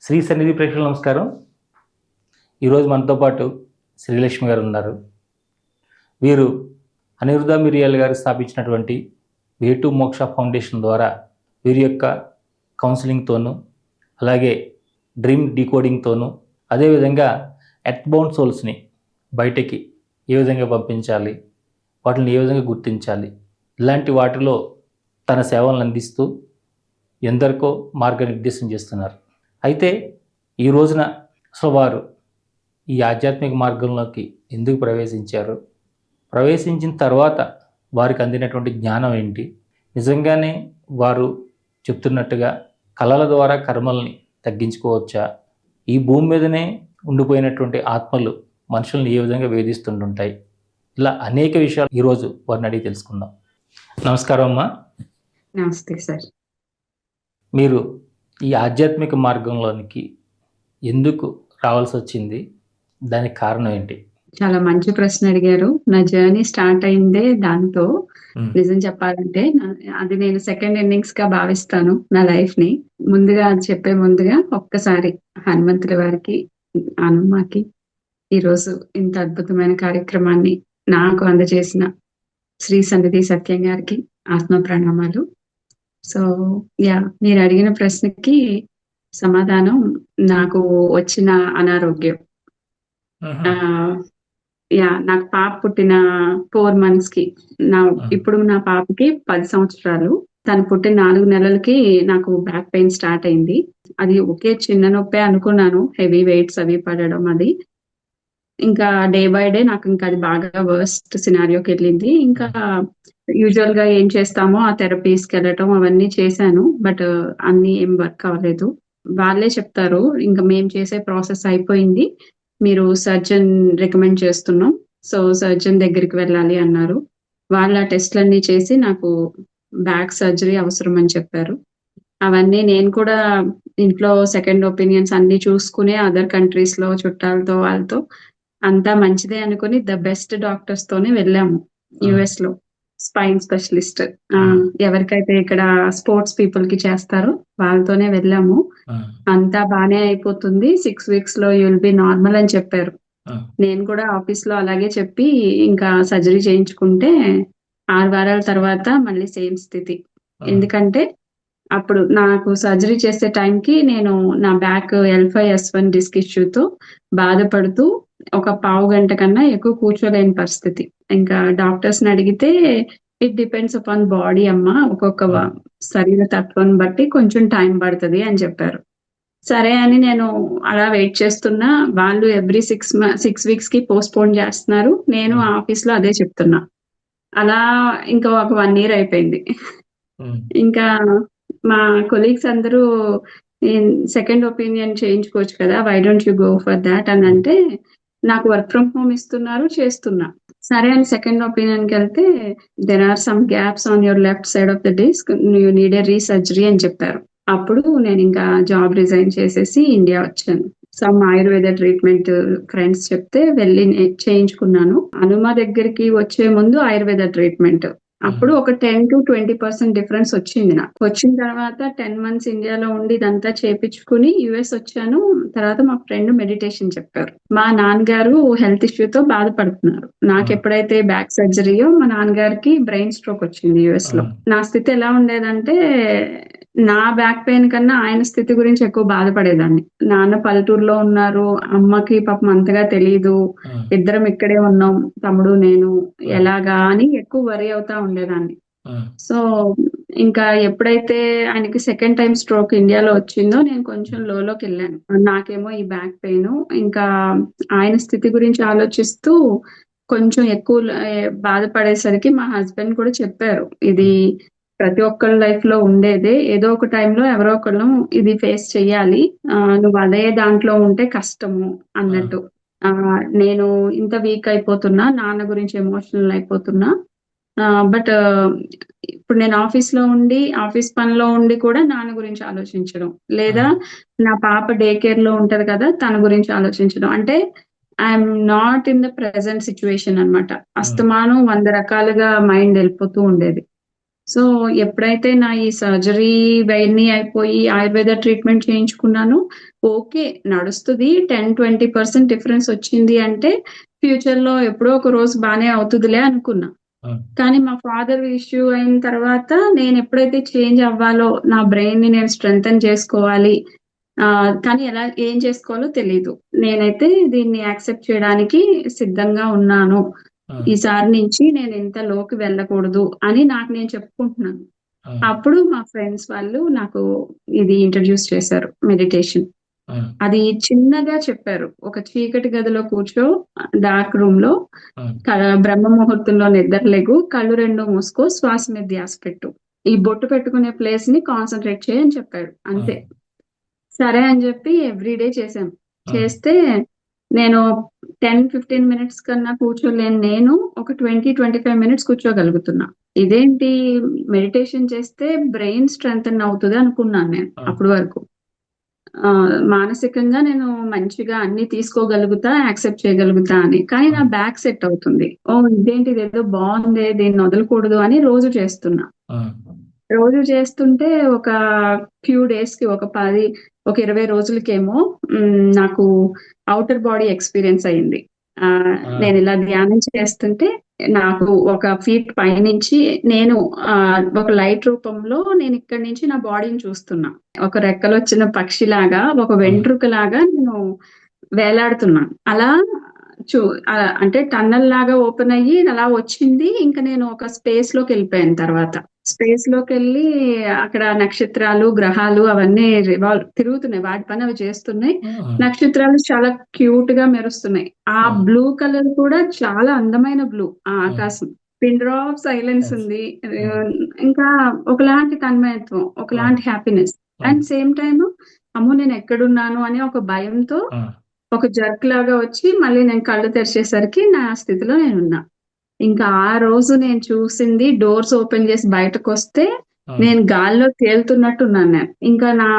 శ్రీ సన్నిధి ప్రేక్షకులు నమస్కారం. ఈరోజు మనతో పాటు శ్రీలక్ష్మి గారు ఉన్నారు. వీరు అనిరుద్ధ మిరియాల్ గారు స్థాపించినటువంటి వేటు మోక్ష ఫౌండేషన్ ద్వారా వీరి యొక్క కౌన్సిలింగ్తోనూ అలాగే డ్రీమ్ డీకోడింగ్తోనూ అదేవిధంగా ఎర్త్బౌండ్ సోల్స్ని బయటికి ఏ విధంగా పంపించాలి, వాటిని ఏ విధంగా గుర్తించాలి, ఇలాంటి వాటిలో తన సేవలను అందిస్తూ ఎందరికో మార్గనిర్దేశం చేస్తున్నారు. అయితే ఈ రోజున అసలు వారు ఈ ఆధ్యాత్మిక మార్గంలోకి ఎందుకు ప్రవేశించారు, ప్రవేశించిన తర్వాత వారికి అందినటువంటి జ్ఞానం ఏంటి, నిజంగానే వారు చెప్తున్నట్టుగా కళల ద్వారా కర్మల్ని తగ్గించుకోవచ్చా, ఈ భూమి మీదనే ఉండిపోయినటువంటి ఆత్మలు మనుషుల్ని ఏ విధంగా వేధిస్తుంటుంటాయి, ఇలా అనేక విషయాలు ఈరోజు వారిని అడిగి తెలుసుకుందాం. నమస్కారం అమ్మా. నమస్తే సార్. మీరు ఈ ఆధ్యాత్మిక మార్గంలోనికి ఎందుకు రావాల్సి వచ్చింది, దానికి కారణం ఏంటి? చాలా మంచి ప్రశ్న అడిగారు. నా జర్నీ స్టార్ట్ అయిందే దాంతో. నిజం చెప్పాలంటే అది నేను సెకండ్ ఇన్నింగ్స్ గా భావిస్తాను నా లైఫ్ ని. ముందుగా చెప్పే ముందుగా ఒక్కసారి హనుమంతుడి వారికి, హనుమాకి ఈరోజు ఇంత అద్భుతమైన కార్యక్రమాన్ని నాకు అందజేసిన శ్రీ సన్నిధి సత్యం గారికి ఆత్మ ప్రణామాలు. సో మీరు అడిగిన ప్రశ్నకి సమాధానం నాకు వచ్చిన అనారోగ్యం. నాకు పాప పుట్టిన 4 months కి ఇప్పుడు నా పాపకి 10 సంవత్సరాలు. తను పుట్టిన 4 నెలలకి నాకు బ్యాక్ పెయిన్ స్టార్ట్ అయింది. అది ఒకే చిన్న నొప్పే అనుకున్నాను, హెవీ వెయిట్స్ అవి పడడం. అది ఇంకా డే బై డే నాకు ఇంకా అది బాగా వర్స్ట్ సినారియోకి వెళ్ళింది. ఇంకా యూజువల్ గా ఏం చేస్తామో ఆ థెరపీస్కి వెళ్ళటం అవన్నీ చేశాను, బట్ అన్ని ఏం వర్క్ అవ్వలేదు. వాళ్ళే చెప్తారు ఇంకా మేము చేసే ప్రాసెస్ అయిపోయింది, మీరు సర్జన్ రికమెండ్ చేస్తున్నాం, సో సర్జన్ దగ్గరికి వెళ్ళాలి అన్నారు. వాళ్ళ టెస్ట్లన్నీ చేసి నాకు బ్యాక్ సర్జరీ అవసరం అని చెప్పారు. అవన్నీ నేను కూడా ఇంట్లో సెకండ్ ఒపీనియన్స్ అన్ని చూసుకునే అదర్ కంట్రీస్ లో చుట్టాలతో వాళ్ళతో అంతా మంచిదే అనుకుని ద బెస్ట్ డాక్టర్స్ తోనే వెళ్ళాము. యుఎస్ లో స్పైన్ స్పెషలిస్ట్ ఎవరికైతే ఇక్కడ స్పోర్ట్స్ పీపుల్ కి చేస్తారో వాళ్ళతోనే వెళ్ళాము. అంతా బానే అయిపోతుంది, 6 weeks లో యూ విల్ బి నార్మల్ అని చెప్పారు. నేను కూడా ఆఫీస్ లో అలాగే చెప్పి ఇంకా సర్జరీ చేయించుకుంటే 6 వారాల తర్వాత మళ్ళీ సేమ్ స్థితి. ఎందుకంటే అప్పుడు నాకు సర్జరీ చేసే టైంకి నేను నా బ్యాక్ L5S1 డిస్క్ ఇష్యూతో బాధపడుతూ ఒక పావు గంట కన్నా ఎక్కువ కూర్చోలేని పరిస్థితి. ఇంకా డాక్టర్స్ ని అడిగితే ఇట్ డిపెండ్స్ అపాన్ బాడీ అమ్మా, ఒక్కొక్క శరీర తత్వం బట్టి కొంచెం టైం పడుతుంది అని చెప్పారు. సరే అని నేను అలా వెయిట్ చేస్తున్నా. వాళ్ళు ఎవ్రీ 6 weeks కి పోస్ట్పోన్ చేస్తున్నారు, నేను ఆఫీస్ లో అదే చెప్తున్నా. అలా ఇంకా ఒక 1 year అయిపోయింది. ఇంకా మా కొలీగ్స్ అందరూ సెకండ్ ఒపీనియన్ చేయించుకోవచ్చు కదా, why don't you go for that అని అంటే నాకు వర్క్ ఫ్రమ్ హోమ్ ఇస్తున్నారు, చేస్తున్నా. సరే అని సెకండ్ ఒపీనియన్ కి వెళ్తే there are some gaps on your left side of the disc, you need a resurgery అని చెప్పారు. అప్పుడు నేను ఇంకా జాబ్ రిజైన్ చేసేసి ఇండియా వచ్చాను. సమ్ ఆయుర్వేద ట్రీట్మెంట్ ఫ్రెండ్స్ చెప్తే వెళ్ళి చేయించుకున్నాను. హనుమ దగ్గరికి వచ్చే ముందు ఆయుర్వేద ట్రీట్మెంట్ అప్పుడు ఒక 10 to 20% డిఫరెన్స్ వచ్చింది నాకు. వచ్చిన తర్వాత 10 months ఇండియాలో ఉండి ఇదంతా చేపించుకుని యుఎస్ వచ్చాను. తర్వాత మా ఫ్రెండ్ మెడిటేషన్ చెప్పారు. మా నాన్నగారు హెల్త్ ఇష్యూతో బాధపడుతున్నారు. నాకు ఎప్పుడైతే బ్యాక్ సర్జరీయో మా నాన్నగారికి బ్రెయిన్ స్ట్రోక్ వచ్చింది యుఎస్ లో. నా స్థితి ఎలా ఉండేదంటే నా బ్యాక్ పెయిన్ కన్నా ఆయన స్థితి గురించి ఎక్కువ బాధపడేదాన్ని. నాన్న పల్లెటూరులో ఉన్నారు, అమ్మకి పాపం అంతగా తెలియదు, ఇద్దరం ఇక్కడే ఉన్నాం తమ్ముడు నేను, ఎలాగా అని ఎక్కువ వరీ అవుతా ఉండేదాన్ని. సో ఇంకా ఎప్పుడైతే ఆయనకి సెకండ్ టైం స్ట్రోక్ ఇండియాలో వచ్చిందో నేను కొంచెం లోకి వెళ్ళాను. నాకేమో ఈ బ్యాక్ పెయిన్, ఇంకా ఆయన స్థితి గురించి ఆలోచిస్తూ కొంచెం ఎక్కువ బాధపడేసరికి మా హస్బెండ్ కూడా చెప్పారు, ఇది ప్రతి ఒక్కళ్ళ లైఫ్ లో ఉండేదే, ఏదో ఒక టైంలో ఎవరో ఒకళ్ళు ఇది ఫేస్ చెయ్యాలి, నువ్వు అదే దాంట్లో ఉంటే కష్టము అన్నట్టు. నేను ఇంత వీక్ అయిపోతున్నా, నాన్న గురించి ఎమోషనల్ అయిపోతున్నా, బట్ ఇప్పుడు నేను ఆఫీస్ లో ఉండి ఆఫీస్ పనిలో ఉండి కూడా నాన్న గురించి ఆలోచించడం, లేదా నా పాప డే కేర్ లో ఉంటది కదా తన గురించి ఆలోచించడం, అంటే I'm not in the present situation అనమాట. అస్తమానం 100 రకాలుగా మైండ్ వెళ్ళిపోతూ ఉండేది. సో ఎప్పుడైతే నా ఈ సర్జరీ ఇవన్నీ అయిపోయి ఆయుర్వేద ట్రీట్మెంట్ చేయించుకున్నాను, ఓకే నడుస్తుంది, 10-20% డిఫరెన్స్ వచ్చింది అంటే ఫ్యూచర్ లో ఎప్పుడో ఒక రోజు బానే అవుతుందిలే అనుకున్నా. కానీ మా ఫాదర్ ఇష్యూ అయిన తర్వాత నేను ఎప్పుడైతే చేంజ్ అవ్వాలో, నా బ్రెయిన్ ని నేను స్ట్రెంగ్తన్ చేసుకోవాలి, కానీ ఎలా ఏం చేసుకోవాలో తెలీదు. నేనైతే దీన్ని యాక్సెప్ట్ చేయడానికి సిద్ధంగా ఉన్నాను. ఈసారి నుంచి నేను ఇంత లోకి వెళ్ళకూడదు అని నాకు నేను చెప్పుకుంటున్నాను. అప్పుడు మా ఫ్రెండ్స్ వాళ్ళు నాకు ఇది ఇంట్రడ్యూస్ చేశారు, మెడిటేషన్. అది చిన్నగా చెప్పారు, ఒక చీకటి గదిలో కూర్చో, డార్క్ రూమ్ లో బ్రహ్మ ముహూర్తంలో నిద్రలేగు, కళ్ళు 2 మూసుకో, శ్వాస మీద ధ్యాస పెట్టు, ఈ బొట్టు పెట్టుకునే ప్లేస్ ని కాన్సన్ట్రేట్ చేయని చెప్పాడు. అంతే. సరే అని చెప్పి ఎవ్రీడే చేశాం. చేస్తే నేను 10-15 మినిట్స్ కన్నా కూర్చోలేను, నేను ఒక 20-25 మినిట్స్ కూర్చోగలుగుతున్నా. ఇదేంటి, మెడిటేషన్ చేస్తే బ్రెయిన్ స్ట్రెంగ్తన్ అవుతుంది అనుకున్నాను నేను అప్పటి వరకు. మానసికంగా నేను మంచిగా అన్ని తీసుకోగలుగుతా, యాక్సెప్ట్ చేయగలుగుతా అని. కానీ నా బ్యాక్ సెట్ అవుతుంది. ఇదేంటి, ఇదేదో బాగుంది, దీన్ని వదలకూడదు అని రోజు చేస్తున్నా. రోజు చేస్తుంటే ఒక ఫ్యూ డేస్ కి, ఒక 20 రోజులకేమో నాకు అవుటర్ బాడీ ఎక్స్పీరియన్స్ అయింది. నేను ఇలా ధ్యానం చేస్తుంటే నాకు ఒక ఫీట్ పైనుంచి నేను ఒక లైట్ రూపంలో నేను ఇక్కడి నుంచి నా బాడీని చూస్తున్నా. ఒక రెక్కలు వచ్చిన పక్షిలాగా, ఒక వెంట్రుకలాగా నేను వేలాడుతున్నాను. అలా అంటే టన్నల్ లాగా ఓపెన్ అయ్యి అలా వచ్చింది. ఇంకా నేను ఒక స్పేస్ లోకి వెళ్ళిపోయాను. తర్వాత స్పేస్ లోకి వెళ్ళి అక్కడ నక్షత్రాలు, గ్రహాలు అవన్నీ తిరుగుతున్నాయి, వాటి పని అవి చేస్తున్నాయి. నక్షత్రాలు చాలా క్యూట్ గా మెరుస్తున్నాయి. ఆ బ్లూ కలర్ కూడా చాలా అందమైన బ్లూ, ఆ ఆకాశం. పిన్ డ్రాప్ సైలెన్స్ ఉంది. ఇంకా ఒకలాంటి తన్మయత్వం, ఒకలాంటి హ్యాపీనెస్. అండ్ సేమ్ టైమ్ అమ్మో నేను ఎక్కడున్నాను అని ఒక భయంతో ఒక జర్క్ లాగా వచ్చి మళ్ళీ నేను కళ్ళు తెరిచేసరికి నా స్థితిలో నేనున్నా. ఇంకా ఆ రోజు నేను చూసింది, డోర్స్ ఓపెన్ చేసి బయటకు వస్తే నేను గాల్లో తేలుతున్నట్టున్నాను నేను. ఇంకా నా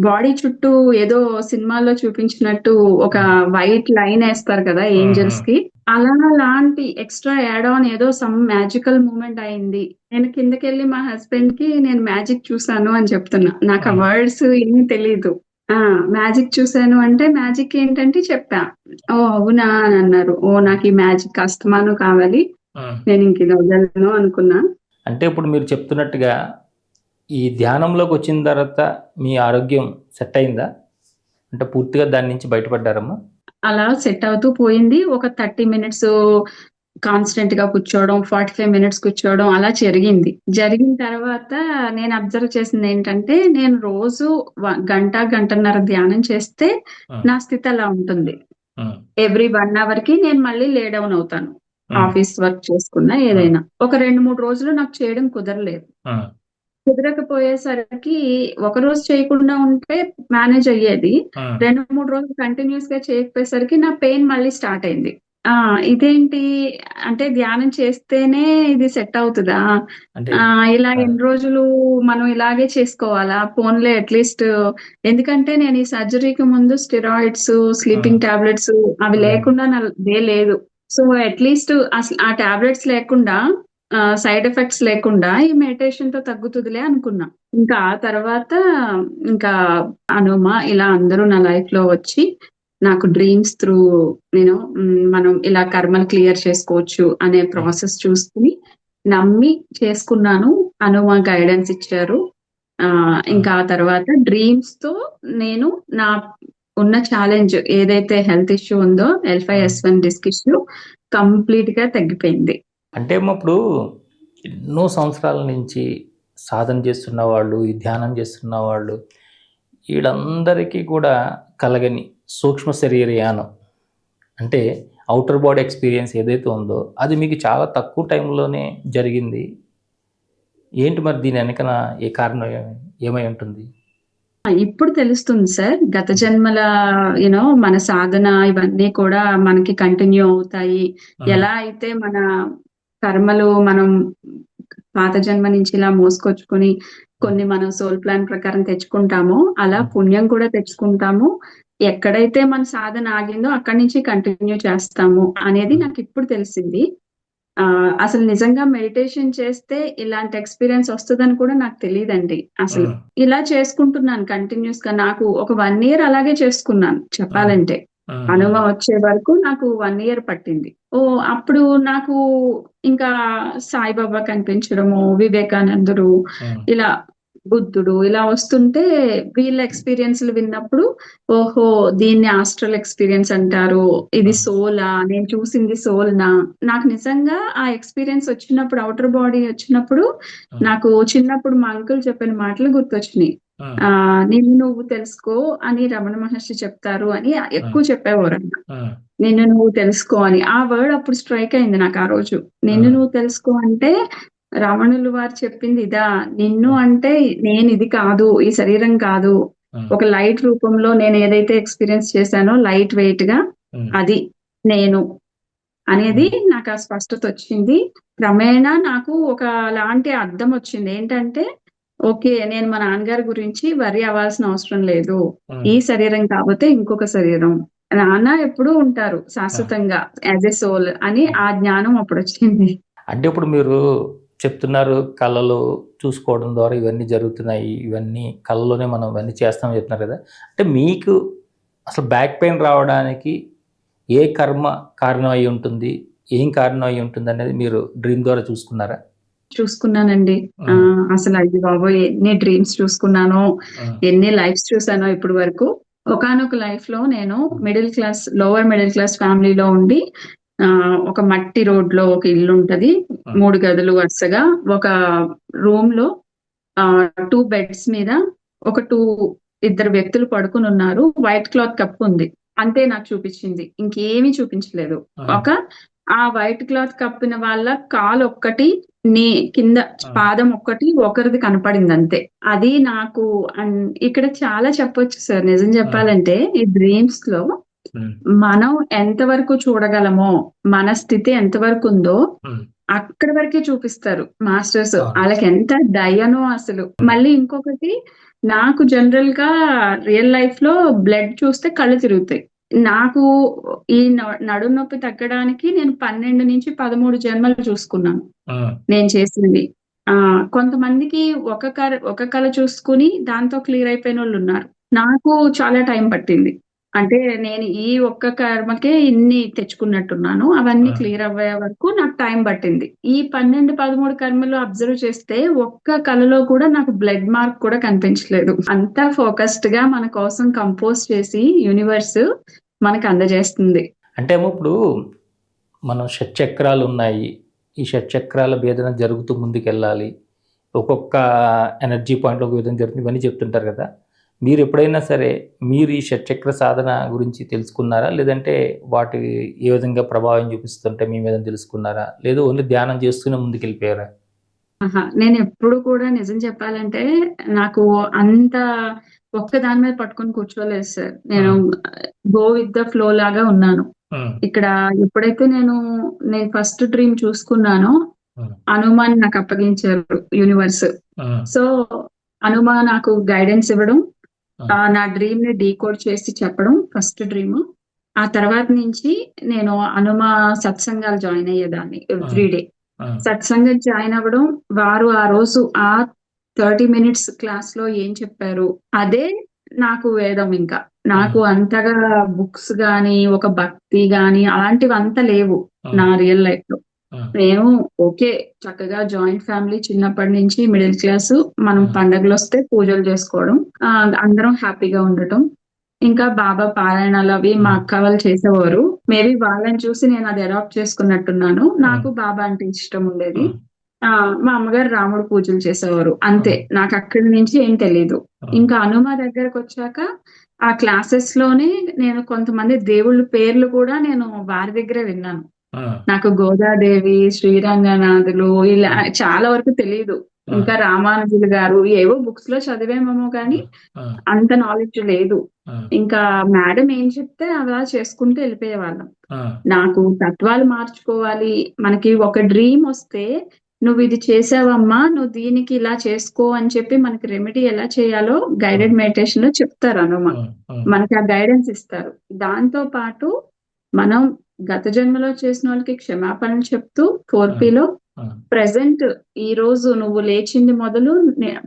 బాడీ చుట్టూ ఏదో సినిమాల్లో చూపించినట్టు ఒక వైట్ లైన్ వేస్తారు కదా ఏంజల్స్ కి, అలాంటి ఎక్స్ట్రా యాడ్ ఆన్ ఏదో సమ్ మ్యాజికల్ మూమెంట్ అయింది. నేను కిందకెళ్ళి మా హస్బెండ్ కి నేను మ్యాజిక్ చూసాను అని చెప్తున్నా. నాకు ఆ వర్డ్స్ ఏమీ తెలీదు. మ్యాజిక్ చూసాను అంటే మ్యాజిక్ ఏంటంటే చెప్పా. అవునా అని అన్నారు. నాకు ఈ మ్యాజిక్ అస్తమానం కావాలి, నేను ఇంక ఇది వదలను అనుకున్నా. అంటే ఇప్పుడు మీరు చెప్తున్నట్టుగా ఈ ధ్యానంలోకి వచ్చిన తర్వాత మీ ఆరోగ్యం సెట్ అయిందా? అంటే పూర్తిగా దాని నుంచి బయటపడ్డారమ్మా? అలా సెట్ అవుతూ పోయింది. ఒక 30 మినిట్స్ కాన్స్టెంట్ గా కూర్చోవడం, 45 మినిట్స్ కూర్చోవడం అలా జరిగింది. జరిగిన తర్వాత నేను అబ్జర్వ్ చేసింది ఏంటంటే, నేను రోజు గంటన్నర ధ్యానం చేస్తే నా స్థితి అలా ఉంటుంది. ఎవ్రీ 1 అవర్ కి నేను మళ్ళీ లే డౌన్ అవుతాను. ఆఫీస్ వర్క్ చేసుకున్నా ఏదైనా. ఒక 2-3 రోజులు నాకు చేయడం కుదరలేదు. కుదరకపోయేసరికి ఒక రోజు చేయకుండా ఉంటే మేనేజ్ అయ్యేది. 2-3 రోజులు కంటిన్యూస్ గా చేయకపోయేసరికి నా పెయిన్ మళ్ళీ స్టార్ట్ అయింది. ఇదేంటి అంటే ధ్యానం చేస్తేనే ఇది సెట్ అవుతుందా? ఇలా ఎన్ని రోజులు మనం ఇలాగే చేసుకోవాలా? పోన్లే అట్లీస్ట్, ఎందుకంటే నేను ఈ సర్జరీకి ముందు స్టెరాయిడ్స్, స్లీపింగ్ టాబ్లెట్స్ అవి లేకుండా నాదే లేదు. సో అట్లీస్ట్ అసలు ఆ టాబ్లెట్స్ లేకుండా, సైడ్ ఎఫెక్ట్స్ లేకుండా ఈ మెడిటేషన్ తో తగ్గుతుందిలే అనుకున్నా. ఇంకా ఆ తర్వాత ఇంకా అనుమా ఇలా అందరూ నా లైఫ్ లో వచ్చి నాకు డ్రీమ్స్ త్రూ నేను మనం ఇలా కర్మలు క్లియర్ చేసుకోవచ్చు అనే ప్రాసెస్ చూసుకుని నమ్మి చేసుకున్నాను. అనుమా గైడెన్స్ ఇచ్చారు. ఇంకా ఆ తర్వాత డ్రీమ్స్ తో నేను నా ఉన్న ఛాలెంజ్ ఏదైతే హెల్త్ ఇష్యూ ఉందో, L5-S1 డిస్క్ ఇష్యూ కంప్లీట్ గా తగ్గిపోయింది. అంటే ఇప్పుడు ఎన్నో సంవత్సరాల నుంచి సాధన చేస్తున్న వాళ్ళు, ఈ ధ్యానం చేస్తున్న వాళ్ళు, వీళ్ళందరికీ కూడా కలగని సూక్ష్మ శరీర యానం అంటే అవుటర్ బాడీ ఎక్స్పీరియన్స్ ఏదైతే ఉందో అది మీకు చాలా తక్కువ టైంలోనే జరిగింది. ఏంటి మరి దీని వెనకన ఏ కారణం ఏమై ఉంటుంది? ఇప్పుడు తెలుస్తుంది సార్. గత జన్మల మన సాధన ఇవన్నీ కూడా మనకి కంటిన్యూ అవుతాయి. ఎలా అయితే మన కర్మలు మనం పాత జన్మ నుంచి ఇలా మోసుకొచ్చుకొని కొన్ని మనం సోల్ ప్లాన్ ప్రకారం తెచ్చుకుంటామో, అలా పుణ్యం కూడా తెచ్చుకుంటాము. ఎక్కడైతే మన సాధన ఆగిందో అక్కడి నుంచి కంటిన్యూ చేస్తాము అనేది నాకు ఇప్పుడు తెలిసింది. అసలు నిజంగా మెడిటేషన్ చేస్తే ఇలాంటి ఎక్స్పీరియన్స్ వస్తదని కూడా నాకు తెలీదండి అసలు. ఇలా చేసుకుంటున్నాను కంటిన్యూస్ గా. నాకు ఒక 1 ఇయర్ అలాగే చేసుకున్నాను చెప్పాలంటే. అనుభవం వచ్చే వరకు నాకు 1 ఇయర్ పట్టింది. అప్పుడు నాకు ఇంకా సాయిబాబా కనిపించడము, వివేకానందుడు, ఇలా బుద్ధుడు ఇలా వస్తుంటే వీళ్ళ ఎక్స్పీరియన్స్‌లు విన్నప్పుడు, ఓహో! దీన్ని ఆస్ట్రల్ ఎక్స్‌పీరియన్స్ అంటారు. ఇది సోలా? నేను చూసింది సోల్‌నా? నాకు నిజంగా ఆ ఎక్స్‌పీరియన్స్ వచ్చినప్పుడు, ఔటర్ బాడీ వచ్చినప్పుడు నాకు చిన్నప్పుడు మా అంకుల్ చెప్పిన మాటలు గుర్తొచ్చినాయి. నిన్ను నువ్వు తెలుసుకో అని రమణ మహర్షి చెప్తారు అని ఎక్కువ చెప్పేవారంట. నిన్ను నువ్వు తెలుసుకో అని. ఆ వర్డ్ అప్పుడు స్ట్రైక్ అయింది నాకు ఆ రోజు. నిన్ను నువ్వు తెలుసుకో అంటే రమణులు వారు చెప్పింది ఇదా? నిన్ను అంటే నేను ఇది కాదు, ఈ శరీరం కాదు. ఒక లైట్ రూపంలో నేను ఏదైతే ఎక్స్‌పీరియన్స్ చేశానో లైట్ వెయిట్‌గా అది నేను అనేది నాకు ఆ స్పష్టత వచ్చింది. క్రమేణా నాకు ఒకలాంటి అర్థం వచ్చింది. ఏంటంటే, ఓకే. నేను మా నాన్నగారి గురించి వర్రీ అవ్వాల్సిన అవసరం లేదు. ఈ శరీరం కాపోతే ఇంకొక శరీరం. నాన్న ఎప్పుడూ ఉంటారు శాశ్వతంగా యాజ్ ఎ సోల్ అని ఆ జ్ఞానం అప్పుడొచ్చింది. అంటే ఇప్పుడు మీరు చెప్తున్నారు కళలు చూసుకోవడం ద్వారా ఇవన్నీ జరుగుతున్నాయి. ఇవన్నీ కళలోనే మనం ఇవన్నీ చేస్తామని చెప్తున్నారు కదా! అంటే మీకు అసలు బ్యాక్ పెయిన్ రావడానికి ఏ కర్మ కారణం అయ్యి ఉంటుంది? ఏం కారణం అయ్యి ఉంటుందనేది మీరు డ్రీమ్ ద్వారా చూసుకున్నారా? చూసుకున్నానండి. అసలు అయ్య బాబోయ్! ఎన్ని డ్రీమ్స్ చూసుకున్నానో, ఎన్ని లైఫ్స్ చూసానో ఇప్పటి వరకు. ఒకానొక లైఫ్‌లో నేను లోవర్ మిడిల్ క్లాస్ ఫ్యామిలీలో ఉండి ఒక మట్టి రోడ్‌లో ఒక ఇల్లుంటది. 3 గదులు వరుసగా. ఒక రూమ్‌లో 2 బెడ్స్ మీద ఒక ఇద్దరు వ్యక్తులు పడుకొనున్నారు. White cloth కప్పుంది. అంతే నాకు చూపించింది. ఇంకేమీ చూపించలేదు. ఆ వైట్ క్లాత్ కప్పిన వాళ్ళ కాలొక్కటి కింద పాదం ఒక్కటి ఒకరిది కనపడిందంతే. అది నాకు ఇక్కడ చాలా చెప్పొచ్చు సార్ నిజం చెప్పాలంటే. ఈ డ్రీమ్స్‌లో మనం ఎంతవరకు చూడగలమో, మన స్థితి ఎంతవరకు ఉందో అక్కడి వరకే చూపిస్తారు మాస్టర్స్. ఆళ్ళకెంత దయనో అసలు. మళ్ళీ ఇంకొకటి, నాకు జనరల్‌గా రియల్ లైఫ్‌లో బ్లడ్ చూస్తే కళ్ళు తిరుగుతాయి. నాకు ఈ నడుము నొప్పి తగ్గడానికి నేను 12-13 జన్మలు చూసుకున్నాను నేను చేసినవి. కొంతమందికి ఒక కళ చూసుకొని దాంతో క్లియర్ అయిపోయినోళ్ళున్నారు. నాకు చాలా టైం పట్టింది. అంటే నేను ఈ ఒక్క కర్మకే ఇన్ని తెచ్చుకున్నట్టున్నాను. అవన్నీ క్లియర్ అవ్వే వరకు నాకు టైం పట్టింది. ఈ 12, 13 కర్మలు అబ్జర్వ్ చేస్తే ఒక్క కళలో కూడా నాకు బ్లడ్ మార్క్ కూడా కనిపించలేదు. అంతా ఫోకస్డ్‌గా మన కోసం కంపోజ్ చేసి యూనివర్స్ మనకు అందజేస్తుంది. అంటే ఇప్పుడు మనం షట్చక్రాలు ఉన్నాయి. ఈ షట్చక్రాల భేదన జరుగుతూ ముందుకెళ్ళాలి. ఒక్కొక్క ఎనర్జీ పాయింట్‌లో ఒక విధంగా జరుగుతుంది. ఇవన్నీ చెప్తుంటారు కదా! మీరు ఎప్పుడైనా సరే మీరు ఈ షట్చక్ర సాధన గురించి తెలుసుకున్నారా? లేదంటే వాటి ఏ విధంగా ప్రభావం చూపిస్తుంటే మీ మీద తెలుసుకున్నారా? లేదు ఓన్లీ ధ్యానం చేస్తూనే ముందుకెళ్ళిపోయారా? నేనెప్పుడు కూడా నిజం చెప్పాలంటే నాకు అంత ఒక్క దాని మీద పట్టుకొని కూర్చోలేదు సార్. నేను గో విత్ ద ఫ్లో లాగా ఉన్నాను. ఇక్కడ ఎప్పుడైతే నేను ఫస్ట్ డ్రీమ్ చూసుకున్నానో హనుమాన్ నాకు అప్పగించారు యూనివర్స్. సో హనుమ నాకు గైడెన్స్ ఇవ్వడం, నా డ్రీమ్ ని డీకోడ్ చేసి చెప్పడం ఫస్ట్ డ్రీమ్. ఆ తర్వాత నుంచి నేను హనుమ సత్సంగాలు జాయిన్ అయ్యేదాన్ని ఎవ్రీడే. సత్సంగం జాయిన్ అవ్వడం, వారు ఆ రోజు ఆ 30 మినిట్స్ క్లాస్ లో ఏం చెప్పారు అదే నాకు వేదం. ఇంకా నాకు అంతగా బుక్స్ గాని, ఒక భక్తి గాని అలాంటివి అంత లేవు నా రియల్ లైఫ్ లో. నేను ఓకే చక్కగా జాయింట్ ఫ్యామిలీ, చిన్నప్పటి నుంచి మిడిల్ క్లాస్, మనం పండగలు వస్తే పూజలు చేసుకోవడం, అందరం హ్యాపీగా ఉండటం. ఇంకా బాబా పారాయణాలు అవి మా అక్క వాళ్ళు చేసేవారు. మేబీ వాళ్ళని చూసి నేను అది అడాప్ట్ చేసుకున్నట్టున్నాను. నాకు బాబా అంటే ఇష్టం ఉండేది. మా అమ్మగారు రాముడు పూజలు చేసేవారు. అంతే. నాకు అక్కడి నుంచి ఏం తెలీదు. ఇంకా హనుమ దగ్గరకు వచ్చాక ఆ క్లాసెస్ లోనే నేను కొంతమంది దేవుళ్ళ పేర్లు కూడా నేను వారి దగ్గరే విన్నాను. నాకు గోదాదేవి, శ్రీరంగనాథులు ఇలా చాలా వరకు తెలీదు. ఇంకా రామానుజులు గారు ఏవో బుక్స్ లో చదివేమేమో కానీ అంత నాలెడ్జ్ లేదు. ఇంకా మేడం ఏం చెప్తే అలా చేసుకుంటూ వెళ్ళిపోయేవాళ్ళం. నాకు తత్వాలు మార్చుకోవాలి, మనకి ఒక డ్రీమ్ వస్తే నువ్వు ఇది చేసావమ్మా, నువ్వు దీనికి ఇలా చేసుకో అని చెప్పి మనకి రెమెడీ ఎలా చేయాలో గైడెడ్ మెడిటేషన్ లో చెప్తారు హనుమ. మనకి ఆ గైడెన్స్ ఇస్తారు. దాంతో పాటు మనం గత జన్మలో చేసిన వాళ్ళకి క్షమాపణలు చెప్తూ 4Pలో ప్రెసెంట్ ఈ రోజు నువ్వు లేచింది మొదలు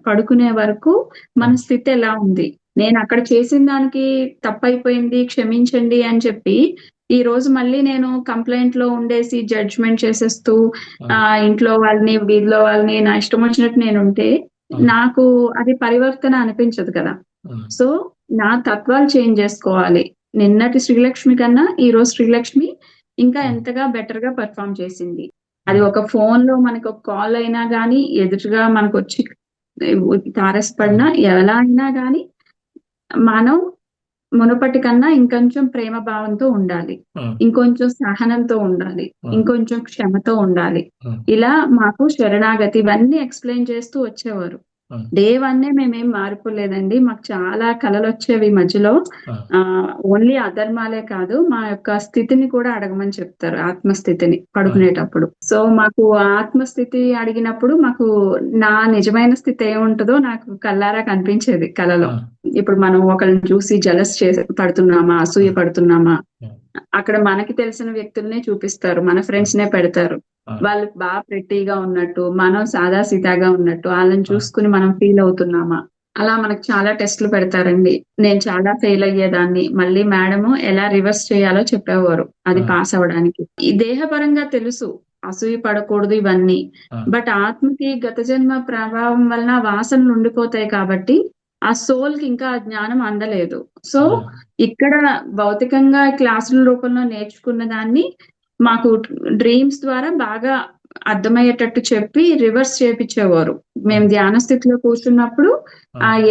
పడుకునే వరకు మన స్థితి ఎలా ఉంది, నేను అక్కడ చేసిన దానికి తప్పైపోయింది క్షమించండి అని చెప్పి ఈ రోజు మళ్ళీ నేను కంప్లైంట్ లో ఉండేసి జడ్జ్మెంట్ చేసేస్తూ ఇంట్లో వాళ్ళని వీధిలో వాళ్ళని నా ఇష్టం వచ్చినట్టు నేను ఉంటే నాకు అది పరివర్తన అనిపించదు కదా. సో నా తత్వాలు చేంజ్ చేసుకోవాలి. నిన్నటి శ్రీలక్ష్మి కన్నా ఈ రోజు శ్రీలక్ష్మి ఇంకా ఎంతగా బెటర్ గా పర్ఫామ్ చేసింది. అది ఒక ఫోన్ లో మనకు ఒక కాల్ అయినా గానీ ఎదురుగా మనకు వచ్చి తారసపడినా ఎలా అయినా గానీ మనం మునుపటి కన్నా ఇంకొంచెం ప్రేమ భావంతో ఉండాలి, ఇంకొంచెం సహనంతో ఉండాలి, ఇంకొంచెం క్షమతో ఉండాలి. ఇలా మాకు శరణాగతి ఇవన్నీ ఎక్స్ప్లెయిన్ చేస్తూ వచ్చేవారు. డే 1 మేమేం మారిపోలేదండి. మాకు చాలా కలలు వచ్చేవి మధ్యలో. ఓన్లీ అధర్మాలే కాదు, మా యొక్క స్థితిని కూడా అడగమని చెప్తారు, ఆత్మస్థితిని పడుకునేటప్పుడు. సో మాకు ఆత్మస్థితి అడిగినప్పుడు మాకు నా నిజమైన స్థితి ఏముంటుందో నాకు కల్లారా కనిపించేది కలలో. ఇప్పుడు మనం ఒకరిని చూసి జలస్ పడుతున్నామా, అసూయ పడుతున్నామా, అక్కడ మనకి తెలిసిన వ్యక్తులనే చూపిస్తారు, మన ఫ్రెండ్స్ నే పెడతారు. వాళ్ళు బాగా ప్రెట్టీగా ఉన్నట్టు, మనం సాదా సీదాగా ఉన్నట్టు వాళ్ళని చూసుకుని మనం ఫీల్ అవుతున్నామా, అలా మనకు చాలా టెస్టులు పెడతారండి. నేను చాలా ఫెయిల్ అయ్యేదాన్ని. మళ్ళీ మేడము ఎలా రివర్స్ చేయాలో చెప్పేవారు అది పాస్ అవ్వడానికి. ఈ దేహపరంగా తెలుసు అసూయ పడకూడదు ఇవన్నీ, బట్ ఆత్మకి గత జన్మ ప్రభావం వలన వాసనలు ఉండిపోతాయి కాబట్టి ఆ సోల్ కి ఇంకా జ్ఞానం అందలేదు. సో ఇక్కడ భౌతికంగా క్లాసుల రూపంలో నేర్చుకున్న దాన్ని మాకు డ్రీమ్స్ ద్వారా బాగా అర్థమయ్యేటట్టు చెప్పి రివర్స్ చేపించేవారు. మేము ధ్యాన స్థితిలో కూర్చున్నప్పుడు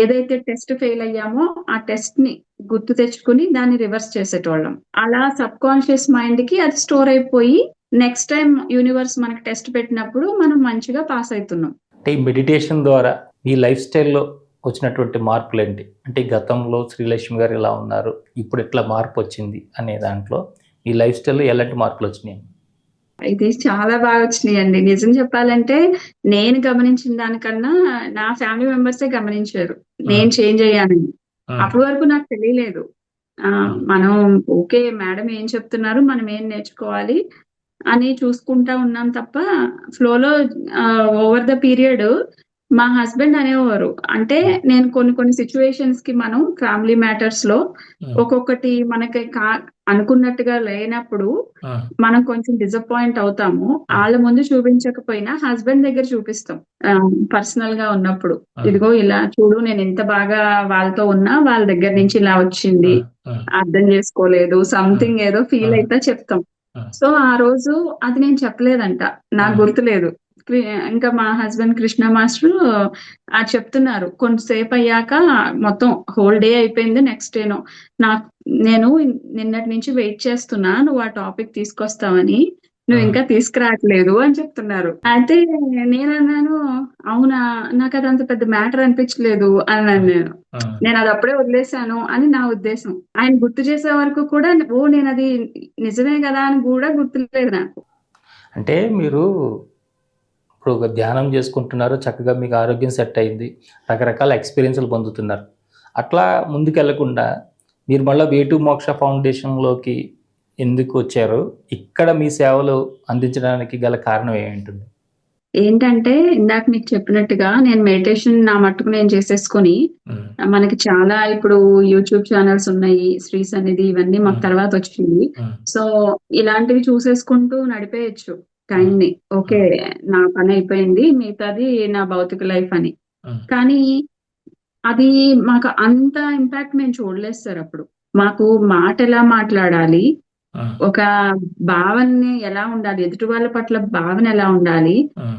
ఏదైతే టెస్ట్ ఫెయిల్ అయ్యామో ఆ టెస్ట్ ని గుర్తు తెచ్చుకుని దాన్ని రివర్స్ చేసేటోళ్ళం. అలా సబ్ కాన్షియస్ మైండ్ కి అది స్టోర్ అయిపోయి నెక్స్ట్ టైం యూనివర్స్ మనకి టెస్ట్ పెట్టినప్పుడు మనం మంచిగా పాస్ అవుతున్నాం. అంటే ఈ మెడిటేషన్ ద్వారా మీ లైఫ్ స్టైల్లో వచ్చినటువంటి మార్పులు ఏంటి? అంటే గతంలో శ్రీలక్ష్మి గారు ఇలా ఉన్నారు, ఇప్పుడు ఎట్లా మార్పు వచ్చింది అనే దాంట్లో మీ లైఫ్ స్టైల్లో ఎలాంటి మార్పులు వచ్చినాయి? ఇది చాలా బాగా వచ్చినాయండి. నిజం చెప్పాలంటే నేను గమనించిన దానికన్నా నా ఫ్యామిలీ మెంబర్సే గమనించారు నేను చేంజ్ అయ్యానని. అప్పటి వరకు నాకు తెలియలేదు. మనం ఓకే మేడం ఏం చెప్తున్నారు, మనం ఏం నేర్చుకోవాలి అని చూసుకుంటా ఉన్నాం తప్ప ఫ్లోలో ఓవర్ ద పీరియడ్ మా హస్బెండ్ అనేవారు, అంటే నేను కొన్ని సిచ్యువేషన్స్ కి మనం ఫ్యామిలీ మ్యాటర్స్ లో ఒక్కొక్కటి మనకి అనుకున్నట్టుగా లేనప్పుడు మనం కొంచెం డిసప్పాయింట్ అవుతాము. వాళ్ళ ముందు చూపించకపోయినా హస్బెండ్ దగ్గర చూపిస్తాం పర్సనల్ గా ఉన్నప్పుడు. ఇదిగో ఇలా చూడు, నేను ఎంత బాగా వాళ్ళతో ఉన్నా వాళ్ళ దగ్గర నుంచి ఇలా వచ్చింది, అర్థం చేసుకోలేదు, సంథింగ్ ఏదో ఫీల్ అయితే చెప్తాం. సో ఆ రోజు అది నేను చెప్పలేదంట, నాకు గుర్తులేదు. ఇంకా మా హస్బెండ్ కృష్ణ మాస్టర్ చెప్తున్నారు, కొంతసేపు అయ్యాక మొత్తం హోల్ డే అయిపోయింది. నెక్స్ట్ డేనో నేను నిన్నటి నుంచి వెయిట్ చేస్తున్నా నువ్వు ఆ టాపిక్ తీసుకొస్తావని, నువ్వు ఇంకా తీసుకురావట్లేదు అని చెప్తున్నారు. అయితే నేనన్నాను, అవునా, నాకు అది అంత పెద్ద మ్యాటర్ అనిపించలేదు అన్నాను. నేను అది అప్పుడే వదిలేశాను అని నా ఉద్దేశం. ఆయన గుర్తు చేసే వరకు కూడా నేను అది నిజమే కదా అని కూడా గుర్తులేదు నాకు. అంటే మీరు ఇప్పుడు ఒక ధ్యానం చేసుకుంటున్నారు, చక్కగా మీకు ఆరోగ్యం సెట్ అయింది, రకరకాల ఎక్స్పీరియన్స్లు పొందుతున్నారు. అట్లా ముందుకు వెళ్లకుండా మీరు మళ్ళీ వే2 మోక్ష ఫౌండేషన్లోకి ఎందుకు వచ్చారు? ఇక్కడ మీ సేవలు అందించడానికి గల కారణం ఏమిటి? ఏంటంటే ఇందాక మీకు చెప్పినట్టుగా నేను మెడిటేషన్ నా మట్టుకు నేను చేసేసుకొని, మనకి చాలా ఇప్పుడు యూట్యూబ్ ఛానల్స్ ఉన్నాయి, శ్రీ సన్నిధి ఇవన్నీ మాకు తర్వాత వచ్చింది. సో ఇలాంటివి చూసేసుకుంటూ నడిపేయచ్చు టైం ని. ఓకే నా పని అయిపోయింది, మిగతాది నా భౌతిక లైఫ్ అని. కానీ అది మాకు అంత ఇంపాక్ట్ మేము చూడలేదు సార్. అప్పుడు మాకు మాట ఎలా మాట్లాడాలి, ఒక భావనని ఎలా ఉండాలి, ఎదుటి వాళ్ళ పట్ల భావన ఎలా ఉండాలి,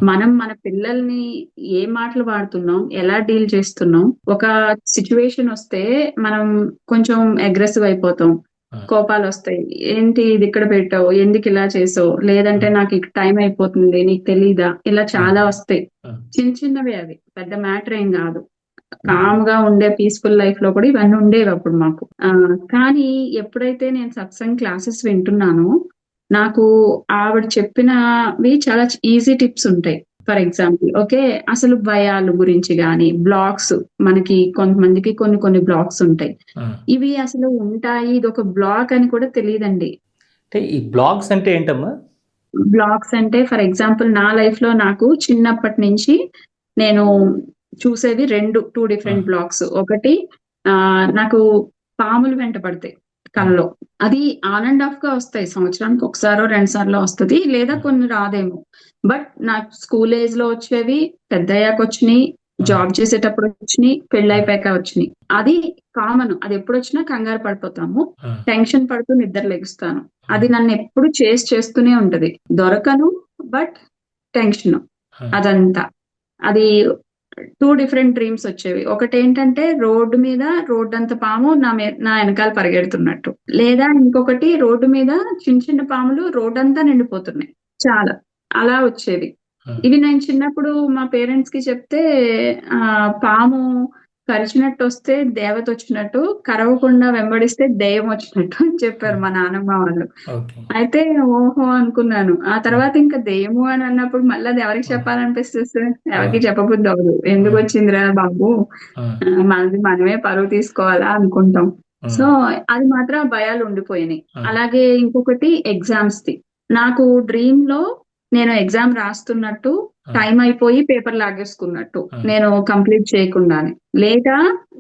మనం మన పిల్లల్ని ఏ మాటలు వాడుతున్నాం, ఎలా డీల్ చేస్తున్నాం. ఒక సిచ్యువేషన్ వస్తే మనం కొంచెం అగ్రెసివ్ అయిపోతాం, కోపాలు వస్తాయి. ఏంటి ఇది ఇక్కడ పెట్టావు, ఎందుకు ఇలా చేసావు, లేదంటే నాకు టైం అయిపోతుంది నీకు తెలీదా, ఇలా చాలా వస్తాయి. చిన్నవి అవి పెద్ద మ్యాటర్ ఏం కాదు. కామ్ గా ఉండే పీస్ఫుల్ లైఫ్ లో కూడా ఇవన్నీ ఉండేవి అప్పుడు మాకు. కానీ ఎప్పుడైతే నేను సత్సంగ్ క్లాసెస్ వింటున్నానో నాకు ఆవిడ చెప్పినవి చాలా ఈజీ టిప్స్ ఉంటాయి. ఫర్ ఎగ్జాంపుల్ ఓకే, అసలు భయాలు గురించి గాని, బ్లాక్స్ మనకి కొంతమందికి కొన్ని బ్లాక్స్ ఉంటాయి. ఇవి అసలు ఉంటాయి, ఇది ఒక బ్లాక్ అని కూడా తెలియదండి. అంటే ఈ బ్లాగ్స్ అంటే ఏంటమ్మా? బ్లాగ్స్ అంటే ఫర్ ఎగ్జాంపుల్ నా లైఫ్ లో నాకు చిన్నప్పటి నుంచి నేను చూసేవి టూ డిఫరెంట్ బ్లాగ్స్. ఒకటి నాకు పాములు వెంట పడతాయి కలలో. అది ఆన్ అండ్ ఆఫ్ గా వస్తాయి, సంవత్సరానికి ఒకసారో రెండు సార్లు వస్తుంది, లేదా కొన్ని రాదేమో. బట్ నాకు స్కూల్ ఏజ్ లో వచ్చేవి, పెద్దయ్యాక వచ్చినాయి, జాబ్ చేసేటప్పుడు వచ్చినాయి, పెళ్ళైపోయాక వచ్చినాయి. అది కామన్. అది ఎప్పుడు వచ్చినా కంగారు పడిపోతాము, టెన్షన్ పడుతూ నిద్ర లెగుస్తాను. అది నన్ను ఎప్పుడు చేస్తూనే ఉంటది. దొరకను, బట్ టెన్షన్ అదంతా. అది టూ డిఫరెంట్ డ్రీమ్స్ వచ్చేవి. ఒకటి ఏంటంటే రోడ్డు అంత పాము నా వెనకాల పరిగెడుతున్నట్టు, లేదా ఇంకొకటి రోడ్డు మీద చిన్న చిన్న పాములు రోడ్డంతా నిండిపోతున్నాయి చాలా, అలా వచ్చేవి. ఇవి నేను చిన్నప్పుడు మా పేరెంట్స్ కి చెప్తే పాము కరిచినట్టు వస్తే దేవత వచ్చినట్టు, కరవకుండా వెంబడిస్తే దెయ్యం వచ్చినట్టు అని చెప్పారు మా నాన్నమ్మ వాళ్ళు. అయితే ఓహో అనుకున్నాను. ఆ తర్వాత ఇంకా దెయ్యము అని అన్నప్పుడు మళ్ళీ అది ఎవరికి చెప్పాలనిపిస్తుంది? ఎవరికి చెప్పబుద్ధి అవ్వదు. ఎందుకు వచ్చిందిరా బాబు, మనమే పరువు తీసుకోవాలా అనుకుంటాం. సో అది మాత్రం భయాలు ఉండిపోయినాయి. అలాగే ఇంకొకటి ఎగ్జామ్స్ ది. నాకు డ్రీమ్ లో నేను ఎగ్జామ్ రాస్తున్నట్టు, టైం అయిపోయి పేపర్ లాగేసుకున్నట్టు, నేను కంప్లీట్ చేయకుండానే. లేదా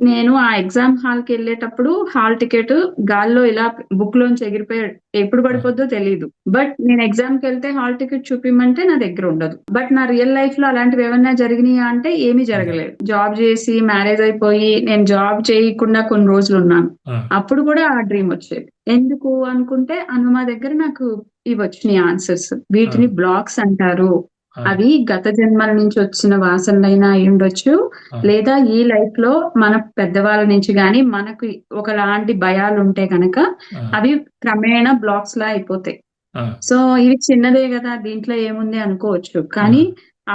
నేను ఆ ఎగ్జామ్ హాల్ కి వెళ్ళేటప్పుడు హాల్ టికెట్ గాల్లో ఇలా బుక్ లోంచి ఎగిరిపోయి ఎప్పుడు పడిపోద్దో తెలియదు. బట్ నేను ఎగ్జామ్ కి వెళ్తే హాల్ టికెట్ చూపిమంటే నా దగ్గర ఉండదు. బట్ నా రియల్ లైఫ్ లో అలాంటివి ఏమన్నా జరిగినాయా అంటే ఏమీ జరగలేదు. జాబ్ చేసి మ్యారేజ్ అయిపోయి నేను జాబ్ చేయకుండా కొన్ని రోజులు ఉన్నాను. అప్పుడు కూడా ఆ డ్రీమ్ వచ్చేది. ఎందుకు అనుకుంటే మా దగ్గర నాకు ఇవి వచ్చినాయి ఆన్సర్స్. వీటిని బ్లాక్స్ అంటారు. అవి గత జన్మల నుంచి వచ్చిన వాసనలైనా అయి ఉండొచ్చు, లేదా ఈ లైఫ్ లో మన పెద్దవాళ్ళ నుంచి గాని మనకు ఒకలాంటి భయాలు ఉంటే కనుక అవి క్రమేణా బ్లాక్స్ లా అయిపోతాయి. సో ఇవి చిన్నదే కదా, దీంట్లో ఏముంది అనుకోవచ్చు, కానీ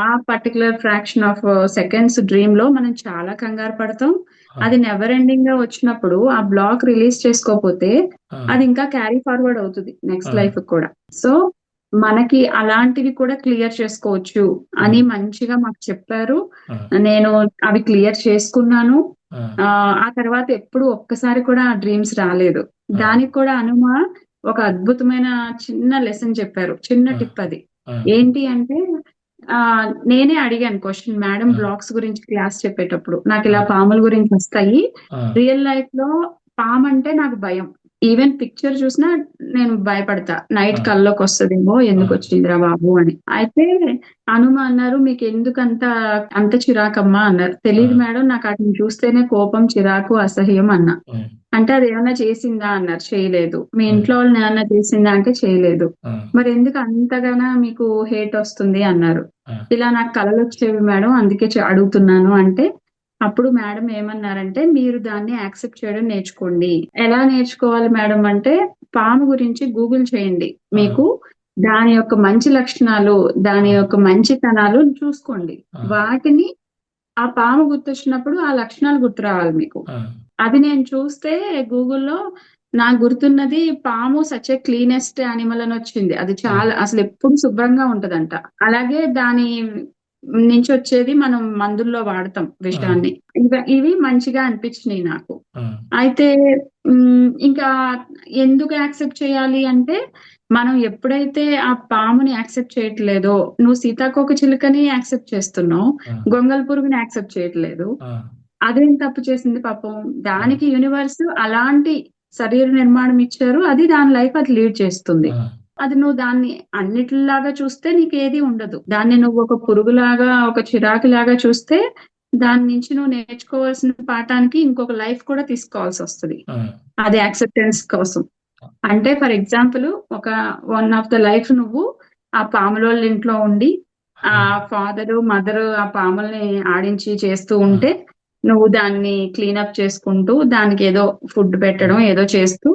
ఆ particular fraction of seconds dream లో మనం చాలా కంగారు పడతాం. అది నెవర్ ఎండింగ్ గా వచ్చినప్పుడు ఆ బ్లాక్ రిలీజ్ చేసుకోకపోతే అది ఇంకా క్యారీ ఫార్వర్డ్ అవుతుంది నెక్స్ట్ లైఫ్ కూడా. సో మనకి అలాంటివి కూడా క్లియర్ చేసుకోవచ్చు అని మంచిగా మాకు చెప్పారు. నేను అవి క్లియర్ చేసుకున్నాను. ఆ తర్వాత ఎప్పుడు ఒక్కసారి కూడా ఆ డ్రీమ్స్ రాలేదు. దానికి కూడా ఒక అద్భుతమైన చిన్న లెసన్ చెప్పారు, చిన్న టిప్. అది ఏంటి అంటే నేనే అడిగాను క్వశ్చన్, మేడం బ్లాక్స్ గురించి క్లాస్ చెప్పేటప్పుడు నాకు ఇలా పాముల గురించి వస్తాయి, రియల్ లైఫ్ లో పాము అంటే నాకు భయం, ఈవెన్ పిక్చర్ చూసినా నేను భయపడతా, నైట్ కల్లోకి వస్తుందేమో, ఎందుకు వచ్చిందిరా బాబు అని. అయితే అన్నారు, మీకు ఎందుకు అంత చిరాకమ్మా అన్నారు. తెలియదు మేడం, నాకు అతను చూస్తేనే కోపం, చిరాకు, అసహ్యం అన్నా. అంటే అది ఏమన్నా చేసిందా అన్నారు. చేయలేదు. మీ ఇంట్లో వాళ్ళని ఏమన్నా చేసిందా అంటే చేయలేదు. మరి ఎందుకు అంతగానా మీకు హేట్ వస్తుంది అన్నారు. ఇలా నాకు కలలు వచ్చేవి మేడం, అందుకే అడుగుతున్నాను అంటే అప్పుడు మేడం ఏమన్నారంటే, మీరు దాన్ని యాక్సెప్ట్ చేయడం నేర్చుకోండి. ఎలా నేర్చుకోవాలి మేడం అంటే, పాము గురించి గూగుల్ చేయండి, మీకు దాని యొక్క మంచి లక్షణాలు, దాని యొక్క మంచితనాలు చూసుకోండి. వాటిని ఆ పాము గుర్తొచ్చినప్పుడు ఆ లక్షణాలు గుర్తు రావాలి మీకు. అది నేను చూస్తే గూగుల్లో నాకు గుర్తున్నది, పాము సచ్ ఏ క్లీనెస్ట్ యానిమల్ అని వచ్చింది. అది చాలా అసలు ఎప్పుడు శుభ్రంగా ఉంటదంట. అలాగే దాని నుంచి వచ్చేది మనం మందుల్లో వాడతాం విషయాన్ని. ఇవి మంచిగా అనిపించినాయి నాకు. అయితే ఇంకా ఎందుకు యాక్సెప్ట్ చేయాలి అంటే, మనం ఎప్పుడైతే ఆ పాముని యాక్సెప్ట్ చేయట్లేదో, నువ్వు సీతాకోక చిలుకని యాక్సెప్ట్ చేస్తున్నావు, గొంగల్ పురుగుని యాక్సెప్ట్ చేయట్లేదు. అదేం తప్పు చేసింది పాపం? దానికి యూనివర్స్ అలాంటి శరీర నిర్మాణం ఇచ్చారు, అది దాని లైఫ్ అది లీడ్ చేస్తుంది. అది నువ్వు దాన్ని అన్నిటిలాగా చూస్తే నీకు ఏది ఉండదు. దాన్ని నువ్వు ఒక పురుగులాగా, ఒక చిరాకులాగా చూస్తే దాని నుంచి నువ్వు నేర్చుకోవాల్సిన పాఠానికి ఇంకొక లైఫ్ కూడా తీసుకోవాల్సి వస్తుంది, అది యాక్సెప్టెన్స్ కోసం. అంటే for example, one of the life నువ్వు ఆ పాములోళ్ళ ఇంట్లో ఉండి ఆ ఫాదరు మదర్ ఆ పాముల్ని ఆడించి చేస్తూ ఉంటే, నువ్వు దాన్ని క్లీనప్ చేసుకుంటూ దానికి ఏదో ఫుడ్ పెట్టడం ఏదో చేస్తూ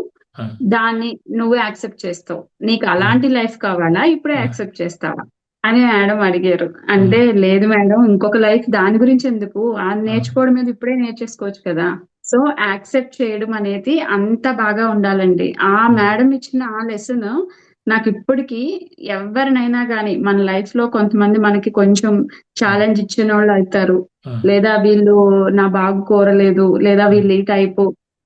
దాన్ని నువ్వు యాక్సెప్ట్ చేస్తావు. నీకు అలాంటి లైఫ్ కావాలా, ఇప్పుడే యాక్సెప్ట్ చేస్తావా అని మేడం అడిగారు. అంటే లేదు మేడం, ఇంకొక లైఫ్ దాని గురించి ఎందుకు, అది నేర్చుకోవడం మీద ఇప్పుడే నేర్చేసుకోవచ్చు కదా. సో యాక్సెప్ట్ చేయడం అనేది అంత బాగా ఉండాలండి. ఆ మేడం ఇచ్చిన ఆ లెసన్ నాకు ఇప్పటికీ, ఎవరినైనా గానీ మన లైఫ్ లో కొంతమంది మనకి కొంచెం ఛాలెంజ్ ఇచ్చిన వాళ్ళు అవుతారు, లేదా వీళ్ళు నా బాగు కోరలేదు, లేదా వీళ్ళు ఈ టైపు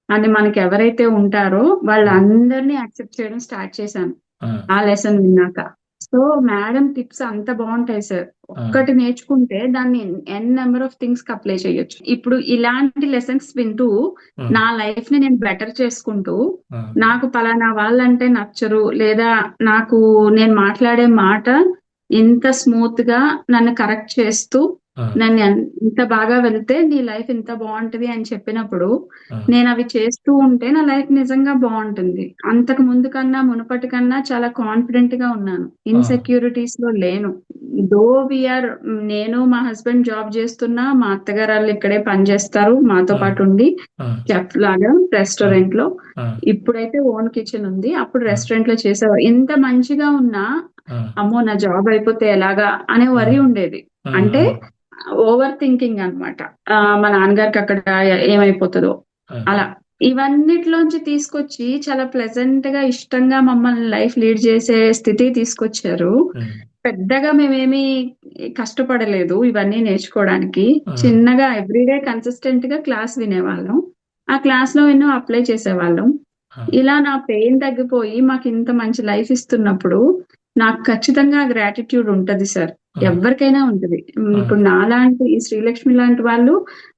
అని మనకి ఎవరైతే ఉంటారో వాళ్ళందరినీ యాక్సెప్ట్ చేయడం స్టార్ట్ చేశాను. ఆ లెసన్ విన్నాక. సో మేడం టిప్స్ అంత బాగుంటాయి సార్. ఒక్కటి నేర్చుకుంటే దాన్ని ఎన్ నెంబర్ ఆఫ్ థింగ్స్ కి అప్లై చేయొచ్చు. ఇప్పుడు ఇలాంటి లెసన్స్ వింటూ నా లైఫ్ ని నేను బెటర్ చేసుకుంటూ, నాకు పలానా వాళ్ళంటే నచ్చరు, లేదా నాకు నేను మాట్లాడే మాట ఇంత స్మూత్ గా నన్ను కరెక్ట్ చేస్తూ నన్ను ఇంత బాగా వెళ్తే నీ లైఫ్ ఇంత బాగుంటది అని చెప్పినప్పుడు నేను అవి చేస్తూ ఉంటే నా లైఫ్ నిజంగా బాగుంటుంది. అంతకు ముందు కన్నా మునుపటి కన్నా చాలా కాన్ఫిడెంట్ గా ఉన్నాను. ఇన్సెక్యూరిటీస్ లో లేను. దో వీఆర్ నేను మా హస్బెండ్ జాబ్ చేస్తున్నా, మా అత్తగారు వాళ్ళు ఇక్కడే పని చేస్తారు మాతో పాటు ఉండి చెఫ్ లాగా రెస్టారెంట్ లో. ఇప్పుడైతే ఓన్ కిచెన్ ఉంది. అప్పుడు రెస్టారెంట్ లో చేసేవారు. ఇంత మంచిగా ఉన్నా అమ్మో నా జాబ్ అయిపోతే ఎలాగా అనే వరి ఉండేది. అంటే ఓవర్ థింకింగ్ అనమాట. మా నాన్నగారికి అక్కడ ఏమైపోతుందో అలా. ఇవన్నిటిలోంచి తీసుకొచ్చి చాలా ప్లెజెంట్ గా ఇష్టంగా మమ్మల్ని లైఫ్ లీడ్ చేసే స్థితి తీసుకొచ్చారు. పెద్దగా మేమేమి కష్టపడలేదు ఇవన్నీ నేర్చుకోవడానికి. చిన్నగా ఎవ్రీడే కన్సిస్టెంట్ గా క్లాస్ వినేవాళ్ళం. ఆ క్లాస్ లో ఎన్నో అప్లై చేసేవాళ్ళం. ఇలా నా పెయిన్ తగ్గిపోయి మాకు ఇంత మంచి లైఫ్ ఇస్తున్నప్పుడు నాకు ఖచ్చితంగా గ్రాటిట్యూడ్ ఉంటది సార్. ఎవరికైనా ఉంటది. ఇప్పుడు నాలాంటి ఈ శ్రీలక్ష్మి లాంటి వాళ్ళు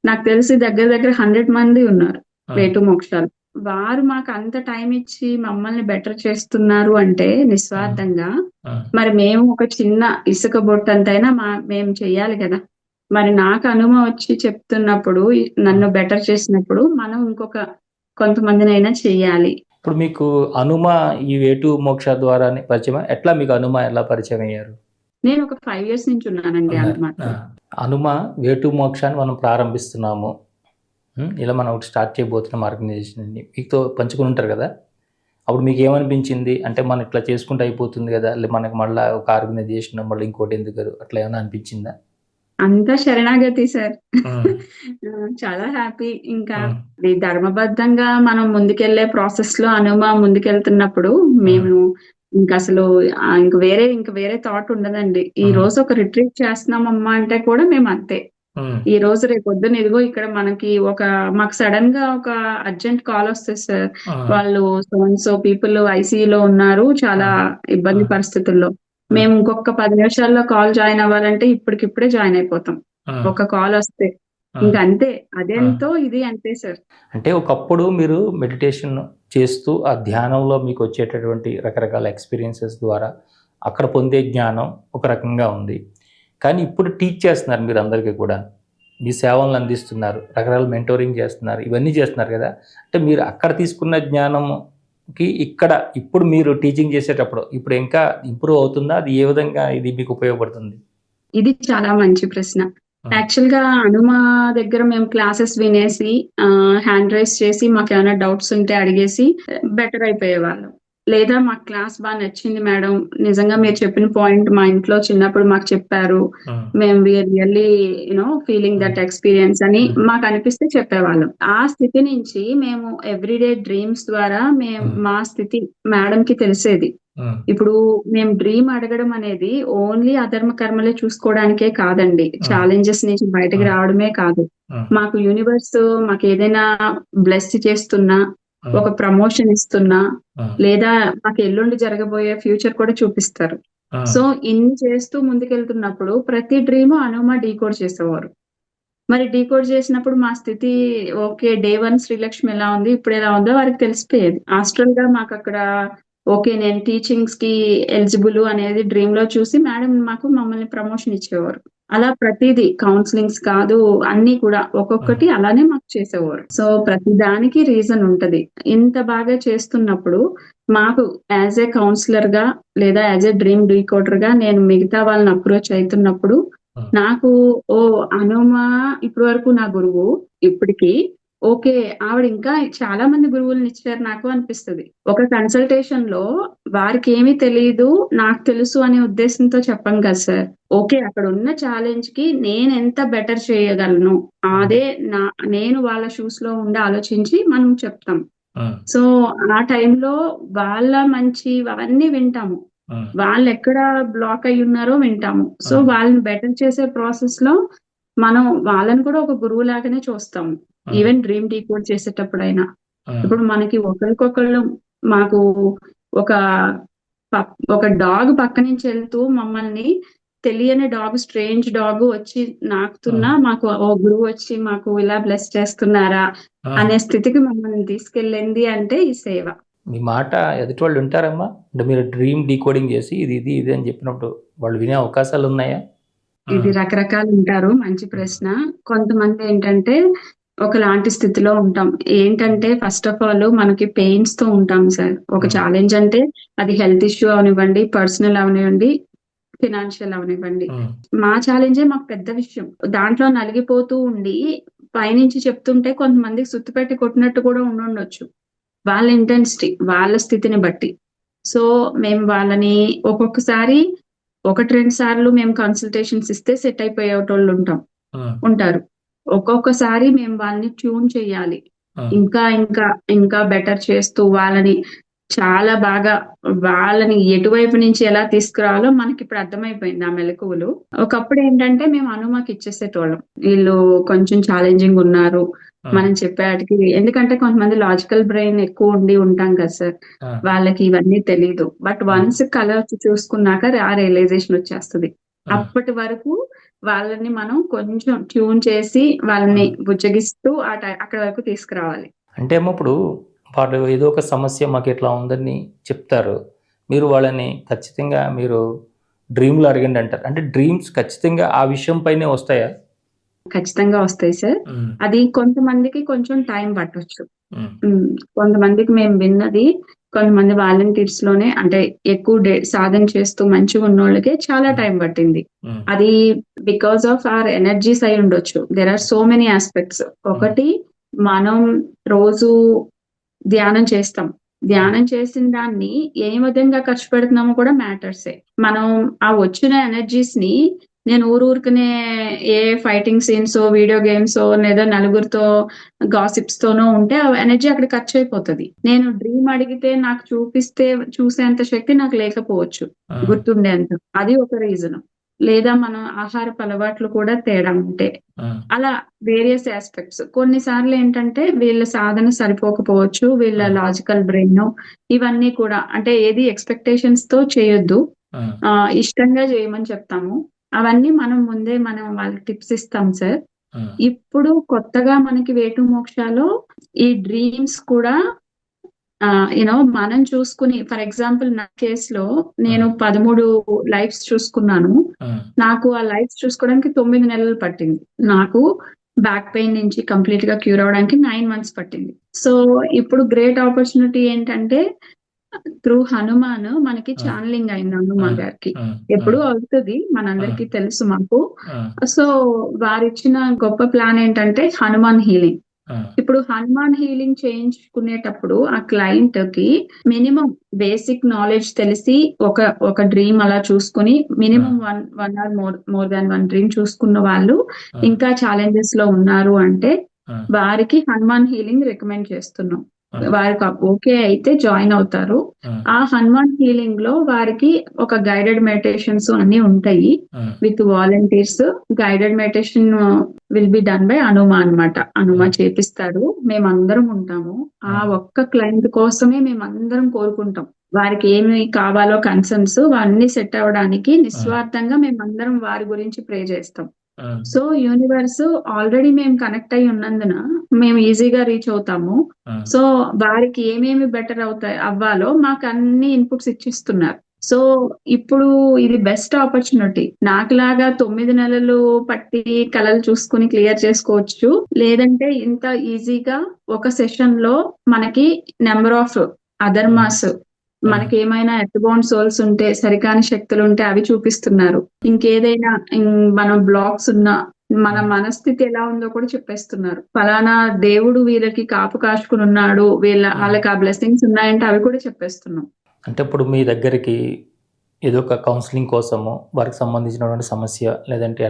నాకు తెలిసి దగ్గర దగ్గర 100 మంది ఉన్నారు వేటు మోక్షాలు. వారు మాకు అంత టైం ఇచ్చి మమ్మల్ని బెటర్ చేస్తున్నారు అంటే నిస్వార్థంగా. మరి మేము ఒక చిన్న ఇసుక బొట్టంతైనా మేము చెయ్యాలి కదా. మరి నాకు అనుభవం వచ్చి చెప్తున్నప్పుడు, నన్ను బెటర్ చేసినప్పుడు మనం కొంతమందినైనా చెయ్యాలి. ఇప్పుడు మీకు హనుమ ఈ వేటు మోక్ష ద్వారా పరిచయం, ఎట్లా మీకు హనుమ ఎలా పరిచయం అయ్యారు? నేను ఒక 5 years నుంచి ఉన్నానండి అన్నమాట. హనుమ వేటు మోక్షాన్ని మనం ప్రారంభిస్తున్నాము, ఇలా మనం ఒకటి స్టార్ట్ చేయబోతున్నాం ఆర్గనైజేషన్ అని మీతో పంచుకుని ఉంటారు కదా. అప్పుడు మీకు ఏమనిపించింది? అంటే మనం ఇట్లా చేసుకుంటే అయిపోతుంది కదా, మనకి మళ్ళీ ఒక ఆర్గనైజేషన్ మళ్ళీ ఇంకోటి ఎందుకు, అట్లా ఏమైనా అనిపించిందా? అంతా శరణాగతి సార్. చాలా హ్యాపీ. ఇంకా ధర్మబద్ధంగా మనం ముందుకెళ్లే ప్రాసెస్ లో హనుమ ముందుకెళ్తున్నప్పుడు మేము ఇంకా అసలు ఇంక వేరే థాట్ ఉండదండి. ఈ రోజు ఒక రిట్రీట్ చేస్తున్నామమ్మా అంటే కూడా మేము అంతే. ఈ రోజు రేపొద్దున ఇదిగో ఇక్కడ మాకు సడన్ గా ఒక అర్జెంట్ కాల్ వస్తుంది సార్. వాళ్ళు సో పీపుల్ ఐసీయూలో ఉన్నారు, చాలా ఇబ్బంది పరిస్థితుల్లో. మేము ఇంకొక 10 నిమిషాల్లో కాల్ జాయిన్ అవ్వాలంటే ఇప్పటికిప్పుడే జాయిన్ అయిపోతాం. ఒక కాల్ వస్తే ఇంకా అంతే. అదెంతో ఇది అంతే సార్. అంటే ఒకప్పుడు మీరు మెడిటేషన్ చేస్తూ ఆ ధ్యానంలో మీకు వచ్చేటటువంటి రకరకాల ఎక్స్పీరియన్సెస్ ద్వారా అక్కడ పొందే జ్ఞానం ఒక రకంగా ఉంది. కానీ ఇప్పుడు టీచ్ చేస్తున్నారు మీరు అందరికీ కూడా, మీ సేవలను అందిస్తున్నారు, రకరకాల మెంటోరింగ్ చేస్తున్నారు, ఇవన్నీ చేస్తున్నారు కదా. అంటే మీరు అక్కడ తీసుకున్న జ్ఞానంకి ఇక్కడ ఇప్పుడు మీరు టీచింగ్ చేసేటప్పుడు ఇప్పుడు ఇంకా ఇంప్రూవ్ అవుతుందా? అది ఏ విధంగా ఇది మీకు ఉపయోగపడుతుంది? ఇది చాలా మంచి ప్రశ్న. యాక్చువల్ గా హనుమ దగ్గర మేము క్లాసెస్ వినేసి హ్యాండ్ రైస్ చేసి మాకు ఏమైనా డౌట్స్ ఉంటే అడిగేసి బెటర్ అయిపోయే వాళ్ళం. లేదా మాకు క్లాస్ బాగా నచ్చింది మేడం, నిజంగా మీరు చెప్పిన పాయింట్ మా ఇంట్లో చిన్నప్పుడు మాకు చెప్పారు, మేము రియల్లీ ఫీలింగ్ దట్ ఎక్స్పీరియన్స్ అని మాకు అనిపిస్తే చెప్పేవాళ్ళం. ఆ స్థితి నుంచి మేము ఎవ్రీడే డ్రీమ్స్ ద్వారా మా స్థితి మేడం కి తెలిసేది. ఇప్పుడు మేము డ్రీమ్ అడగడం అనేది ఓన్లీ అధర్మ కర్మలే చూసుకోవడానికే కాదండి, ఛాలెంజెస్ నుంచి బయటకు రావడమే కాదు. మాకు యూనివర్స్ మాకు ఏదైనా బ్లెస్ చేస్తున్నా, ఒక ప్రమోషన్ ఇస్తున్నా, లేదా మాకు ఎల్లుండి జరగబోయే ఫ్యూచర్ కూడా చూపిస్తారు. సో ఇన్ని చేస్తూ ముందుకెళ్తున్నప్పుడు ప్రతి డ్రీమ్ హనుమ డీకోడ్ చేసేవారు. మరి డీకోడ్ చేసినప్పుడు మా స్థితి ఓకే, డే 1 శ్రీలక్ష్మి ఎలా ఉంది, ఇప్పుడు ఎలా ఉందో వారికి తెలిసిపోయేది. ఆస్ట్రల్ గా మాకు అక్కడ ఓకే నేను టీచింగ్స్ కి ఎలిజిబుల్ అనేది డ్రీమ్ లో చూసి మేడం మమ్మల్ని ప్రమోషన్ ఇచ్చేవారు. అలా ప్రతిదీ కౌన్సిలింగ్స్ కాదు అన్ని కూడా ఒక్కొక్కటి అలానే మాకు చేసేవారు. సో ప్రతి దానికి రీజన్ ఉంటది. ఇంత బాగా చేస్తున్నప్పుడు మాకు యాజ్ ఏ కౌన్సిలర్ గా లేదా యాజ్ ఏ డ్రీమ్ డీకోడర్ గా నేను మిగతా వాళ్ళని అప్రోచ్ అవుతున్నప్పుడు నాకు హనుమ ఇప్పటి వరకు నా గురువు, ఇప్పటికి ఓకే ఆవిడ ఇంకా చాలా మంది గురువులను ఇచ్చారు నాకు అనిపిస్తుంది. ఒక కన్సల్టేషన్ లో వారికి ఏమీ తెలియదు నాకు తెలుసు అనే ఉద్దేశంతో చెప్పం కదా సార్. ఓకే అక్కడ ఉన్న ఛాలెంజ్ కి నేను ఎంత బెటర్ చేయగలను, అదే నేను వాళ్ళ షూస్ లో ఉండి ఆలోచించి మనం చెప్తాం. సో ఆ టైంలో వాళ్ళ మంచి అవన్నీ వింటాము, వాళ్ళు ఎక్కడ బ్లాక్ అయి ఉన్నారో వింటాము. సో వాళ్ళని బెటర్ చేసే ప్రాసెస్ లో మనం వాళ్ళని కూడా ఒక గురువు లాగానే చూస్తాము. ఈవెన్ డ్రీమ్ డీకోడ్ చేసేటప్పుడైనా ఇప్పుడు మనకి ఒకరికొకళ్ళు మాకు ఒక ఒక డాగ్ పక్క నుంచి వెళ్తూ మమ్మల్ని తెలియని డాగ్, స్ట్రేంజ్ డాగ్ వచ్చి నాకుతున్నా మాకు ఓ గురువు వచ్చి మాకు ఇలా బ్లెస్ చేస్తున్నారా అనే స్థితికి మమ్మల్ని తీసుకెళ్ళింది అంటే ఈ సేవ. మీ మాట ఎదుటి వాళ్ళు వింటారమ్మా? అంటే మీరు డ్రీమ్ డీకోడింగ్ చేసి ఇది ఇది ఇది అని చెప్పినప్పుడు వాళ్ళు వినే అవకాశాలు ఉన్నాయా? ఇది రకరకాలు ఉంటారు. మంచి ప్రశ్న. కొంతమంది ఏంటంటే ఒకలాంటి స్థితిలో ఉంటాం. ఏంటంటే ఫస్ట్ ఆఫ్ ఆల్ మనకి పెయిన్స్ తో ఉంటాం సార్. ఒక ఛాలెంజ్ అంటే అది హెల్త్ ఇష్యూ అవనివ్వండి, పర్సనల్ అవనివ్వండి, ఫినాన్షియల్ అవనివ్వండి. మా ఛాలెంజే మాకు పెద్ద విషయం. దాంట్లో నలిగిపోతూ ఉండి పైనుంచి చెప్తుంటే కొంతమందికి సుత్తిపెట్టి కొట్టినట్టు కూడా ఉండొచ్చు. వాళ్ళ ఇంటెన్సిటీ, వాళ్ళ స్థితిని బట్టి. సో మేము వాళ్ళని ఒక్కొక్కసారి 1-2 సార్లు మేము కన్సల్టేషన్స్ ఇస్తే సెట్ అయిపోయేటోళ్ళు ఉంటారు. ఒక్కొక్కసారి మేము వాళ్ళని ట్యూన్ చేయాలి. ఇంకా ఇంకా ఇంకా బెటర్ చేస్తూ వాళ్ళని చాలా బాగా వాళ్ళని ఎటువైపు నుంచి ఎలా తీసుకురావాలో మనకి ఇప్పుడు అర్థమైపోయింది ఆ మెలకువలు. ఒకప్పుడు ఏంటంటే మేము అనుమాకి ఇచ్చేసేటోళ్ళం. వీళ్ళు కొంచెం ఛాలెంజింగ్ ఉన్నారు మనం చెప్పేటికి. ఎందుకంటే కొంతమంది లాజికల్ బ్రెయిన్ ఎక్కువ ఉండి ఉంటాం కదా సార్, వాళ్ళకి ఇవన్నీ తెలీదు. బట్ వన్స్ కలర్ చూసుకున్నాక ఆ రియలైజేషన్ వచ్చేస్తుంది. అప్పటి వరకు వాళ్ళని మనం కొంచెం ట్యూన్ చేసి వాళ్ళని బుజ్జగిస్తూ అక్కడ వరకు తీసుకురావాలి. అంటే ఏమో ఇప్పుడు వాళ్ళు ఏదో ఒక సమస్య మాకు ఇట్లా ఉందని చెప్తారు, మీరు వాళ్ళని ఖచ్చితంగా మీరు డ్రీమ్లు అడగండి అంటారు. అంటే డ్రీమ్స్ ఖచ్చితంగా ఆ విషయం పైనే వస్తాయా? ఖచ్చితంగా వస్తాయి సార్. అది కొంతమందికి కొంచెం టైం పట్టొచ్చు. కొంతమందికి మేము విన్నది, కొంతమంది వాలంటీర్స్ లోనే అంటే ఎక్కువ సాధన చేస్తూ మంచిగా ఉన్నోళ్ళకే చాలా టైం పట్టింది. అది బికాస్ ఆఫ్ అవర్ ఎనర్జీస్ అయి ఉండొచ్చు. There are so many aspects. ఒకటి, మనం రోజు ధ్యానం చేస్తాం. ధ్యానం చేసిన దాన్ని ఏ విధంగా ఖర్చు పెడుతున్నామో కూడా మ్యాటర్సే. మనం ఆ వచ్చిన ఎనర్జీస్ ని నేను ఊరుకునే ఏ ఫైటింగ్ సీన్స్, వీడియో గేమ్స్ లేదా నలుగురితో గాసిప్స్ తోనో ఉంటే ఆ ఎనర్జీ అక్కడ ఖర్చు అయిపోతుంది. నేను డ్రీమ్ అడిగితే నాకు చూసేంత శక్తి నాకు లేకపోవచ్చు, గుర్తుండేంత. అది ఒక రీజన్. లేదా మనం ఆహారపు అలవాట్లు కూడా తేడా ఉంటే, అలా వేరియస్ ఆస్పెక్ట్స్. కొన్నిసార్లు ఏంటంటే వీళ్ళ సాధన సరిపోకపోవచ్చు, వీళ్ళ లాజికల్ బ్రెయిన్ ఇవన్నీ కూడా. అంటే ఏది ఎక్స్పెక్టేషన్స్ తో చేయొద్దు, ఇష్టంగా చేయమని చెప్తాము. అవన్నీ మనం ముందే వాళ్ళకి టిప్స్ ఇస్తాం సార్. ఇప్పుడు కొత్తగా మనకి వేటు మోక్షాలో ఈ డ్రీమ్స్ కూడా మనం చూసుకుని, ఫర్ ఎగ్జాంపుల్ నా కేసులో నేను 13 లైఫ్స్ చూసుకున్నాను. నాకు ఆ లైఫ్స్ చూసుకోవడానికి 9 నెలలు పట్టింది. నాకు బ్యాక్ పెయిన్ నుంచి కంప్లీట్ గా క్యూర్ అవడానికి 9 months పట్టింది. సో ఇప్పుడు గ్రేట్ ఆపర్చునిటీ ఏంటంటే త్రూ హనుమాన్ మనకి ఛానలింగ్ అయింది హనుమా గారికి. ఎప్పుడు అవుతుంది, మనందరికి తెలుసు మాకు. సో వారిచ్చిన గొప్ప ప్లాన్ ఏంటంటే హనుమాన్ హీలింగ్. ఇప్పుడు హనుమాన్ హీలింగ్ చేయించుకునేటప్పుడు ఆ క్లయింట్ కి మినిమం బేసిక్ నాలెడ్జ్ తెలిసి ఒక డ్రీమ్ అలా చూసుకుని minimum one or more than one dream చూసుకున్న వాళ్ళు ఇంకా ఛాలెంజెస్ లో ఉన్నారు అంటే వారికి హనుమాన్ హీలింగ్ రికమెండ్ చేస్తున్నాం. వారికి ఓకే అయితే జాయిన్ అవుతారు. ఆ హనుమాన్ హీలింగ్ లో వారికి ఒక గైడెడ్ మెడిటేషన్స్ అన్ని ఉంటాయి with volunteers. Guided meditation will be done by అనుమా అన్నమాట. అనుమా చేపిస్తారు, మేమందరం ఉంటాము. ఆ ఒక్క క్లయింట్ కోసమే మేమందరం కోరుకుంటాం. వారికి ఏమి కావాలో కన్సర్న్స్ అన్ని సెట్ అవ్వడానికి నిస్వార్థంగా మేమందరం వారి గురించి ప్రే చేస్తాం. సో యూనివర్స్ ఆల్రెడీ మేము కనెక్ట్ అయి ఉన్నందున మేము ఈజీగా రీచ్ అవుతాము. సో వారికి ఏమేమి బెటర్ అవ్వాలో మాకు అన్ని ఇన్పుట్స్ ఇచ్చిస్తున్నారు. సో ఇప్పుడు ఇది బెస్ట్ ఆపర్చునిటీ. నాకులాగా 9 నెలలు పట్టి కళలు చూసుకుని క్లియర్ చేసుకోవచ్చు, లేదంటే ఇంత ఈజీగా ఒక సెషన్ లో మనకి నెంబర్ ఆఫ్ అధర్మాస్, మనకి ఏమైనా ఎర్త్బౌండ్ సోల్స్ ఉంటే, సరికాని శక్తులు ఉంటే అవి చూపిస్తున్నారు. ఇంకేదైనా మన బ్లాక్స్ ఉన్నా, మన మనస్థితి ఎలా ఉందో కూడా చెప్పేస్తున్నారు. ఫలానా దేవుడు వీళ్ళకి కాపు కాచుకుని ఉన్నాడు, వాళ్ళకి ఆ బ్లెస్సింగ్స్ ఉన్నాయంటే అవి కూడా చెప్పేస్తున్నాం. అంటే ఇప్పుడు మీ దగ్గరికి ఏదో ఒక కౌన్సిలింగ్ కోసము వారికి సంబంధించినటువంటి సమస్య లేదంటే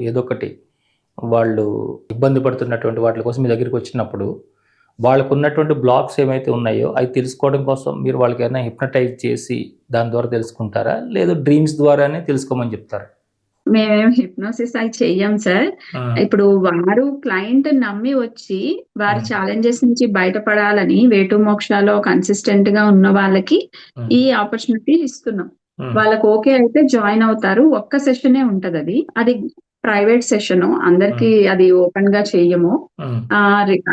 ఏదో ఒకటి వాళ్ళు ఇబ్బంది పడుతున్నటువంటి వాటి కోసం మీ దగ్గరికి వచ్చినప్పుడు వాళ్ళకు ఉన్నటువంటి బ్లాక్స్ ఏమైతే ఉన్నాయో అవి తెలుసుకోవడం కోసం మీరు వాళ్ళకి ఏమైనా హిప్నటైజ్ చేసి దాని ద్వారా తెలుసుకుంటారా, లేదా డ్రీమ్స్ ద్వారానే తెలుసుకోమని చెప్తారా? మేమేం హిప్నోసిస్ అయి చెయ్యం సార్. ఉమ్, ఇప్పుడు వారు క్లయింట్ నమ్మి వచ్చి వారి ఉమ్, ఛాలెంజెస్ నుంచి బయటపడాలని వేటు మోక్షాలో కన్సిస్టెంట్ గా ఉన్న వాళ్ళకి ఉమ్, ఈ ఆపర్చునిటీ ఇస్తున్నాం. ఉమ్, వాళ్ళకి ఓకే అయితే జాయిన్ అవుతారు. ఒక్క సెషనే ఉంటది అది. అది ప్రైవేట్ సెషన్, అందరికి అది ఓపెన్ గా చెయ్యము. ఉమ్,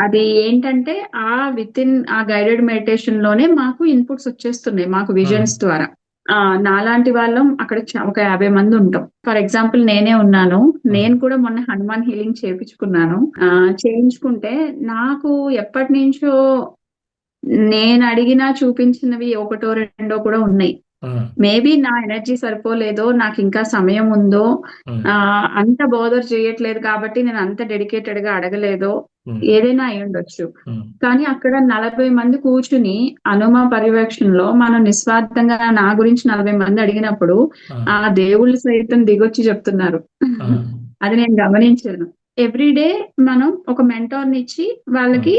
అది ఏంటంటే విత్ ఇన్ ఆ గైడెడ్ మెడిటేషన్ లోనే మాకు ఇన్పుట్స్ వచ్చేస్తున్నాయి మాకు విజన్స్ ద్వారా. నాలాంటి వాళ్ళం అక్కడ ఒక 50 మంది ఉంటాం. ఫర్ ఎగ్జాంపుల్ నేనే ఉన్నాను. నేను కూడా మొన్న హనుమాన్ హీలింగ్ చేయించుకున్నాను. చేయించుకుంటే నాకు ఎప్పటి నుంచో నేను అడిగినా చూపించినవి ఒకటో రెండో కూడా ఉన్నాయి. ఉమ్, మేబీ నా ఎనర్జీ సరిపోలేదో, నాకు ఇంకా సమయం ఉందో, ఉమ్, అంత బోదర్ చేయట్లేదు కాబట్టి నేను అంత డెడికేటెడ్ గా అడగలేదో, ఉమ్, ఏదైనా అయి ఉండొచ్చు. ఉమ్, కానీ అక్కడ 40 మంది కూర్చుని హనుమ పర్యవేక్షణలో మనం నిస్వార్థంగా నా గురించి 40 మంది అడిగినప్పుడు ఉమ్, ఆ దేవుళ్ళు సైతం దిగొచ్చి చెప్తున్నారు. ఉమ్, అది నేను గమనించాను. ఎవ్రీడే మనం ఒక మెంటార్ని ఇచ్చి వాళ్ళకి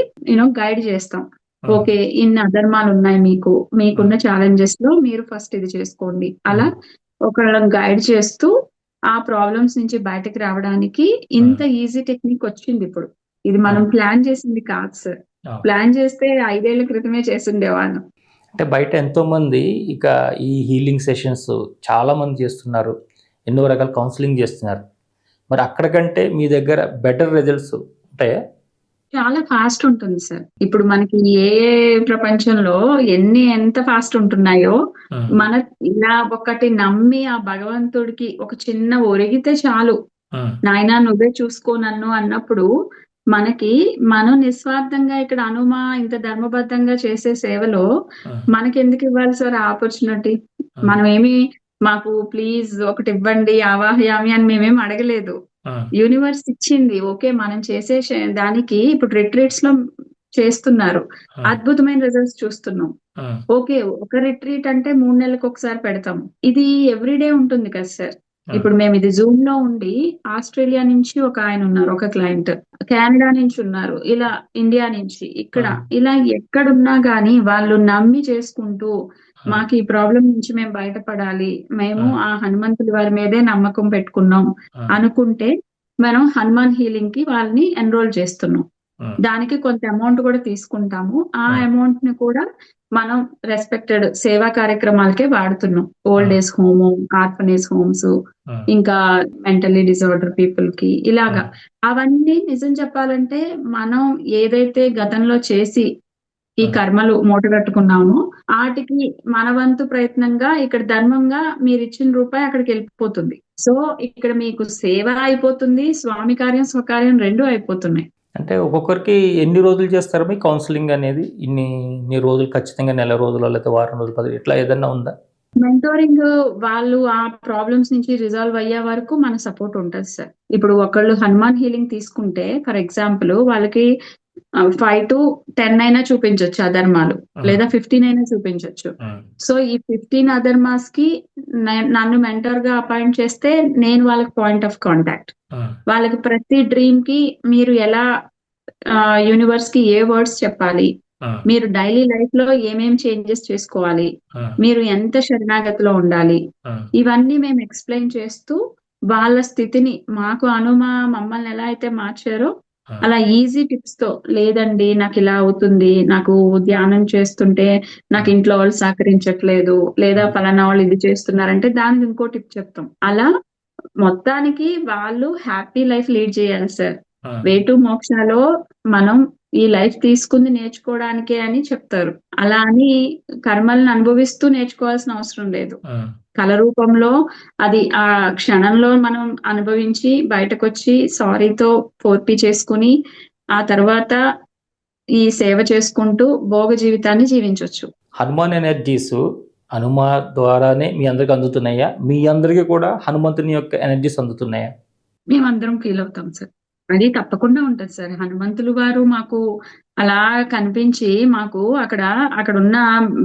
గైడ్ చేస్తాం. ఉమ్, ఓకే, ఇన్ని అధర్మాలు ఉన్నాయి మీకున్న ఉమ్, ఛాలెంజెస్ లో మీరు ఫస్ట్ ఇది చేసుకోండి. అలా ఉమ్, ఒకళ్ళని గైడ్ చేస్తూ ఆ ప్రాబ్లమ్స్ నుంచి బయటకు రావడానికి ఇంత ఈజీ టెక్నిక్ వచ్చింది ఇప్పుడు. ఇది మనం ఉమ్, ప్లాన్ చేసింది కాదు సార్. ఉమ్. ప్లాన్ చేస్తే 5 ఏళ్ల క్రితమే చేసుండేవాళ్ళం. అంటే బయట ఎంతోమంది ఇక ఈ హీలింగ్ సెషన్స్ చాలామంది చేస్తున్నారు, ఎన్నో రకాల కౌన్సిలింగ్ చేస్తున్నారు. మరి అక్కడికంటే మీ దగ్గర బెటర్ రిజల్ట్స్ ఉంటాయా? చాలా ఫాస్ట్ ఉంటుంది సార్. ఇప్పుడు మనకి ఏ ప్రపంచంలో ఎంత ఫాస్ట్ ఉంటున్నాయో, ఉమ్, మన ఇలా ఒకటి నమ్మి ఆ భగవంతుడికి ఒక చిన్న ఒరిగితే చాలు, ఉమ్, నాయనా నువ్వే చూసుకో నన్ను అన్నప్పుడు మనం నిస్వార్థంగా ఇక్కడ ఇంత ధర్మబద్ధంగా చేసే సేవలో ఉమ్, మనకెందుకు ఇవ్వాలి సార్ ఆ ఆపర్చునిటీ? ఉమ్, మనం మాకు ప్లీజ్ ఒకటి ఇవ్వండి ఆవాహయామి అని మేమేం అడగలేదు. ఉమ్, యూనివర్స్ ఇచ్చింది. ఓకే, మనం చేసే దానికి ఇప్పుడు రిట్రీట్స్ లో చేస్తున్నారు. ఉమ్, అద్భుతమైన రిజల్ట్స్ చూస్తున్నాం. ఉమ్, ఓకే, ఒక రిట్రీట్ అంటే 3 నెలలకు ఒకసారి పెడతాం. ఇది ఎవ్రీడే ఉంటుంది కదా సార్. ఉమ్, ఇప్పుడు మేము ఇది జూమ్ లో ఉండి, ఆస్ట్రేలియా నుంచి ఒక ఆయన ఉన్నారు, ఒక క్లయింట్, కెనడా నుంచి ఉన్నారు, ఇలా ఇండియా నుంచి ఇక్కడ, ఇలా ఎక్కడున్నా గానీ వాళ్ళు నమ్మి చేసుకుంటూ మాకు ఈ ప్రాబ్లం నుంచి మేము బయటపడాలి, మేము ఆ హనుమంతుడి వారి మీదే నమ్మకం పెట్టుకున్నాం అనుకుంటే మనం హనుమాన్ హీలింగ్ కి వాళ్ళని ఎన్రోల్ చేస్తున్నాం. దానికి కొంత అమౌంట్ కూడా తీసుకుంటాము. ఆ అమౌంట్ ని కూడా మనం రెస్పెక్టెడ్ సేవా కార్యక్రమాలకే వాడుతున్నాం. Old age home, orphanage homes, ఇంకా మెంటల్లీ డిజార్డర్ పీపుల్ కి ఇలాగా. అవన్నీ నిజం చెప్పాలంటే మనం ఏదైతే గతంలో చేసి ఈ కర్మలు మూటగట్టుకున్నామో వాటికి మన వంతు ప్రయత్నంగా ఇక్కడ ధర్మంగా మీరు ఇచ్చిన రూపాయి అక్కడికి వెళ్ళిపోతుంది. సో ఇక్కడ మీకు సేవ అయిపోతుంది, స్వామి కార్యం స్వకార్యం రెండు అయిపోతున్నాయి. అంటే ఒక్కొక్కరికి ఎన్ని రోజులు చేస్తారు మీ కౌన్సిలింగ్ అనేది? ఇన్ని రోజులు ఖచ్చితంగా, నెల రోజులు లేకపోతే వారం రోజులు, 10 ఇట్లా ఏదన్నా ఉందా? మెంటోరింగ్ వాళ్ళు ఆ ప్రాబ్లమ్స్ నుంచి రిజాల్వ్ అయ్యే వరకు మన సపోర్ట్ ఉంటుంది సార్. ఇప్పుడు ఒకళ్ళు హనుమాన్ హీలింగ్ తీసుకుంటే ఫర్ ఎగ్జాంపుల్ వాళ్ళకి 5 to 10 అయినా చూపించవచ్చు అధర్మాలు, లేదా 15 అయినా చూపించవచ్చు. సో ఈ 15 అధర్మాస్ కి నన్ను మెంటర్ గా అపాయింట్ చేస్తే నేను వాళ్ళకి పాయింట్ ఆఫ్ కాంటాక్ట్. వాళ్ళకి ప్రతి డ్రీమ్ కి మీరు ఎలా యూనివర్స్ కి ఏ వర్డ్స్ చెప్పాలి, మీరు డైలీ లైఫ్ లో ఏమేం చేంజెస్ చేసుకోవాలి, మీరు ఎంత శరణాగతిలో ఉండాలి, ఇవన్నీ మేము ఎక్స్ప్లెయిన్ చేస్తూ వాళ్ళ స్థితిని మాకు మమ్మల్ని ఎలా అయితే మార్చారో అలా ఈజీ టిప్స్ తో, లేదండి నాకు ఇలా అవుతుంది, నాకు ధ్యానం చేస్తుంటే నాకు ఇంట్లో వాళ్ళు సహకరించట్లేదు, లేదా పలానా వాళ్ళు ఇది చేస్తున్నారంటే దానికి ఇంకో టిప్ చెప్తాం. అలా మొత్తానికి వాళ్ళు హ్యాపీ లైఫ్ లీడ్ చేయాలి సార్. వేటు మోక్షాలో మనం ఈ లైఫ్ తీసుకుంది నేర్చుకోవడానికే అని చెప్తారు. అలా అని కర్మలను అనుభవిస్తూ నేర్చుకోవాల్సిన అవసరం లేదు. కళ రూపంలో అది ఆ క్షణంలో మనం అనుభవించి బయటకు వచ్చి సారీతో పోర్పి చేసుకుని ఆ తర్వాత ఈ సేవ చేసుకుంటూ భోగ జీవితాన్ని జీవించవచ్చు. హనుమాన్ ఎనర్జీస్ హనుమ ద్వారానే మీ అందరికి అందుతున్నాయా? మీ అందరికీ కూడా హనుమంతుని యొక్క ఎనర్జీస్ అందుతున్నాయా? మేమందరం ఫీల్ అవుతాం సార్. అది తప్పకుండా ఉంటుంది సార్. హనుమంతులు వారు మాకు అలా కనిపించి మాకు అక్కడ ఉన్న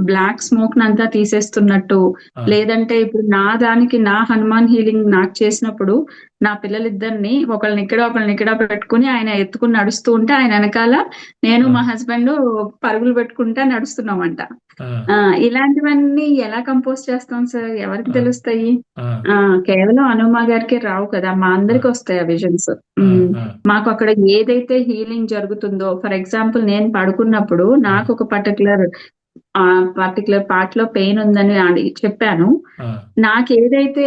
బ్లాక్ స్మోక్ నంతా తీసేస్తున్నట్టు, ఆ, లేదంటే ఇప్పుడు నా హనుమాన్ హీలింగ్ నాకు చేసినప్పుడు నా పిల్లలిద్దరిని ఒకళ్ళని ఇక్కడ పెట్టుకుని ఆయన ఎత్తుకుని నడుస్తూ ఉంటే ఆయన వెనకాల నేను ఆ, మా హస్బెండ్ పరుగులు పెట్టుకుంటా నడుస్తున్నామంట. ఆ, ఇలాంటివన్నీ ఎలా కంపోజ్ చేస్తాం సార్? ఎవరికి ఆ, తెలుస్తాయి? ఆ, కేవలం హనుమ గారికే రావు కదా, మా ఆ, అందరికి వస్తాయి ఆ విజన్స్. ఆ, ఆ, మాకు అక్కడ ఏదైతే హీలింగ్ జరుగుతుందో, ఫర్ ఎగ్జాంపుల్ నేను పడుకున్నప్పుడు ఆ, నాకు ఒక పర్టికులర్ పార్ట్ లో పెయిన్ ఉందని చెప్పాను. ఆ, నాకు ఏదైతే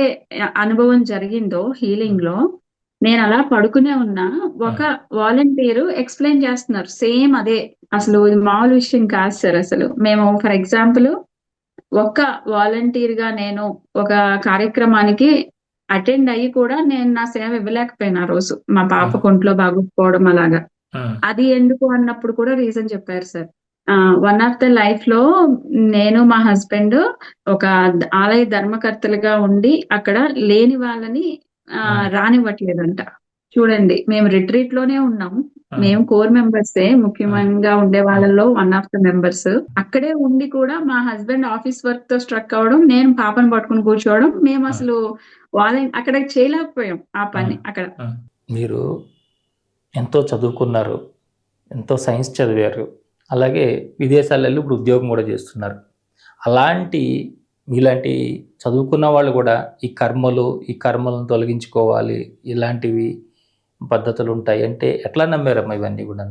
అనుభవం జరిగిందో హీలింగ్ లో, నేను అలా పడుకునే ఉన్నా, ఆ, ఒక వాలంటీర్ ఎక్స్ప్లెయిన్ చేస్తున్నారు సేమ్ అదే. అసలు ఇది మామూలు విషయం కాదు సార్. అసలు మేము ఫర్ ఎగ్జాంపుల్ ఒక్క వాలంటీర్ గా నేను ఒక కార్యక్రమానికి అటెండ్ అయ్యి కూడా నేను నా సేవ ఇవ్వలేకపోయినా ఆ రోజు, మా ఆ, పాప ఒంట్లో బాగోకపోవడం అలాగా. ఆ, అది ఎందుకు అన్నప్పుడు కూడా రీజన్ చెప్పారు sir. One of the life లో నేను మా హస్బెండ్ ఒక ఆలయ ధర్మకర్తలుగా ఉండి అక్కడ లేని వాళ్ళని ఆ, రానివ్వట్లేదంట. చూడండి, మేము రిట్రీట్ లోనే ఉన్నాం. ఆ, మేము కోర్ మెంబర్సే, ఆ, ముఖ్యంగా ఉండే వాళ్ళలో వన్ ఆఫ్ ద మెంబర్స్. అక్కడే ఉండి కూడా మా హస్బెండ్ ఆఫీస్ వర్క్ తో స్ట్రక్ అవ్వడం, నేను పాపను పట్టుకుని కూర్చోవడం, మేము ఆ, అసలు అక్కడ చేయలేకపోయాం ఆ ఆ, పని అక్కడ. ఆ, మీరు ఎంతో చదువుకున్నారు, ఎంతో సైన్స్ చదివారు, అలాగే విదేశాల్లో వెళ్ళి ఇప్పుడు ఉద్యోగం కూడా చేస్తున్నారు. అలాంటి మీలాంటి చదువుకున్న వాళ్ళు కూడా ఈ కర్మలను తొలగించుకోవాలి, ఇలాంటివి పద్ధతులు ఉంటాయి అంటే ఎట్లా నమ్మారమ్మా ఇవన్నీ కూడా?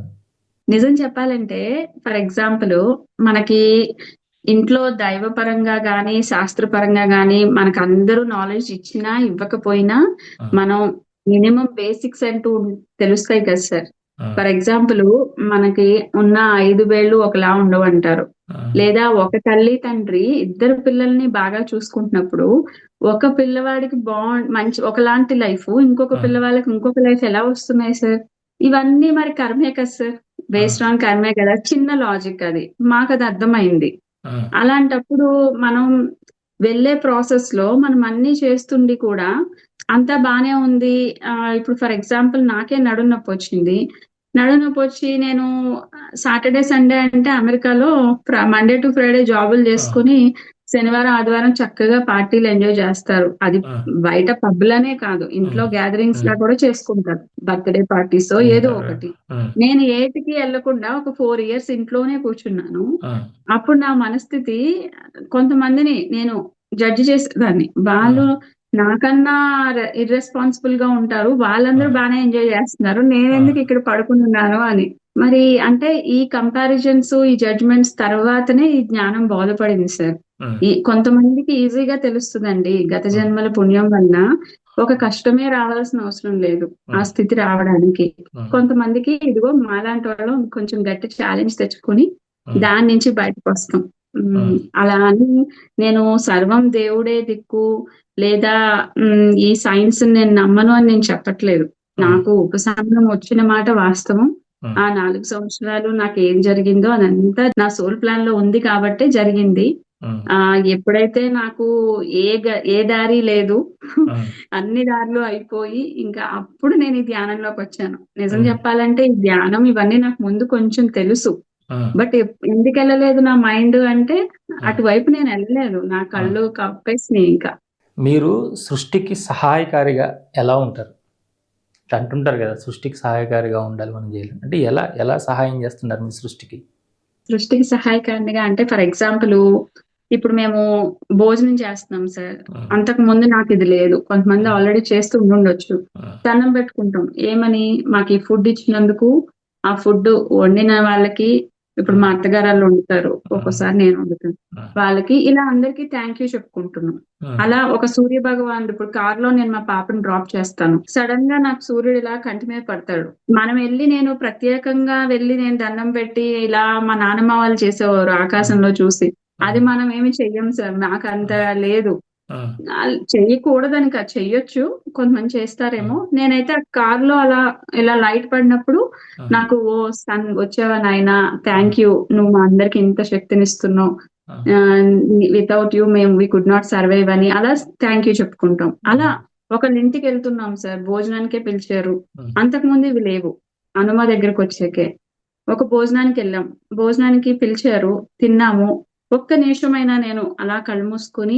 నిజం చెప్పాలంటే, ఫర్ ఎగ్జాంపుల్ మనకి ఇంట్లో దైవపరంగా గాని శాస్త్రపరంగా గాని మనకు అందరూ నాలెడ్జ్ ఇచ్చినా ఇవ్వకపోయినా ఆ, మనం మినిమం బేసిక్స్ అంటూ తెలుస్తాయి కదా సార్. ఆ, ఫర్ ఎగ్జాంపుల్ మనకి ఉన్న 5 వేళ్ళు ఒకలా ఉండవంటారు. ఆ, లేదా ఒక తల్లి తండ్రి ఇద్దరు పిల్లల్ని బాగా చూసుకుంటున్నప్పుడు ఒక పిల్లవాడికి మంచి ఒకలాంటి లైఫ్, ఇంకొక ఆ, పిల్లవాళ్ళకి ఇంకొక లైఫ్ ఎలా వస్తున్నాయి సార్? ఇవన్నీ మరి కర్మే కదా సార్, ఆ, బేస్డ్ ఆన్ కర్మే కదా. చిన్న లాజిక్ అది, మాకు అది అర్థమైంది. ఆ, అలాంటప్పుడు మనం వెళ్ళే ప్రాసెస్ లో మనం అన్ని చేస్తుండి కూడా అంతా బానే ఉంది. ఇప్పుడు ఫర్ ఎగ్జాంపుల్ నాకే నడునొప్పి వచ్చింది. నడునొప్పి వచ్చి నేను సాటర్డే సండే అంటే అమెరికాలో మండే టు ఫ్రైడే జాబులు ఆ, చేసుకుని శనివారం ఆదివారం చక్కగా పార్టీలు ఎంజాయ్ చేస్తారు. అది ఆ, బయట పబ్బులనే కాదు, ఇంట్లో ఉమ్, గ్యాదరింగ్స్ లా ఉమ్, కూడా చేసుకుంటారు, బర్త్డే పార్టీస్ ఏదో ఒకటి. ఉమ్, నేను ఏటికి వెళ్లకుండా ఒక 4 ఇయర్స్ ఇంట్లోనే కూర్చున్నాను. ఆ, అప్పుడు నా మనస్థితి, కొంతమందిని నేను జడ్జి చేసేదాన్ని, ఆ, వాళ్ళు నాకన్నా ఇర్రెస్పాన్సిబుల్ గా ఉంటారు, ఆ, వాళ్ళందరూ బాగానే ఎంజాయ్ చేస్తున్నారు, ఆ, నేనెందుకు ఇక్కడ పడుకుని ఉన్నాను అని. మరి అంటే ఈ కంపారిజన్స్, ఈ జడ్జ్మెంట్స్ తర్వాతనే ఈ జ్ఞానం బోధపడింది సార్. ఉమ్, కొంతమందికి ఈజీగా తెలుస్తుందండి, గత ఉమ్, జన్మల పుణ్యం వల్ల ఒక కష్టమే రావాల్సిన అవసరం లేదు ఆ ఉమ్, స్థితి రావడానికి. ఉమ్, కొంతమందికి ఇదిగో మాలాంటి వాళ్ళం కొంచెం గట్టి ఛాలెంజ్ తెచ్చుకుని ఉమ్, దాని నుంచి బయటకు వస్తాం. ఉమ్, అలా అని నేను సర్వం దేవుడే దిక్కు, లేదా ఈ సైన్స్ నేను నమ్మను అని నేను చెప్పట్లేదు. ఉమ్, నాకు ఉపశమనం వచ్చిన మాట వాస్తవం. ఉమ్, ఆ 4 సంవత్సరాలు నాకు ఏం జరిగిందో అదంతా నా సోల్ ప్లాన్ లో ఉంది కాబట్టే జరిగింది. ఉమ్, ఎప్పుడైతే నాకు ఏ దారి లేదు, ఉమ్, అన్ని దారులు అయిపోయి ఇంకా అప్పుడు నేను ఈ ధ్యానంలోకి వచ్చాను. నిజం ఉమ్, చెప్పాలంటే ఈ ధ్యానం ఇవన్నీ నాకు ముందు కొంచెం తెలుసు. ఉమ్, బట్ ఎందుకు వెళ్ళలేదు నా మైండ్ అంటే, ఉమ్, అటువైపు నేను వెళ్ళలేదు, నా ఉమ్. కళ్ళు కప్పేసినాయి ఇంకా. మీరు సృష్టికి సహాయకారిగా ఎలా ఉంటారు? ఇట్లా అంటుంటారు కదా, సృష్టికి సహాయకారిగా ఉండాలి మనం చేయాలి అంటే ఎలా ఎలా సహాయం చేస్తున్నారు మీ సృష్టికి? సృష్టికి సహాయకారిగా అంటే ఫర్ ఎగ్జాంపుల్ ఇప్పుడు మేము భోజనం చేస్తున్నాం సార్. ఉమ్, అంతకు ముందు నాకు ఇది లేదు, కొంతమంది ఉమ్, ఆల్రెడీ చేస్తూ ఉండొచ్చు. ఉమ్, దండం పెట్టుకుంటాం ఏమని, మాకు ఈ ఫుడ్ ఇచ్చినందుకు, ఆ ఫుడ్ వండిన వాళ్ళకి, ఇప్పుడు మా అత్తగారు వాళ్ళు వండుతారు, ఒక్కోసారి నేను వండుతాను, ఉమ్, వాళ్ళకి ఇలా అందరికీ థ్యాంక్ యూ చెప్పుకుంటున్నాం. ఉమ్, అలా ఒక సూర్య భగవానుడు, ఇప్పుడు కార్ లో నేను మా పాపను డ్రాప్ చేస్తాను, సడన్ గా నాకు సూర్యుడు ఇలా కంటి మీద పడతాడు. మనం వెళ్ళి నేను ప్రత్యేకంగా వెళ్ళి నేను దండం పెట్టి ఇలా మా నాన్నమ్మ వాళ్ళు చేసేవారు ఆకాశంలో చూసి, అది మనం ఏమి చెయ్యం సార్, నాకు అంత లేదు. ఉమ్, చెయ్యకూడదని కాదు, చెయ్యొచ్చు, కొంతమంది చేస్తారేమో. నేనైతే ఆ కార్ లో అలా ఇలా లైట్ పడినప్పుడు ఉమ్, నాకు, ఓ సన్ వచ్చావా నాయనా, ఉమ్, థ్యాంక్ యూ, నువ్వు మా అందరికి ఇంత శక్తినిస్తున్నావు, without you we could not survive అని అలా థ్యాంక్ యూ చెప్పుకుంటాం. అలా ఒకళ్ళ ఇంటికి వెళ్తున్నాం సార్, భోజనానికే పిలిచారు, ఉమ్, అంతకు ముందు ఇవి లేవు, హనుమ దగ్గరకు వచ్చాకే ఒక భోజనానికి వెళ్ళాం. భోజనానికి పిలిచారు, తిన్నాము. ఒక్క నిమిషమైనా నేను అలా కళ్ళు మూసుకొని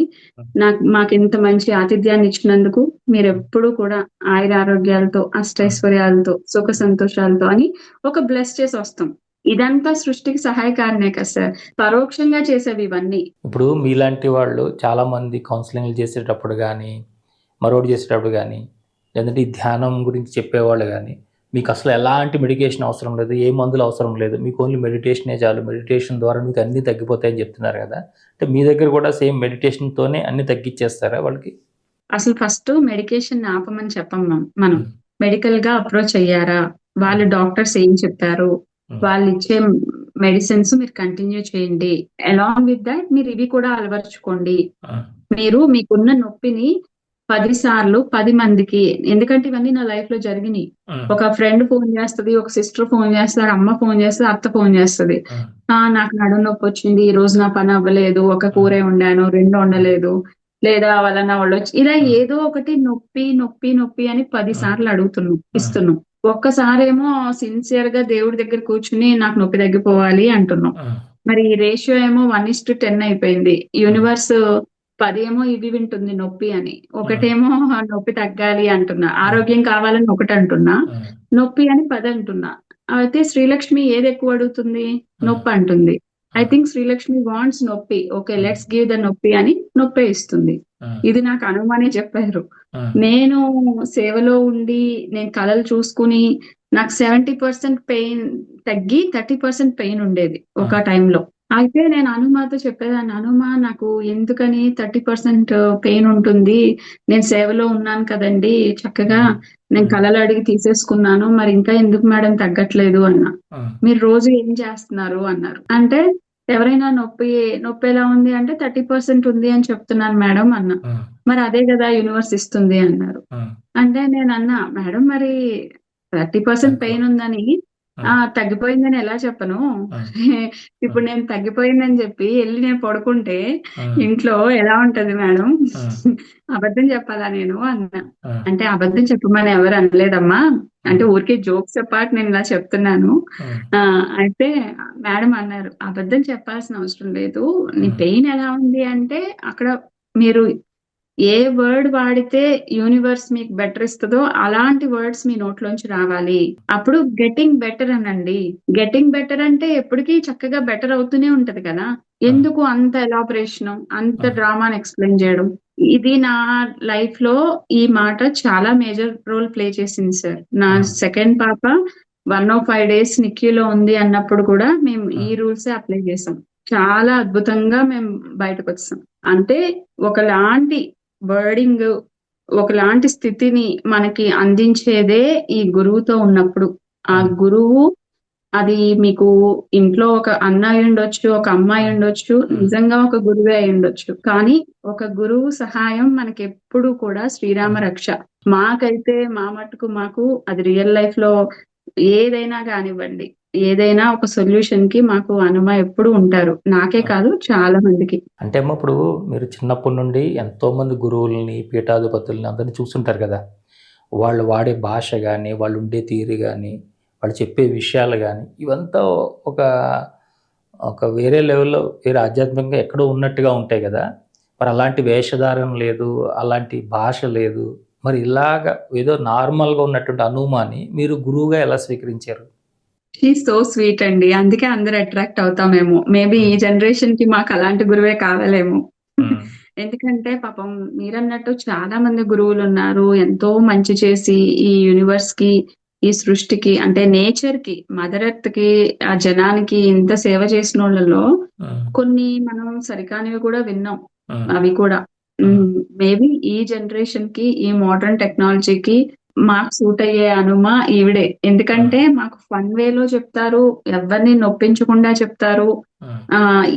మాకింత మంచి ఆతిథ్యాన్ని ఇచ్చినందుకు మీరెప్పుడు కూడా ఆయురారోగ్యాలతో, అష్టైశ్వర్యాలతో, సుఖ సంతోషాలతో అని ఒక బ్లెస్ చేసి వస్తాం. ఇదంతా సృష్టికి సహాయకారణే కదా సార్. పరోక్షంగా చేసేవి ఇవన్నీ. ఇప్పుడు మీలాంటి వాళ్ళు చాలామంది కౌన్సిలింగ్లు చేసేటప్పుడు కానీ, మరొకటి చేసేటప్పుడు కానీ, లేదంటే ఈ ధ్యానం గురించి చెప్పేవాళ్ళు కానీ, మీకు అసలు ఎలాంటి మెడికేషన్ అవసరం లేదు, ఏ మందులు అవసరం లేదు, మీకు ఓన్లీ మెడిటేషనే చాలు, మెడిటేషన్ ద్వారా మీకు అన్నీ తగ్గిపోతాయని చెప్తున్నారు కదా. అంటే మీ దగ్గర కూడా సేమ్ మెడిటేషన్తోనే అన్నీ తగ్గించేస్తారా వాళ్ళకి? అసలు ఫస్ట్ మెడికేషన్ ఆపమని చెప్పం మనం. మెడికల్ గా అప్రోచ్ అయ్యారా, వాళ్ళు డాక్టర్స్ ఏం చెప్పారు, వాళ్ళు ఇచ్చే మెడిసిన్స్ మీరు కంటిన్యూ చేయండి. అలాంగ్ విత్ దాట్ మీరు ఇవి కూడా అలవర్చుకోండి. మీరు మీకున్న నొప్పిని 10 సార్లు 10 మందికి, ఎందుకంటే ఇవన్నీ నా లైఫ్ లో జరిగినాయి. ఒక ఫ్రెండ్ ఫోన్ చేస్తది, ఒక సిస్టర్ ఫోన్ చేస్తారు, అమ్మ ఫోన్ చేస్తుంది, అత్త ఫోన్ చేస్తది. నాకు నడుము నొప్పి వచ్చింది, ఈ రోజు నా పని అవ్వలేదు, ఒక కూరే వండాను, 2 వండలేదు, లేదా వలన వాళ్ళు వచ్చి ఇలా ఏదో ఒకటి నొప్పి నొప్పి నొప్పి అని 10 సార్లు అడుగుతున్నాం, ఇస్తున్నాం. ఒక్కసారేమో సిన్సియర్ గా దేవుడి దగ్గర కూర్చుని నాకు నొప్పి తగ్గిపోవాలి అంటున్నాం. మరి ఈ రేషియో ఏమో 1:10 అయిపోయింది. యూనివర్స్ 10 ఏమో ఇవి వింటుంది నొప్పి అని, ఒకటేమో నొప్పి తగ్గాలి అంటున్నా, ఆరోగ్యం కావాలని ఒకటి అంటున్నా, నొప్పి అని 10 అంటున్నా. అయితే శ్రీలక్ష్మి ఏది ఎక్కువ అడుగుతుంది? నొప్పి అంటుంది. ఐ థింక్ శ్రీలక్ష్మి వాంట్స్ నొప్పి. ఓకే, లెట్స్ గివ్ ద నొప్పి అని నొప్పి ఇస్తుంది. ఇది నాకు అనుమానే చెప్పారు. నేను సేవలో ఉండి నేను కళలు చూసుకుని నాకు 70% పెయిన్ తగ్గి 30% పెయిన్ ఉండేది ఒక టైంలో. అయితే నేను హనుమాతో చెప్పేదాన్ని, హనుమా నాకు ఎందుకని 30% పెయిన్ ఉంటుంది, నేను సేవలో ఉన్నాను కదండి, చక్కగా నేను కళలు అడిగి తీసేసుకున్నాను, మరి ఇంకా ఎందుకు మేడం తగ్గట్లేదు అన్నా. మీరు రోజు ఏం చేస్తున్నారు అన్నారు. అంటే ఎవరైనా నొప్పి ఎలా ఉంది అంటే 30% ఉంది అని చెప్తున్నాను మేడం అన్నా. మరి అదే కదా యూనివర్స్ ఇస్తుంది అన్నారు. అంటే నేను అన్నా, మేడం మరి 30% పెయిన్ ఉందని తగ్గిపోయిందని ఎలా చెప్పను, ఇప్పుడు నేను తగ్గిపోయిందని చెప్పి వెళ్ళి నేను పడుకుంటే ఇంట్లో ఎలా ఉంటది మేడం, అబద్ధం చెప్పాలా నేను అన్నా. అంటే అబద్ధం చెప్పమని ఎవరు అనలేదమ్మా, అంటే ఊరికే జోక్స్ అపార్ట్ నేను ఇలా చెప్తున్నాను. అయితే మేడం అన్నారు, అబద్ధం చెప్పాల్సిన అవసరం లేదు, నీ పెయిన్ ఎలా ఉంది అంటే అక్కడ మీరు ఏ వర్డ్ వాడితే యూనివర్స్ మీకు బెటర్ ఇస్తుందో అలాంటి వర్డ్స్ మీ నోట్లోంచి రావాలి. అప్పుడు గెటింగ్ బెటర్ అనండి. గెటింగ్ బెటర్ అంటే ఎప్పటికీ చక్కగా బెటర్ అవుతూనే ఉంటది కదా. ఎందుకు అంత ఎలాబరేషన్, అంత డ్రామాని ఎక్స్ప్లెయిన్ చేయడం? ఇది నా లైఫ్ లో ఈ మాట చాలా మేజర్ రోల్ ప్లే చేసింది సార్. నా సెకండ్ పాప 105 days నిక్కీలో ఉంది అన్నప్పుడు కూడా మేము ఈ రూల్స్ అప్లై చేసాం. చాలా అద్భుతంగా మేము బయటకు వచ్చాం. అంటే ఒకలాంటి వర్డింగ్, ఒకలాంటి స్థితిని మనకి అందించేదే ఈ గురువుతో ఉన్నప్పుడు. ఆ గురువు అది మీకు ఇంట్లో ఒక అన్న అయి ఉండొచ్చు, ఒక అమ్మాయి ఉండొచ్చు, నిజంగా ఒక గురువే అయి ఉండొచ్చు. కానీ ఒక గురువు సహాయం మనకి ఎప్పుడు కూడా శ్రీరామ రక్ష. మాకైతే మా మట్టుకు మాకు అది రియల్ లైఫ్ లో ఏదైనా కానివ్వండి, ఏదైనా ఒక సొల్యూషన్ కి మాకు హనుమ ఎప్పుడు ఉంటారు. నాకే కాదు, చాలా మందికి. అంటే ఇప్పుడు మీరు చిన్నప్పటి నుండి ఎంతోమంది గురువుల్ని, పీఠాధిపతుల్ని అందరినీ చూస్తుంటారు కదా. వాళ్ళు వాడే భాష కానీ, వాళ్ళు ఉండే తీరు కానీ, వాళ్ళు చెప్పే విషయాలు కానీ, ఇవంతా ఒక వేరే లెవెల్లో, వేరే ఆధ్యాత్మికంగా ఎక్కడో ఉన్నట్టుగా ఉంటాయి కదా. మరి అలాంటి వేషధారణ లేదు, అలాంటి భాష లేదు, మరి ఇలాగ ఏదో నార్మల్గా ఉన్నటువంటి హనుమాని మీరు గురువుగా ఎలా స్వీకరించారు? షీఈస్ సో స్వీట్ అండి, అందుకే అందరు అట్రాక్ట్ అవుతామేమో. మేబీ ఈ జనరేషన్ కి మాకు అలాంటి గురువే కావాలేమో. ఎందుకంటే పాపం మీరన్నట్టు చాలా మంది గురువులు ఉన్నారు, ఎంతో మంచి చేసి ఈ యూనివర్స్ కి, ఈ సృష్టికి, అంటే నేచర్ కి, మదర్ ఎర్త్ కి, ఆ జనానికి ఇంత సేవ చేసిన వాళ్ళలో కొన్ని మనం సరికానివి కూడా విన్నాం. అవి కూడా మేబీ ఈ జనరేషన్ కి, ఈ మోడర్న్ టెక్నాలజీకి మాకు సూట్ అయ్యే హనుమ ఈవిడే. ఎందుకంటే మాకు ఫన్ వేలో చెప్తారు, ఎవరిని నొప్పించకుండా చెప్తారు,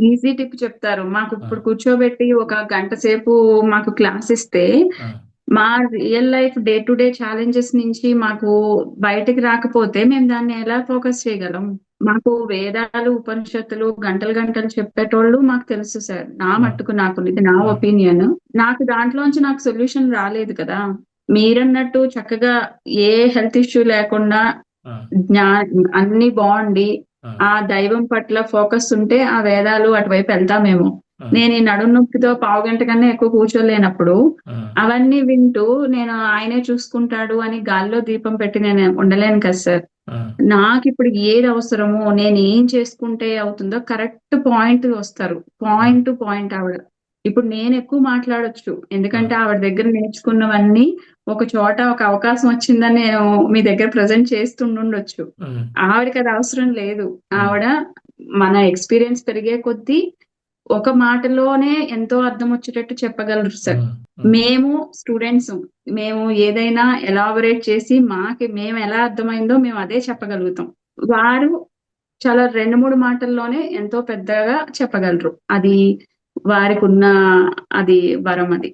ఈజీ టిప్ చెప్తారు. మాకు ఇప్పుడు కూర్చోబెట్టి ఒక గంట సేపు మాకు క్లాస్ ఇస్తే మా real life day to day challenges నుంచి మాకు బయటకు రాకపోతే మేము దాన్ని ఎలా ఫోకస్ చేయగలం? మాకు వేదాలు, ఉపనిషత్తులు గంటలు గంటలు చెప్పేటోళ్ళు మాకు తెలుసు సార్. నా మట్టుకు నాకు, ఇది నా ఒపీనియన్. నాకు దాంట్లోంచి నాకు సొల్యూషన్ రాలేదు కదా. మీరన్నట్టు చక్కగా ఏ హెల్త్ ఇష్యూ లేకుండా అన్ని బాగుండి ఆ దైవం పట్ల ఫోకస్ ఉంటే ఆ వేదాలు అటువైపు వెళ్తామేమో. నేను ఈ నడుము నొప్పితో పావుగంట కన్నా ఎక్కువ కూర్చోలేనప్పుడు అవన్నీ వింటూ నేను ఆయనే చూసుకుంటాడు అని గాల్లో దీపం పెట్టి నేను ఉండలేను కదా సార్. నాకు ఇప్పుడు ఏది అవసరమో నేను ఏం చేసుకుంటే అవుతుందో కరెక్ట్ పాయింట్ వస్తారు. పాయింట్ టు పాయింట్ ఆవిడ. ఇప్పుడు నేను ఎక్కువ మాట్లాడొచ్చు, ఎందుకంటే ఆవిడ దగ్గర నేర్చుకున్నవన్నీ ఒక చోట ఒక అవకాశం వచ్చిందని నేను మీ దగ్గర ప్రజెంట్ చేస్తుండొచ్చు. ఆవిడకి అది అవసరం లేదు. ఆవిడ మన ఎక్స్పీరియన్స్ పెరిగే కొద్దీ ఒక మాటలోనే ఎంతో అర్థం వచ్చేటట్టు చెప్పగలరు సార్. మేము స్టూడెంట్స్, మేము ఏదైనా ఎలాబొరేట్ చేసి మేము ఎలా అర్థమైందో మేము అదే చెప్పగలుగుతాం. వారు చాలా 2-3 మాటల్లోనే ఎంతో పెద్దగా చెప్పగలరు. అది వారికి ఉన్న అది వరం అది.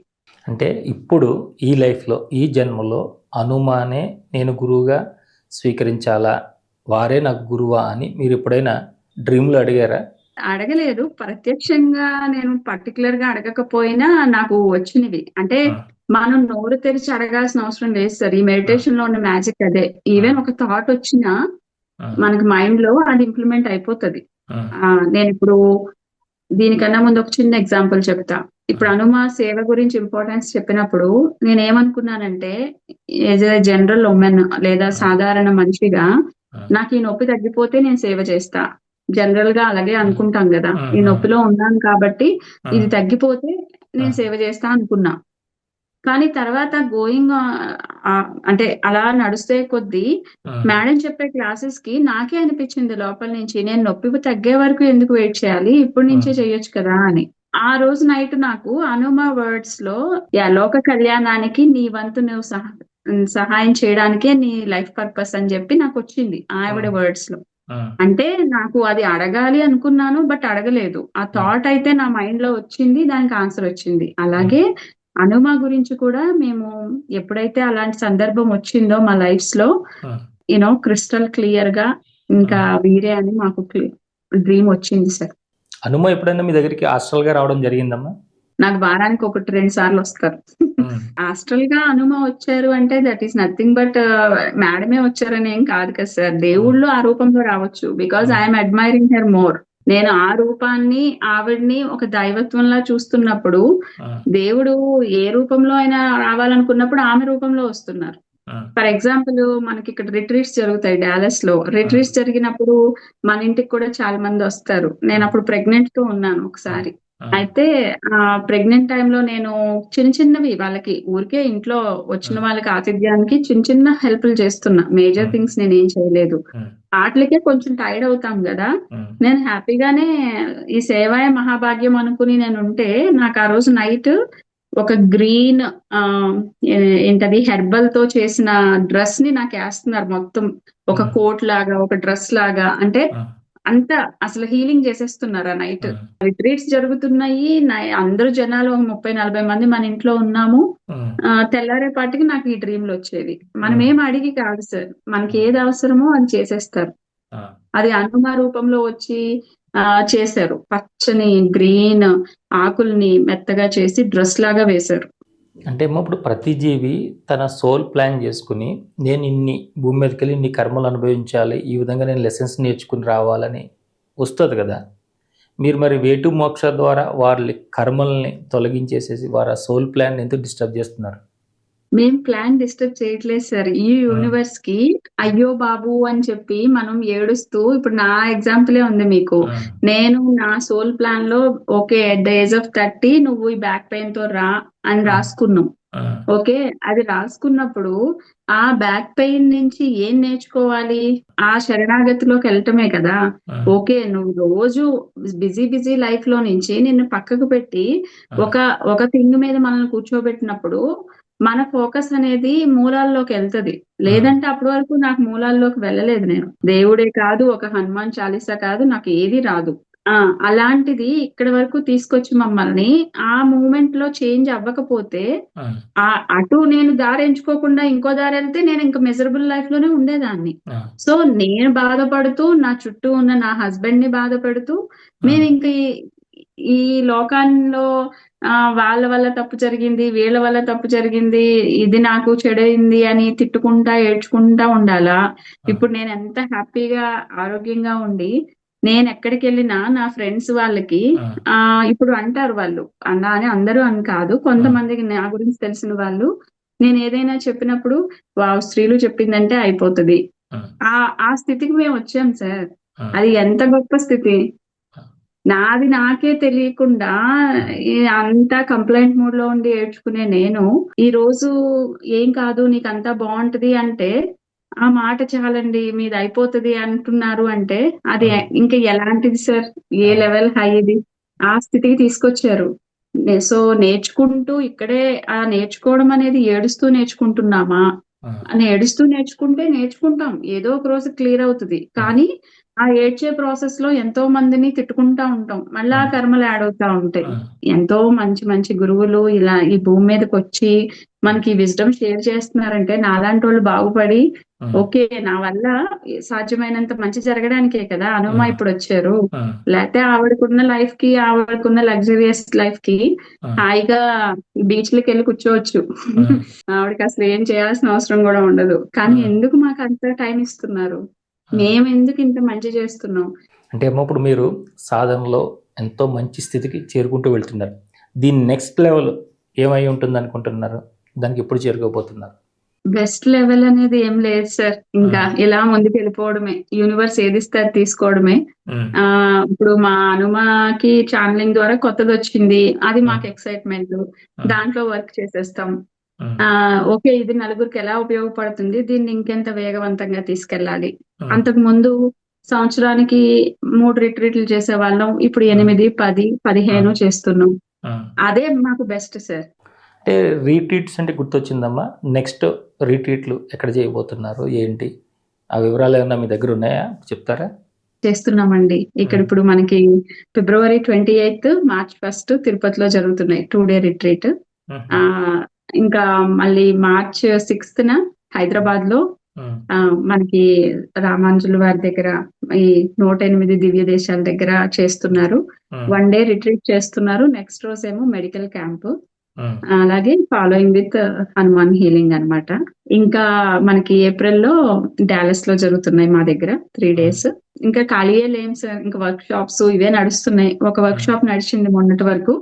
అంటే ఇప్పుడు ఈ లైఫ్లో ఈ జన్మలో హనుమానే నేను గురువుగా స్వీకరించాలా, వారే నాకు గురువా అని మీరు ఎప్పుడైనా డ్రీమ్లో అడిగారా? అడగలేదు. ప్రత్యక్షంగా నేను పర్టికులర్ గా అడగకపోయినా నాకు వచ్చినవి. అంటే మనం నోరు తెరిచి అడగాల్సిన అవసరం లేదు సార్. ఈ మెడిటేషన్ లో ఉన్న మ్యాజిక్ అదే. ఈవెన్ ఒక థాట్ వచ్చినా మనకి మైండ్ లో అది ఇంప్లిమెంట్ అయిపోతుంది. నేను ఇప్పుడు దీనికన్నా ముందు ఒక చిన్న ఎగ్జాంపుల్ చెప్తా. ఇప్పుడు హనుమ సేవ గురించి ఇంపార్టెన్స్ చెప్పినప్పుడు నేను ఏమనుకున్నానంటే, యాజ్ ఎ జనరల్ ఉమెన్ లేదా సాధారణ మనిషిగా నాకు ఈ నొప్పి తగ్గిపోతే నేను సేవ చేస్తా. జనరల్ గా అలాగే అనుకుంటాం కదా. ఈ నొప్పిలో ఉన్నాను కాబట్టి ఇది తగ్గిపోతే నేను సేవ చేస్తా అనుకున్నా. కానీ తర్వాత గోయింగ్ అంటే అలా నడుస్తే కొద్దీ మేడం చెప్పే క్లాసెస్ కి నాకే అనిపించింది లోపల నుంచి, నేను నొప్పి తగ్గే వరకు ఎందుకు వెయిట్ చేయాలి, ఇప్పుడు నుంచే చెయ్యొచ్చు కదా అని. ఆ రోజు నైట్ నాకు హనుమ వర్డ్స్ లో లోక కళ్యాణానికి నీ వంతు నువ్వు సహాయం చేయడానికే నీ లైఫ్ పర్పస్ అని చెప్పి నాకు వచ్చింది ఆవిడ వర్డ్స్ లో. అంటే నాకు అది అడగాలి అనుకున్నాను, బట్ అడగలేదు. ఆ థాట్ అయితే నా మైండ్ లో వచ్చింది, దానికి ఆన్సర్ వచ్చింది. అలాగే హనుమ గురించి కూడా మేము ఎప్పుడైతే అలాంటి సందర్భం వచ్చిందో మా లైఫ్స్ లో క్రిస్టల్ క్లియర్ గా ఇంకా వీరే అని మాకు డ్రీమ్ వచ్చింది సార్. హనుమ ఎప్పుడైనా మీ దగ్గరికి హాస్టల్ గా రావడం జరిగిందమ్మా? నాకు వారానికి 1-2 సార్లు వస్తారు. హాస్టల్ గా హనుమ వచ్చారు అంటే దట్ ఈస్ నథింగ్ బట్ మేడమే వచ్చారని ఏం కాదు కదా సార్. దేవుళ్ళు ఆ రూపంలో రావచ్చు. Because I'm admiring her more. నేను ఆ రూపాన్ని ఆవిడ్ని ఒక దైవత్వంలా చూస్తున్నప్పుడు దేవుడు ఏ రూపంలో అయినా రావాలనుకున్నప్పుడు ఆమె రూపంలో వస్తున్నారు. ఫర్ ఎగ్జాంపుల్ మనకి ఇక్కడ రిట్రీట్స్ జరుగుతాయి డాలస్ లో. రిట్రీట్స్ జరిగినప్పుడు మన ఇంటికి కూడా చాలా మంది వస్తారు. నేను అప్పుడు ప్రెగ్నెంట్ తో ఉన్నాను ఒకసారి. అయితే ప్రెగ్నెంట్ టైంలో నేను చిన్న చిన్నవి వాళ్ళకి ఊరికే ఇంట్లో వచ్చిన వాళ్ళకి ఆతిథ్యానికి చిన్న చిన్న హెల్ప్లు చేస్తున్నా. మేజర్ థింగ్స్ నేను ఏం చేయలేదు. వాటికే కొంచెం టైర్డ్ అవుతాం కదా. నేను హ్యాపీగానే ఈ సేవాయ మహాభాగ్యం అనుకుని నేను ఉంటే నాకు ఆ రోజు నైట్ ఒక గ్రీన్ ఏంటది హెర్బల్ తో చేసిన డ్రెస్ ని నాకు వేస్తున్నారు. మొత్తం ఒక కోట్ లాగా ఒక డ్రెస్ లాగా, అంటే అంతా అసలు హీలింగ్ చేసేస్తున్నారు ఆ నైట్. రిట్రీట్స్ జరుగుతున్నాయి, అందరూ జనాలు 30-40 మంది మన ఇంట్లో ఉన్నాము. తెల్లారేపాటికి నాకు ఈ డ్రీమ్లు వచ్చేది. మనం ఏం అడిగి కాదు సార్, మనకి ఏది అవసరమో అది చేసేస్తారు. అది హనుమ రూపంలో వచ్చి చేశారు. పచ్చని గ్రీన్ ఆకుల్ని మెత్తగా చేసి డ్రెస్ లాగా వేశారు. అంటే ఇప్పుడు ప్రతి జీవి తన సోల్ ప్లాన్ చేసుకుని నేను ఇన్ని భూమి మీదకి వెళ్ళి ఇన్ని కర్మలు అనుభవించాలి, ఈ విధంగా నేను లెసన్స్ నేర్చుకుని రావాలని వస్తుంది కదా. మీరు మరి వేటు మోక్ష ద్వారా వాళ్ళ కర్మల్ని తొలగించేసేసి వారి సోల్ ప్లాన్ ఎందుకు డిస్టర్బ్ చేస్తున్నారు? మేము ప్లాన్ డిస్టర్బ్ చేయట్లేదు సార్. ఈ యూనివర్స్ కి అయ్యో బాబు అని చెప్పి మనం ఏడుస్తూ, ఇప్పుడు నా ఎగ్జాంపులే ఉంది మీకు. నేను నా సోల్ ప్లాన్ లో okay at the age of 30 నువ్వు ఈ బ్యాక్ పెయిన్ తో రా అని రాసుకున్నాం. ఓకే, అది రాసుకున్నప్పుడు ఆ బ్యాక్ పెయిన్ నుంచి ఏం నేర్చుకోవాలి? ఆ శరణాగతిలోకి వెళ్ళటమే కదా. ఓకే, నువ్వు రోజు బిజీ లైఫ్ లో నుంచి నిన్ను పక్కకు పెట్టి ఒక థింగ్ మీద మనల్ని కూర్చోబెట్టినప్పుడు మన ఫోకస్ అనేది మూలాల్లోకి వెళ్తది. లేదంటే అప్పటి వరకు నాకు మూలాల్లోకి వెళ్ళలేదు. నేను దేవుడే కాదు, ఒక హనుమాన్ చాలీసా కాదు, నాకు ఏది రాదు. అలాంటిది ఇక్కడి వరకు తీసుకొచ్చి మమ్మల్ని ఆ మూమెంట్ లో చేంజ్ అవ్వకపోతే అటు నేను దారి ఎంచుకోకుండా ఇంకో దారి వెళ్తే నేను ఇంకా మిజరబుల్ లైఫ్ లోనే ఉండేదాన్ని. సో నేను బాధపడుతూ నా చుట్టూ ఉన్న నా హస్బెండ్ ని బాధపడుతూ మేము ఇంక ఈ లోకంలో వాళ్ళ వల్ల తప్పు జరిగింది, వీళ్ళ వల్ల తప్పు జరిగింది, ఇది నాకు చెడైంది అని తిట్టుకుంటా, ఏడ్చుకుంటా ఉండాలా? ఇప్పుడు నేను ఎంత హ్యాపీగా, ఆరోగ్యంగా ఉండి, నేను ఎక్కడికి వెళ్ళినా నా ఫ్రెండ్స్ వాళ్ళకి ఇప్పుడు అంటారు వాళ్ళు, అన్నా అని అందరూ అని కాదు, కొంతమందికి నా గురించి తెలిసిన వాళ్ళు, నేను ఏదైనా చెప్పినప్పుడు వావ్ స్త్రీలు చెప్పిందంటే అయిపోతుంది. ఆ స్థితికి మేము వచ్చాం సార్. అది ఎంత గొప్ప స్థితి. నాది నాకే తెలియకుండా అంతా కంప్లైంట్ మూడ్ లో ఉండి ఏడ్చుకునే నేను ఈ రోజు ఏం కాదు నీకు అంతా బాగుంటది అంటే, ఆ మాట చాలండి మీది అయిపోతుంది అంటున్నారు అంటే, అది ఇంకా ఎలాంటిది సార్? ఏ లెవెల్ హై ఇది? ఆ స్థితికి తీసుకొచ్చారు. సో నేర్చుకుంటూ ఇక్కడే ఆ నేర్చుకోవడం అనేది ఏడుస్తూ నేర్చుకుంటున్నామా అని, ఏడుస్తూ నేర్చుకుంటాం, ఏదో ఒక రోజు క్లియర్ అవుతుంది. కానీ ఆ ఏడ్చే ప్రాసెస్ లో ఎంతో మందిని తిట్టుకుంటా ఉంటాం, మళ్ళీ ఆ కర్మలు యాడ్ అవుతా ఉంటాయి. ఎంతో మంచి మంచి గురువులు ఇలా ఈ భూమి మీదకి వచ్చి మనకి విజ్డమ్ షేర్ చేస్తున్నారంటే, నాలాంటి వాళ్ళు బాగుపడి ఓకే నా వల్ల సాధ్యమైనంత మంచి జరగడానికే కదా హనుమ ఇప్పుడు వచ్చారు. లేకపోతే ఆవిడకున్న లైఫ్ కి, ఆవిడకున్న లగ్జరియస్ లైఫ్ కి హాయిగా బీచ్లకి వెళ్ళి కూర్చోవచ్చు. ఆవిడకి అసలు ఏం చేయాల్సిన అవసరం కూడా ఉండదు. కానీ ఎందుకు మాకు అంత టైం ఇస్తున్నారు? మేము ఎందుకు ఇంత మంచి చేస్తున్నాం? అంటే అమ్మ, ఇప్పుడు మీరు సాధనలో ఎంతో మంచి స్థితికి చేరుకుంటూ వెళ్తున్నారు. దీని నెక్స్ట్ లెవెల్ ఏమై ఉంటుంది అనుకుంటున్నారు? దానికి ఎప్పుడు చేరుకోబోతున్నారు? బెస్ట్ లెవెల్ అనేది ఏం లేదు సార్. ఇంకా ఇలా ముందుకు వెళ్ళిపోవడమే, యూనివర్స్ ఏదిస్తే అది తీసుకోవడమే. ఇప్పుడు మా హనుమకి ఛానలింగ్ ద్వారా కొత్తది వచ్చింది, అది మాకు ఎక్సైట్మెంట్, దాంట్లో వర్క్ చేసేస్తాం. ఓకే ఇది నలుగురికి ఎలా ఉపయోగపడుతుంది, దీన్ని ఇంకెంత వేగవంతంగా తీసుకెళ్ళాలి. అంతకు ముందు సంవత్సరానికి 3 రిట్రీట్లు చేసేవాళ్ళం, ఇప్పుడు 8, 10, 15 చేస్తున్నాం. అదే మాకు బెస్ట్ సార్. అంటే రీట్రీట్స్ అంటే గుర్తొచ్చిందమ్మా. నెక్స్ట్ రీట్రీట్లు ఎక్కడ చేయబోతున్నారు, ఏంటి ఆ వివరాలు ఏమన్నా మీ దగ్గర ఉన్నాయా, చెప్తారా? చేస్తున్నామండి. ఇక్కడ ఇప్పుడు మనకి February 28th, March 1st తిరుపతిలో జరుగుతున్నాయి 2 day రిట్రీట్. ఇంకా మళ్ళీ March 6th హైదరాబాద్ లో మనకి రామాంజుల వారి దగ్గర ఈ 108 దివ్య దేశాల దగ్గర చేస్తున్నారు. 1 day రిట్రీట్ చేస్తున్నారు. నెక్స్ట్ రోజు ఏమో మెడికల్ క్యాంప్, అలాగే ఫాలోయింగ్ విత్ హనుమాన్ హీలింగ్ అన్నమాట. ఇంకా మనకి ఏప్రిల్లో డాలస్ లో జరుగుతున్నాయి మా దగ్గర 3 days. ఇంకా ఖాళీయే లేం సార్, ఇంకా వర్క్ షాప్స్ ఇవే నడుస్తున్నాయి. ఒక వర్క్ షాప్ నడిచింది మొన్నటి వరకు,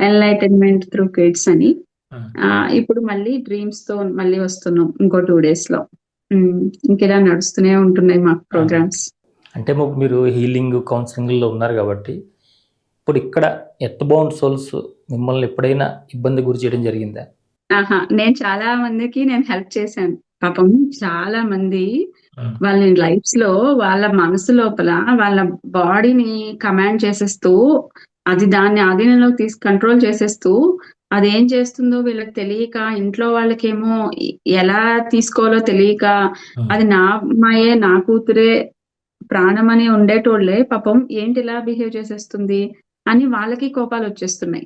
ఎన్లైటన్మెంట్ త్రూ కిడ్స్ అని. ఇప్పుడు మళ్ళీ డ్రీమ్స్ తో మళ్ళీ వస్తున్నాం ఇంకో 2 days లో. ఇంకెలా నడుస్తూనే ఉంటున్నాయి మాకు ప్రోగ్రామ్స్. అంటే మీరు హీలింగ్ కౌన్సిలింగ్ లో ఉన్నారు కాబట్టి, ఇప్పుడు ఇక్కడ ఎర్త్బౌండ్ సోల్స్ మిమ్మల్ని ఎప్పుడైనా ఇబ్బంది గురి చేయడం జరిగిందా? నేను చాలా మందికి హెల్ప్ చేశాను. పాపం చాలా మంది వాళ్ళ లైఫ్స్ లో వాళ్ళ మనసు లోపల వాళ్ళ బాడీని కమాండ్ చేసేస్తూ, అది దాన్ని ఆధీనంలోకి కంట్రోల్ చేసేస్తూ, అదేం చేస్తుందో వీళ్ళకి తెలియక, ఇంట్లో వాళ్ళకేమో ఎలా తీసుకోవాలో తెలియక, అది నా అమ్మాయే, నా కూతురే, ప్రాణమని ఉండేటోళ్లే పాపం ఏంటి ఇలా బిహేవ్ చేసేస్తుంది అని వాళ్ళకి కోపాలు వచ్చేస్తున్నాయి.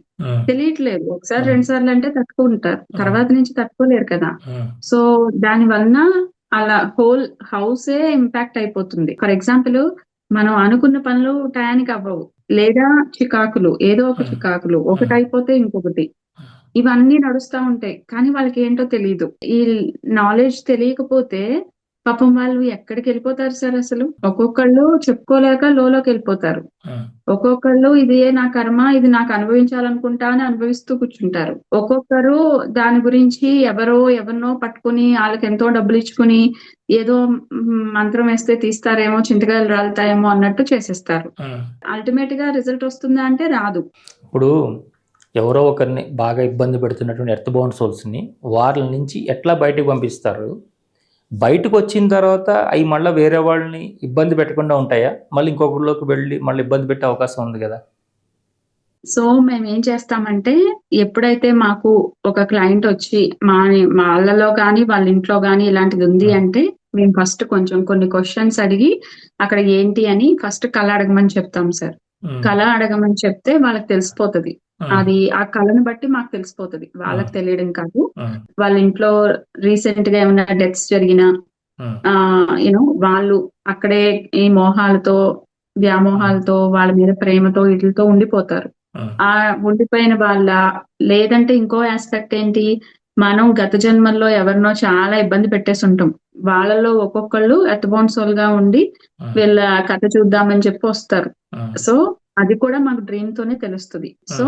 తెలియట్లేదు. ఒకసారి 2 సార్లు అంటే తట్టుకుంటారు, తర్వాత నుంచి తట్టుకోలేరు కదా. సో దాని వలన అలా హోల్ హౌసే ఇంపాక్ట్ అయిపోతుంది. ఫర్ ఎగ్జాంపుల్, మనం అనుకున్న పనులు టయానికి అవ్వవు, లేదా చికాకులు, ఏదో ఒక చికాకులు, ఒకటి అయిపోతే ఇంకొకటి, ఇవన్నీ నడుస్తా ఉంటాయి. కానీ వాళ్ళకి ఏంటో తెలియదు. ఈ నాలెడ్జ్ తెలియకపోతే పాపం వాళ్ళు ఎక్కడికి వెళ్ళిపోతారు సార్ అసలు. ఒక్కొక్కళ్ళు చెప్పుకోలేక లోలోకి వెళ్ళిపోతారు. ఒక్కొక్కళ్ళు ఇదే నా కర్మ, ఇది నాకు అనుభవించాలనుకుంటా అని అనుభవిస్తూ కూర్చుంటారు. ఒక్కొక్కరు దాని గురించి ఎవరినో పట్టుకుని వాళ్ళకి ఎంతో డబ్బులు ఇచ్చుకుని ఏదో మంత్రం వేస్తే తీస్తారేమో, చింతకాయలు రాలుతాయేమో అన్నట్టు చేసేస్తారు. అల్టిమేట్ గా రిజల్ట్ వస్తుందా అంటే రాదు. ఇప్పుడు ఎవరో ఒకరిని బాగా ఇబ్బంది పెడుతున్నటువంటి ఎర్త్బౌండ్ సోల్స్ని వాళ్ళ నుంచి ఎట్లా బయటకు పంపిస్తారు? బయటకు వచ్చిన తర్వాత అవి మళ్ళీ వేరే వాళ్ళని ఇబ్బంది పెట్టకుండా ఉంటాయా? మళ్ళీ ఇంకొకరిలోకి వెళ్ళి మళ్ళీ ఇబ్బంది పెట్టే అవకాశం ఉంది కదా. సో మేము ఏం చేస్తామంటే, ఎప్పుడైతే మాకు ఒక క్లయింట్ వచ్చి వాళ్ళలో కానీ వాళ్ళ ఇంట్లో కానీ ఇలాంటిది ఉంది అంటే, మేము ఫస్ట్ కొంచెం కొన్ని క్వశ్చన్స్ అడిగి అక్కడ ఏంటి అని ఫస్ట్ కళ అడగమని చెప్తాం సార్. కళ అడగమని చెప్తే వాళ్ళకి తెలిసిపోతుంది. అది ఆ కళను బట్టి మాకు తెలిసిపోతుంది, వాళ్ళకి తెలియడం కాదు. వాళ్ళ ఇంట్లో రీసెంట్ గా ఏమైనా డెత్స్ జరిగినా వాళ్ళు అక్కడే ఈ మోహాలతో, వ్యామోహాలతో, వాళ్ళ మీద ప్రేమతో వీటితో ఉండిపోతారు. ఆ ఉండిపోయిన వాళ్ళ, లేదంటే ఇంకో ఆస్పెక్ట్ ఏంటి, మనం గత జన్మల్లో ఎవరినో చాలా ఇబ్బంది పెట్టేసి ఉంటాం. వాళ్ళలో ఒక్కొక్కళ్ళు ఎర్త్ సోల్ గా ఉండి వీళ్ళ కథ చూద్దామని చెప్పి వస్తారు. సో అది కూడా మాకు డ్రీమ్ తోనే తెలుస్తుంది. సో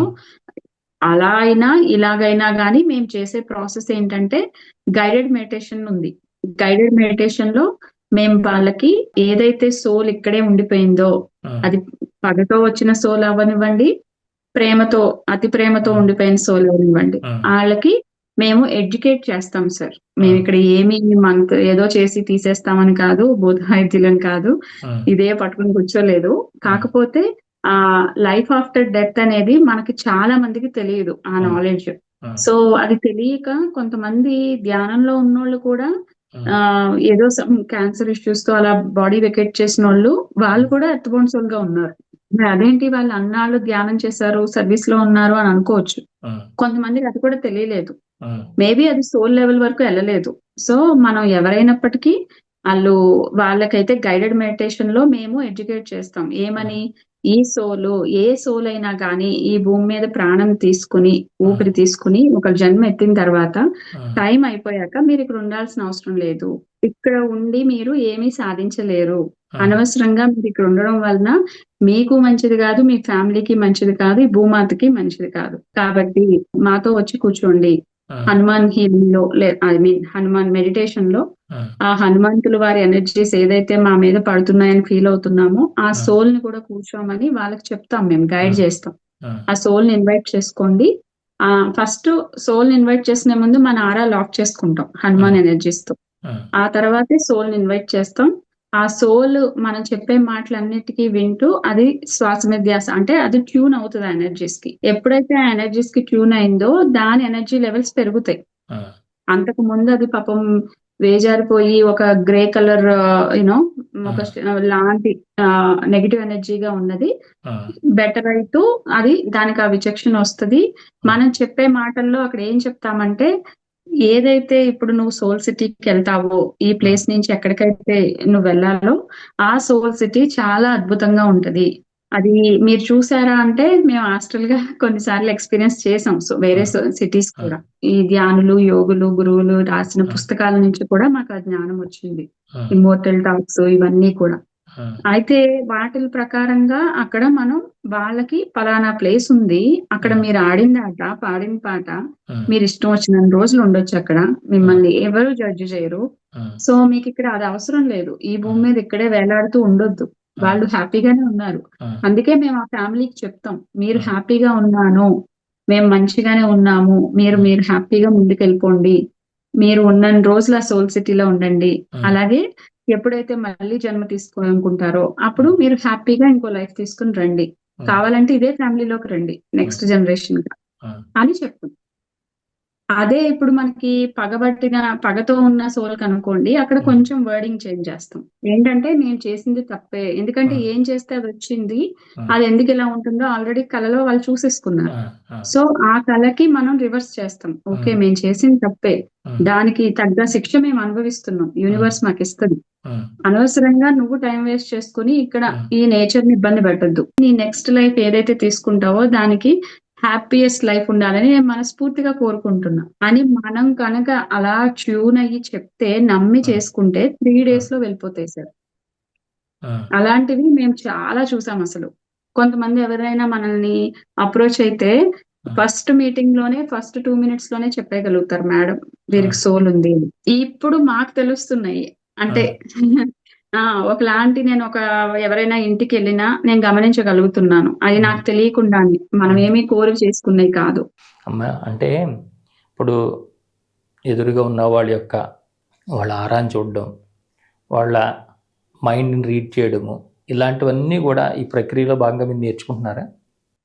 అలా అయినా ఇలాగైనా గానీ మేము చేసే ప్రాసెస్ ఏంటంటే గైడెడ్ మెడిటేషన్ ఉంది. గైడెడ్ మెడిటేషన్ లో మేము వాళ్ళకి ఏదైతే సోల్ ఇక్కడే ఉండిపోయిందో, అది పగతో వచ్చిన సోల్ అవ్వనివ్వండి, ప్రేమతో అతి ప్రేమతో ఉండిపోయిన సోల్ అవ్వనివ్వండి, వాళ్ళకి మేము ఎడ్యుకేట్ చేస్తాం సార్. మేము ఇక్కడ ఏమి మనకు ఏదో చేసి తీసేస్తామని కాదు, భూతవైద్యులం కాదు, ఇదే పట్టుకుని కూర్చోలేదు. కాకపోతే ఆ లైఫ్ ఆఫ్టర్ డెత్ అనేది మనకి చాలా మందికి తెలియదు ఆ నాలెడ్జ్. సో అది తెలియక కొంతమంది ధ్యానంలో ఉన్నోళ్ళు కూడా ఏదో క్యాన్సర్ ఇష్యూస్ తో అలా బాడీ వెకేట్ చేసిన వాళ్ళు కూడా ఎర్త్ సోల్ గా ఉన్నారు. మరి అదేంటి వాళ్ళు అన్నాళ్ళు ధ్యానం చేశారు, సర్వీస్ లో ఉన్నారు అని అనుకోవచ్చు. కొంతమందికి అది కూడా తెలియలేదు. మేబీ అది సోల్ లెవెల్ వరకు వెళ్ళలేదు. సో మనం ఎవరైనప్పటికీ వాళ్ళకైతే గైడెడ్ మెడిటేషన్ లో మేము ఎడ్యుకేట్ చేస్తాం. ఏమని, ఈ సోలు ఏ సోల్ అయినా కానీ ఈ భూమి మీద ప్రాణం తీసుకుని ఊపిరి తీసుకుని ఒక జన్మ ఎత్తిన తర్వాత టైం అయిపోయాక మీరు ఇక్కడ ఉండాల్సిన అవసరం లేదు. ఇక్కడ ఉండి మీరు ఏమీ సాధించలేరు. అనవసరంగా మీరు ఇక్కడ ఉండడం వలన మీకు మంచిది కాదు, మీ ఫ్యామిలీకి మంచిది కాదు, ఈ భూమాతకి మంచిది కాదు. కాబట్టి మాతో వచ్చి కూర్చోండి. హనుమాన్ హీలింగ్ లో హనుమాన్ మెడిటేషన్ లో ఆ హనుమంతులు వారి ఎనర్జీస్ ఏదైతే మా మీద పడుతున్నాయని ఫీల్ అవుతున్నామో ఆ సోల్ ని కూడా కూర్చోమని వాళ్ళకి చెప్తాం, మేము గైడ్ చేస్తాం. ఆ సోల్ ని ఇన్వైట్ చేసుకోండి. ఫస్ట్ సోల్ ని ఇన్వైట్ చేసిన ముందు మన ఆరా లాక్ చేసుకుంటాం హనుమాన్ ఎనర్జీస్ తో. ఆ తర్వాతే సోల్ ని ఇన్వైట్ చేస్తాం. ఆ సోల్ మనం చెప్పే మాటలన్నిటికీ వింటూ అది శ్వాస మీద ధ్యాస, అంటే అది ట్యూన్ అవుతుంది ఆ ఎనర్జీస్ కి. ఎప్పుడైతే ఆ ఎనర్జీస్ కి ట్యూన్ అయిందో దాని ఎనర్జీ లెవెల్స్ పెరుగుతాయి. అంతకు ముందు అది పాపం వేజారిపోయి ఒక గ్రే కలర్ యూనో ఒక లాంటి నెగిటివ్ ఎనర్జీగా ఉన్నది బెటర్ అవుతూ అది దానికి ఆ విచక్షణ వస్తుంది. మనం చెప్పే మాటల్లో అక్కడ ఏం చెప్తామంటే, ఏదైతే ఇప్పుడు నువ్వు సోల్ సిటీకి వెళ్తావో, ఈ ప్లేస్ నుంచి ఎక్కడికైతే నువ్వు వెళ్ళాలో ఆ సోల్ సిటీ చాలా అద్భుతంగా ఉంటది. అది మీరు చూసారా అంటే, మేము హాస్టల్ గా కొన్నిసార్లు ఎక్స్పీరియన్స్ చేసాం. సో వేరే సిటీస్ కూడా ఈ ధ్యానులు, యోగులు, గురువులు రాసిన పుస్తకాల నుంచి కూడా మాకు ఆ జ్ఞానం వచ్చింది. ఇమ్మోర్టల్ టాక్స్ ఇవన్నీ కూడా. అయితే వాటి ప్రకారంగా అక్కడ మనం వాళ్ళకి పలానా ప్లేస్ ఉంది, అక్కడ మీరు ఆడిన ఆట పాడిన పాట మీరు ఇష్టం వచ్చిన రోజులు ఉండొచ్చు అక్కడ, మిమ్మల్ని ఎవరు జడ్జి చేయరు. సో మీకు ఇక్కడ అది అవసరం లేదు, ఈ భూమి మీద ఇక్కడే వేలాడుతూ ఉండొద్దు, వాళ్ళు హ్యాపీగానే ఉన్నారు. అందుకే మేము ఆ ఫ్యామిలీకి చెప్తాం, మీరు హ్యాపీగా ఉన్నాను, మేము మంచిగానే ఉన్నాము, మీరు హ్యాపీగా ముందుకెళ్ళిపోండి, మీరు ఉన్న రోజులు ఆ సోల్ సిటీలో ఉండండి. అలాగే ఎప్పుడైతే మళ్ళీ జన్మ తీసుకోవాలనుకుంటారో అప్పుడు మీరు హ్యాపీగా ఇంకో లైఫ్ తీసుకుని రండి, కావాలంటే ఇదే ఫ్యామిలీలోకి రండి నెక్స్ట్ జనరేషన్ గా అని చెప్తాం. అదే ఇప్పుడు మనకి పగతో ఉన్న సోల్ కనుకోండి, అక్కడ కొంచెం వర్డింగ్ చేంజ్ చేస్తాం. ఏంటంటే నేను చేసింది తప్పే, ఎందుకంటే ఏం చేస్తే అది వచ్చింది, అది ఎందుకు ఇలా ఉంటుందో ఆల్రెడీ కళలో వాళ్ళు చూసేసుకున్నారు. సో ఆ కళకి మనం రివర్స్ చేస్తాం. ఓకే, మేము చేసింది తప్పే, దానికి తగ్గ శిక్ష మేము అనుభవిస్తున్నాం, యూనివర్స్ మాకు ఇస్తుంది. అనవసరంగా నువ్వు టైం వేస్ట్ చేసుకుని ఇక్కడ ఈ నేచర్ ని ఇబ్బంది పెట్టద్దు, నీ నెక్స్ట్ లైఫ్ ఏదైతే తీసుకుంటావో దానికి హ్యాపీయెస్ట్ లైఫ్ ఉండాలని నేను మనస్ఫూర్తిగా కోరుకుంటున్నా అని మనం కనుక అలా ట్యూన్ అయ్యి చెప్తే, నమ్మి చేసుకుంటే 3 days లో వెళ్ళిపోతాయి సార్. అలాంటివి మేము చాలా చూసాం. అసలు కొంతమంది ఎవరైనా మనల్ని అప్రోచ్ అయితే ఫస్ట్ మీటింగ్ లోనే ఫస్ట్ 2 minutes లోనే చెప్పగలుగుతారు, మేడం వీరికి సోల్ ఉంది. ఇప్పుడు మాకు తెలుస్తున్నాయి అంటే ఒకలాంటి నేను ఎవరైనా ఇంటికి వెళ్ళినా నేను గమనించగలుగుతున్నాను, అది నాకు తెలియకుండానే, మనం ఏమీ కోరి చేసుకునేవి కాదు. అమ్మా, అంటే ఇప్పుడు ఎదురుగా ఉన్న వాళ్ళ ఆరాన్ని చూడడం, వాళ్ళ మైండ్ని రీడ్ చేయడము, ఇలాంటివన్నీ కూడా ఈ ప్రక్రియలో భాగంగా మీరు నేర్చుకుంటున్నారా?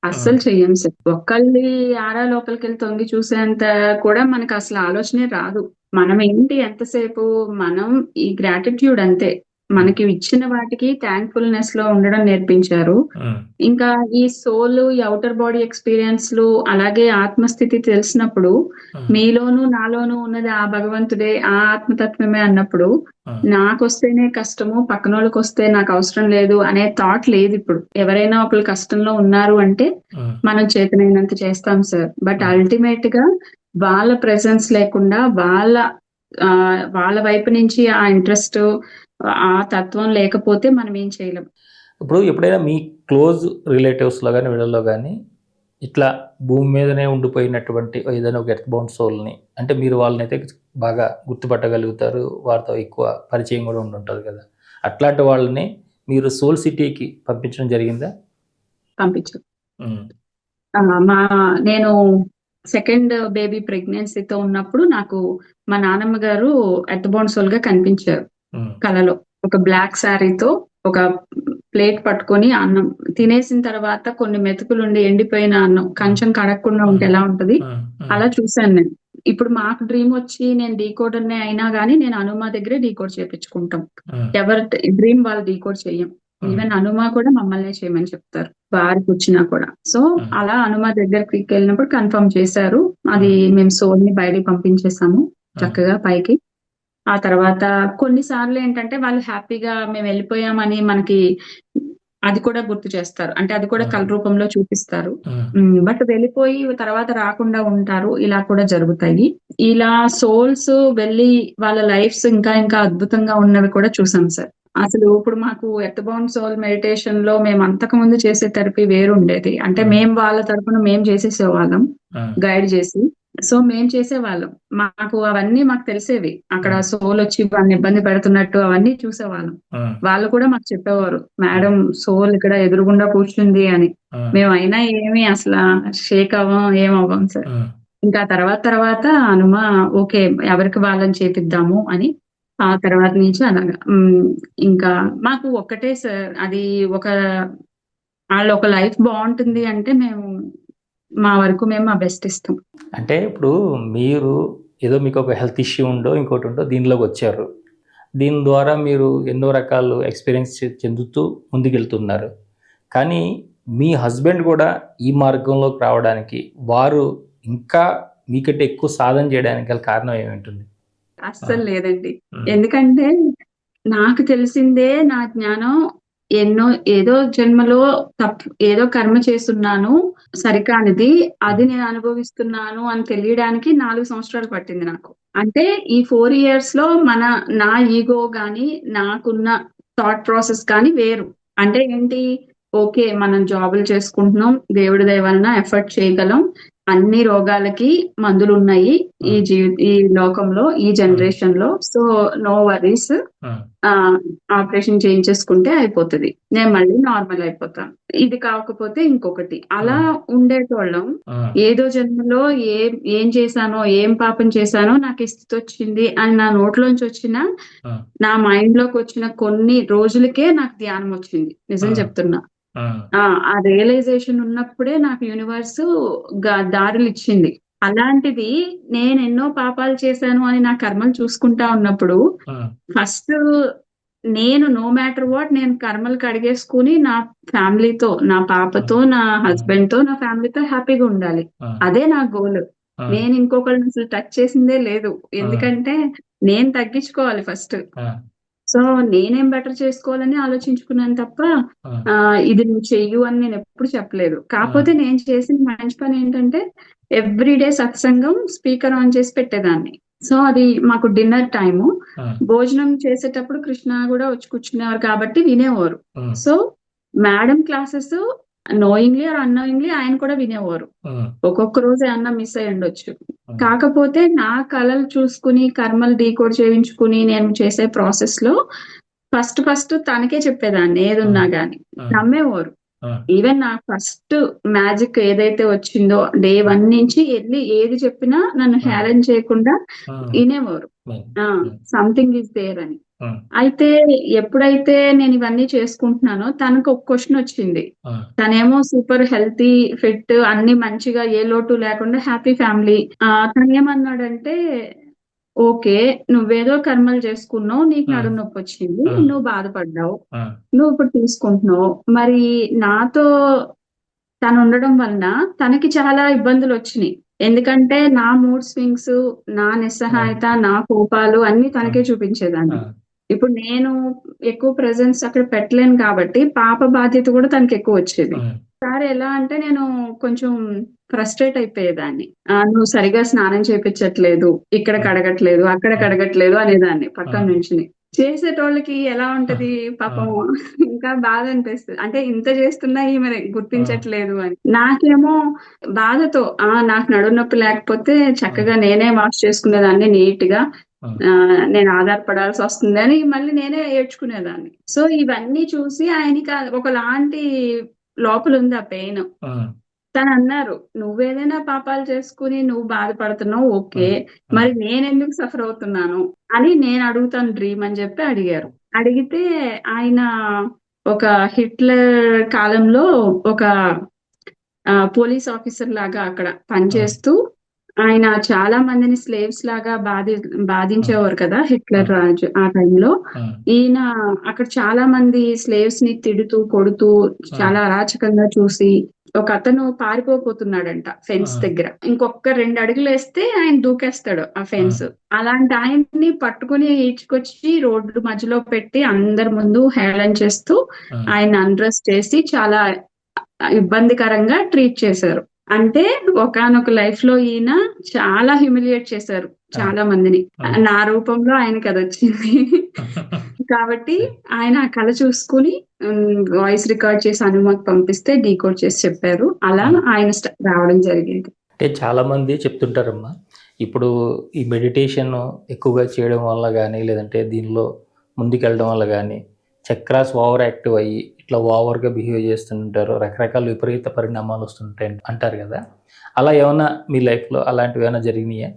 అస్సలు చెయ్యం సార్. ఒక్కళ్ళి ఆరా లోపలికి వెళ్ళి తొంగి చూసేంత కూడా మనకు అసలు ఆలోచనే రాదు. మనం ఏంటి ఎంతసేపు మనం ఈ గ్రాటిట్యూడ్ అంతే, మనకి ఇచ్చిన వాటికి థ్యాంక్ఫుల్నెస్ లో ఉండడం నేర్పించారు. ఉమ్, ఇంకా ఈ సోల్, ఈ ఔటర్ బాడీ ఎక్స్పీరియన్స్లు, అలాగే ఆత్మస్థితి తెలిసినప్పుడు ఉమ్, మీలోనూ నాలోనూ ఉన్నది ఆ భగవంతుడే, ఆ ఆత్మతత్వమే అన్నప్పుడు ఉమ్, నాకొస్తేనే కష్టము, పక్కనోళ్ళకి వస్తే నాకు అవసరం లేదు అనే థాట్ లేదు ఇప్పుడు. ఎవరైనా ఒకళ్ళు కష్టంలో ఉన్నారు అంటే ఉమ్, మనం చేతనైనంత చేస్తాం సార్. But um. అల్టిమేట్ గా వాళ్ళ ప్రెసెన్స్ లేకుండా, ఆ, వాళ్ళ వైపు నుంచి ఆ ఇంట్రెస్ట్, ఆ తత్వం లేకపోతే మనం ఏం చేయలేం. ఇప్పుడు ఎప్పుడైనా మీ క్లోజ్ రిలేటివ్స్లో కానీ వీళ్ళలో కానీ ఇట్లా భూమి మీదనే ఉండిపోయినటువంటి ఏదైనా ఒక ఎర్త్ బౌండ్ సోల్ని, అంటే మీరు వాళ్ళని అయితే బాగా గుర్తుపట్టగలుగుతారు, వారితో ఎక్కువ పరిచయం కూడా ఉంటుంటుంది కదా, అట్లాంటి వాళ్ళని మీరు సోల్ సిటీకి పంపించడం జరిగిందా? పంపించు. ఉమ్, మా నేను సెకండ్ బేబీ ప్రెగ్నెన్సీతో ఉన్నప్పుడు నాకు మా నానమ్మ గారు ఎర్త్ సోల్ గా కనిపించారు ఉమ్, కలలో. ఒక బ్లాక్ శారీతో ఒక ప్లేట్ పట్టుకొని అన్నం తినేసిన తర్వాత కొన్ని మెతుకులు ఉండి ఎండిపోయిన అన్నం కంచం కడగకుండా ఉంటే ఎలా ఉంటది ఉమ్, ఉమ్, అలా చూశాను నేను. ఇప్పుడు మాకు డ్రీమ్ వచ్చి నేను డీకోడర్నే అయినా గానీ నేను హనుమా దగ్గరే డీకోడ్ చేయించుకుంటాం. ఉమ్, ఎవరి డ్రీమ్ వాళ్ళు డీకోడ్ చెయ్యం. ఉమ్, ఈవెన్ హనుమా కూడా మమ్మల్ని చేయమని చెప్తారు వారికి వచ్చినా కూడా. సో ఉమ్, అలా హనుమా దగ్గరికి వెళ్ళినప్పుడు కన్ఫర్మ్ చేశారు. అది ఉమ్, మేము సోల్ ని బయటికి పంపించేసాము ఉమ్, చక్కగా పైకి. ఆ తర్వాత కొన్నిసార్లు ఏంటంటే వాళ్ళు హ్యాపీగా మేము వెళ్ళిపోయామని మనకి అది కూడా గుర్తు చేస్తారు. అంటే అది కూడా కళ రూపంలో చూపిస్తారు. ఉమ్, బట్ వెళ్ళిపోయి తర్వాత రాకుండా ఉంటారు. ఇలా కూడా జరుగుతాయి. ఇలా సోల్స్ వెళ్ళి వాళ్ళ లైఫ్స్ ఇంకా ఇంకా అద్భుతంగా ఉన్నవి కూడా చూసాం సార్. అసలు ఇప్పుడు మాకు ఎర్త్ బౌండ్ సోల్ మెడిటేషన్ లో మేము అంతకు ముందు చేసే థెరపీ వేరు ఉండేది. అంటే మేము వాళ్ళ తరపున మేము చేసేసేవాళ్ళం ఉమ్, గైడ్ చేసి. సో మేం చేసేవాళ్ళం. మాకు అవన్నీ మాకు తెలిసేవి. అక్కడ ఉమ్, సోల్ వచ్చి వాళ్ళని ఇబ్బంది పెడుతున్నట్టు అవన్నీ చూసేవాళ్ళం. ఉమ్, వాళ్ళు కూడా మాకు చెప్పేవారు, మేడం సోల్ ఇక్కడ ఎదురుగుండా కూర్చుంది అని. ఉమ్, మేము అయినా ఏమి అసలు షేక్ అవ్వం, ఏం అవ్వం సార్. ఉమ్, ఇంకా తర్వాత హనుమ ఓకే ఎవరికి వాళ్ళని చేపిద్దాము అని ఆ తర్వాత నుంచి అలాగా. ఇంకా మాకు ఒక్కటే సార్, అది ఒక వాళ్ళ ఒక లైఫ్ బాగుంటుంది అంటే మేము మా వరకు మేము మా బెస్ట్ ఇస్తాం. అంటే ఇప్పుడు మీరు ఏదో మీకు ఒక హెల్త్ ఇష్యూ ఉండో ఇంకోటి ఉండో దీనిలోకి వచ్చారు, దీని ద్వారా మీరు ఎన్నో రకాలు ఎక్స్పీరియన్స్ చెందుతూ ముందుకెళ్తున్నారు. కానీ మీ హస్బెండ్ కూడా ఈ మార్గంలోకి రావడానికి, వారు ఇంకా మీకంటే ఎక్కువ సాధన చేయడానికి గల కారణం ఏమింటుంది? అస్సలు లేదండి. ఎందుకంటే నాకు తెలిసిందే నా జ్ఞానం. ఏదో జన్మలో ఏదో కర్మ చేస్తున్నాను సరికానిది, అది నేను అనుభవిస్తున్నాను అని తెలియడానికి 4 సంవత్సరాలు పట్టింది నాకు. అంటే ఈ 4 ఇయర్స్ లో నా ఈగో గాని, నాకున్న థాట్ ప్రాసెస్ కానీ వేరు. అంటే ఏంటి, ఓకే మనం జాబులు చేసుకుంటున్నాం, దేవుడి దయ వలన ఎఫర్ట్ చేయగలం, అన్ని రోగాలకి మందులు ఉన్నాయి ఈ లోకంలో, ఈ జనరేషన్ లో. సో నో వరీస్, ఆపరేషన్ చేయించేసుకుంటే అయిపోతుంది, నేను మళ్ళీ నార్మల్ అయిపోతాను. ఇది కాకపోతే ఇంకొకటి అలా ఉండేటోళ్ళం. ఏదో జన్మలో ఏం చేశానో, ఏం పాపం చేశానో నాకు ఈ స్థితి వచ్చింది అని నా నోట్లోంచి వచ్చిన, నా మైండ్ లోకి వచ్చిన కొన్ని రోజులకే నాకు ధ్యానం వచ్చింది. నిజం చెప్తున్నా. ఆ రియలైజేషన్ ఉన్నప్పుడే నాకు యూనివర్స్ దారులు ఇచ్చింది. అలాంటిది నేను ఎన్నో పాపాలు చేశాను అని నా కర్మలు చూసుకుంటా ఉన్నప్పుడు ఫస్ట్ నేను నో మ్యాటర్ వాట్ నేను కర్మలు కడిగేసుకుని నా ఫ్యామిలీతో, నా పాపతో, నా హస్బెండ్ తో, నా ఫ్యామిలీతో హ్యాపీగా ఉండాలి. అదే నా గోల్. నేను ఇంకొకళ్ళని అసలు టచ్ చేసిందే లేదు. ఎందుకంటే నేను తగ్గించుకోవాలి ఫస్ట్. సో నేనేం బెటర్ చేసుకోవాలని ఆలోచించుకున్నాను తప్ప ఇది నువ్వు చెయ్యు అని నేను ఎప్పుడు చెప్పలేదు. కాకపోతే నేను చేసిన మంచి పని ఏంటంటే ఎవ్రీడే సత్సంగం స్పీకర్ ఆన్ చేసి పెట్టేదాన్ని. సో అది మాకు డిన్నర్ టైము, భోజనం చేసేటప్పుడు కృష్ణ కూడా వచ్చి కూర్చునేవారు కాబట్టి వినేవారు. So madam classes knowingly are annoyingly ఆయన కూడా వినేవారు. ఒక్కొక్క రోజు ఏమన్నా మిస్ అయ్యి ఉండొచ్చు. కాకపోతే నా కళలు చూసుకుని కర్మలు డీకోడ్ చేయించుకుని నేను చేసే ప్రాసెస్ లో ఫస్ట్ తనకే చెప్పేదాన్ని ఏదున్నా గాని, నమ్మేవారు. ఈవెన్ నా ఫస్ట్ మ్యాజిక్ ఏదైతే వచ్చిందో డే 1 నుంచి వెళ్ళి ఏది చెప్పినా నన్ను హేళన చేయకుండా వినేవారు. సంథింగ్ ఈజ్ దేర్ అని. అయితే ఎప్పుడైతే నేను ఇవన్నీ చేసుకుంటున్నానో తనకు ఒక క్వశ్చన్ వచ్చింది. తనేమో సూపర్ హెల్తీ, ఫిట్, అన్ని మంచిగా, ఏ లోటు లేకుండా హ్యాపీ ఫ్యామిలీ. తను ఏమన్నాడంటే ఓకే. నువ్వేదో కర్మలు చేసుకున్నావు. నీకు ఉమ్, నడుము నొప్పి వచ్చింది. ఉమ్, నువ్వు బాధపడ్డావు. ఉమ్, నువ్వు ఇప్పుడు తీసుకుంటున్నావు. మరి నాతో తను ఉండడం వలన తనకి చాలా ఇబ్బందులు వచ్చినాయి. ఎందుకంటే నా మూడ్ స్వింగ్స్, నా ఉమ్, నిస్సహాయత, నా కోపాలు అన్ని ఉమ్, తనకే చూపించేదాన్ని. ఉమ్, ఇప్పుడు నేను ఎక్కువ ప్రెజెన్స్ అక్కడ పెట్టలేను కాబట్టి పాప బాధ్యత కూడా తనకి ఎక్కువ వచ్చేది. ఉమ్, ఒకసారి ఎలా అంటే నేను కొంచెం ఫ్రస్ట్రేట్ అయిపోయేదాన్ని. నువ్వు సరిగా స్నానం చేపించట్లేదు, ఇక్కడ ఉమ్, కడగట్లేదు, అక్కడ ఉమ్, కడగట్లేదు అనేదాన్ని పక్కన ఉమ్, నుంచుని. చేసేటోళ్ళకి ఎలా ఉమ్, ఉంటది పాపం, ఉమ్, ఇంకా బాధ అనిపిస్తది. అంటే ఇంత చేస్తున్నా ఈమె ఉమ్, గుర్తించట్లేదు అని. నాకేమో బాధతో నాకు నడుము నొప్పి లేకపోతే ఉమ్, చక్కగా నేనే వాష్ చేసుకునేదాన్ని నీట్ గా. ఉమ్, నేను ఆధారపడాల్సి వస్తుంది అని మళ్ళీ నేనే ఏడ్చుకునేదాన్ని. సో ఇవన్నీ చూసి ఆయనకి ఒకలాంటి లోపల ఉంది ఆ పెయిన్. ఉమ్, తను అన్నారు, నువ్వేదైనా పాపాలు చేసుకుని నువ్వు బాధపడుతున్నావు ఓకే, ఉమ్, మరి నేనెందుకు సఫర్ అవుతున్నాను అని నేను అడుగుతాను డ్రీమ్ అని చెప్పి అడిగారు. అడిగితే ఆయన ఒక హిట్లర్ కాలంలో ఒక పోలీస్ ఆఫీసర్ లాగా అక్కడ ఉమ్, పనిచేస్తూ ఆయన చాలా మందిని స్లేవ్స్ లాగా ఉమ్, బాధించేవారు కదా హిట్లర్ ఉమ్, రాజు ఆ టైంలో. ఉమ్, ఈయన అక్కడ చాలా మంది స్లేవ్స్ ని తిడుతూ కొడుతూ ఉమ్, చాలా అరాచకంగా చూసి ఒక అతను పారిపోతున్నాడంట ఫెన్స్ ఉమ్, దగ్గర. ఇంకొక 2 అడుగులు వేస్తే ఆయన దూకేస్తాడు ఆ ఉమ్, ఫెన్స్. అలాంటి ఆయన్ని పట్టుకుని ఈడ్చుకొచ్చి రోడ్డు మధ్యలో పెట్టి అందరి ముందు హేళన చేస్తూ ఉమ్, ఆయన అన్రెస్ట్ చేసి చాలా ఇబ్బందికరంగా ట్రీట్ చేశారు. అంటే ఒకానొక లైఫ్ లో ఈయన చాలా హ్యూమిలియేట్ చేశారు ఉమ్, చాలా మందిని. ఉమ్. నా రూపంలో ఆయనకి అది వచ్చింది. కాబట్టి ఆయన ఆ కళ చూసుకుని వాయిస్ రికార్డ్ చేసి హనుమకు పంపిస్తే డీకోడ్ చేసి చెప్పారు. అలా ఉమ్. ఆయన రావడం జరిగింది. అంటే చాలామంది చెప్తుంటారమ్మా, ఇప్పుడు ఈ మెడిటేషన్ ఎక్కువగా చేయడం వల్ల కానీ, లేదంటే దీనిలో ముందుకెళ్ళడం వల్ల కానీ చక్రాస్ ఓవర్ యాక్టివ్ అయ్యి ఇట్లా ఓవర్గా బిహేవ్ చేస్తుంటారు, రకరకాల విపరీత పరిణామాలు వస్తుంటాయి అంటారు కదా. అలా ఏమైనా మీ లైఫ్లో అలాంటివి ఏమైనా జరిగినాయా?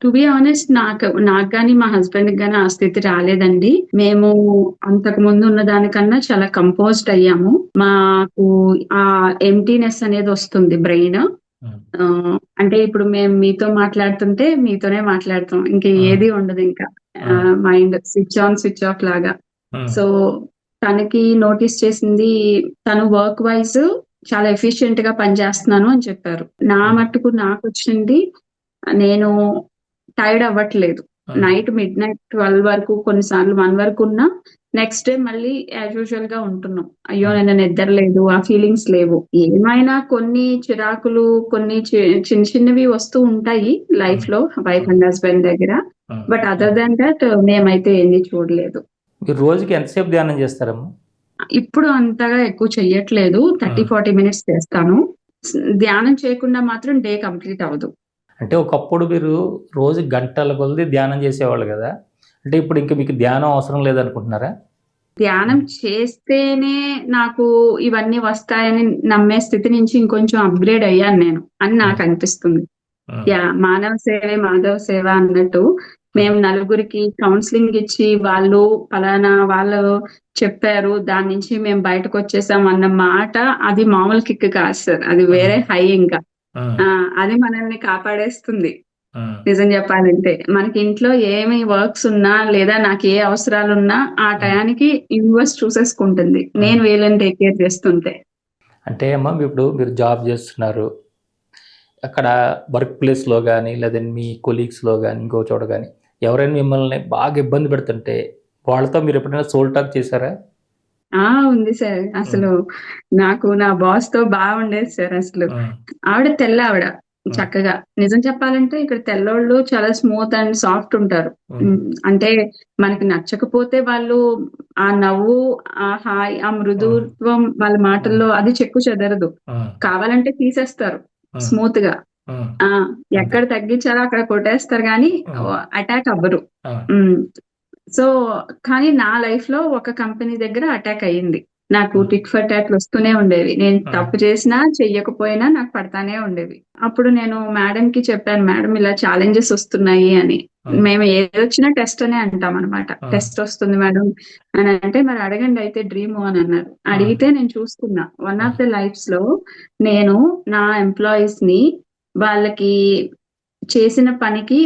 టు బి ఆనెస్ట్ నాకు కానీ మా హస్బెండ్ గానీ ఆ స్థితి రాలేదండి. మేము అంతకు ముందు ఉన్న దానికన్నా చాలా కంపోజ్డ్ అయ్యాము. మాకు ఆ ఎంటీనెస్ అనేది వస్తుంది బ్రెయిన్. ఉమ్, అంటే ఇప్పుడు మేము మీతో మాట్లాడుతుంటే మీతోనే మాట్లాడతాం. ఇంకా ఉమ్, ఏది ఉండదు ఇంకా. Um, mind switch on switch off లాగా. ఉమ్, సో తనకి నోటీస్ చేసింది, తను వర్క్ వైజ్ చాలా ఎఫిషియెంట్ గా పనిచేస్తున్నాను అని చెప్పారు. నా ఉమ్, మట్టుకు నాకు వచ్చింది, నేను టైర్డ్ అవ్వట్లేదు. ఉమ్, నైట్ మిడ్ నైట్ 12 వరకు, కొన్నిసార్లు 1 వరకు ఉన్నా నెక్స్ట్ డే మళ్ళీ యాజ్ యూజువల్ గా ఉంటున్నాం. అయ్యో ఉమ్, నేను నిద్ర లేదు, ఆ ఫీలింగ్స్ లేవు. ఏమైనా కొన్ని చిరాకులు, కొన్ని చిన్న చిన్నవి వస్తూ ఉంటాయి లైఫ్ ఉమ్, లో వైఫ్ అండ్ హస్బెండ్ దగ్గర. Um, but other um. Than that మేమైతే ఏంది చూడలేదు. మీరు రోజుకి ఎంతసేపు ధ్యానం చేస్తారమ్మా? ఇప్పుడు అంతగా ఎక్కువ చెయ్యట్లేదు. ఉమ్. 30-40 మినిట్స్ చేస్తాను. ధ్యానం చేయకుండా మాత్రం డే కంప్లీట్ అవ్వదు. అంటే ఒకప్పుడు మీరు రోజు గంటల కొలది ధ్యానం చేసేవాళ్ళు కదా, అంటే ఇప్పుడు ఇంకా మీకు ధ్యానం అవసరం లేదనుకుంటున్నారా? ధ్యానం చేస్తేనే నాకు ఇవన్నీ వస్తాయని నమ్మే స్థితి నుంచి ఇంకొంచెం అప్గ్రేడ్ అయ్యాను నేను అని నాకు అనిపిస్తుంది. ఉమ్, మానవ సేవే మాధవ సేవ అన్నట్టు మేము నలుగురికి కౌన్సిలింగ్ ఇచ్చి వాళ్ళు పలానా వాళ్ళు చెప్పారు దాని నుంచి మేము బయటకు వచ్చేసాం అన్న మాట అది మామూలు కిక్ కాదు సార్. అది వేరే హై. ఇంకా ఉమ్, అది మనల్ని కాపాడేస్తుంది. ఉమ్, నిజం చెప్పాలంటే మనకి ఇంట్లో ఏమి వర్క్స్ ఉన్నా లేదా నాకు ఏ అవసరాలున్నా ఆ ఉమ్, టయానికి యూనివర్స్ చూసేసుకుంటుంది, ఉమ్. నేను వీళ్ళని టేక్ కేర్ చేస్తుంటే. అంటే అమ్మా ఇప్పుడు మీరు జాబ్ చేస్తున్నారు, అక్కడ వర్క్ ప్లేస్లో కానీ లేదా మీ కొలీగ్స్లో కానీ ఇంకో చోట కానీ ఎవరైనా మిమ్మల్ని బాగా ఇబ్బంది పెడుతుంటే వాళ్ళతో మీరు ఎప్పుడైనా సోల్ టాక్ చేశారా? ఉంది సార్. అసలు నాకు నా బాస్ తో బాగుండేది సార్. అసలు ఉమ్, ఆవిడ తెల్ల ఆవిడ ఉమ్, చక్కగా. నిజం చెప్పాలంటే ఇక్కడ తెల్లోళ్ళు చాలా స్మూత్ అండ్ సాఫ్ట్ ఉంటారు. ఉమ్, అంటే మనకి నచ్చకపోతే వాళ్ళు ఆ నవ్వు, ఆ హాయ్, ఆ మృదుత్వం వాళ్ళ మాటల్లో అది చెక్కు చెదరదు. ఉమ్, కావాలంటే తీసేస్తారు ఉమ్, స్మూత్ గా. ఉమ్, ఆ అంతే. ఎక్కడ తగ్గించారో అక్కడ కొట్టేస్తారు కానీ ఉమ్, అటాక్ అవ్వరు. ఉమ్, ఉమ్. సో కానీ నా లైఫ్ లో ఒక కంపెనీ దగ్గర అటాక్ అయ్యింది. నాకు ఉమ్, టిక్ ఫర్ టాట్లు వస్తూనే ఉండేవి. నేను ఉమ్, తప్పు చేసినా చెయ్యకపోయినా నాకు పడతానే ఉండేవి. అప్పుడు నేను మేడం కి చెప్పాను, మేడం ఇలా ఛాలెంజెస్ వస్తున్నాయి అని. ఉమ్, మేము ఏదొచ్చినా టెస్ట్ అనే అంటాం అనమాట. ఉమ్, టెస్ట్ వస్తుంది మేడం అని అంటే, మరి అడగండి అయితే డ్రీమ్ అని అన్నారు. అడిగితే నేను చూసుకున్నా వన్ ఆఫ్ ద లైఫ్స్ లో నేను నా ఎంప్లాయీస్ ని వాళ్ళకి చేసిన పనికి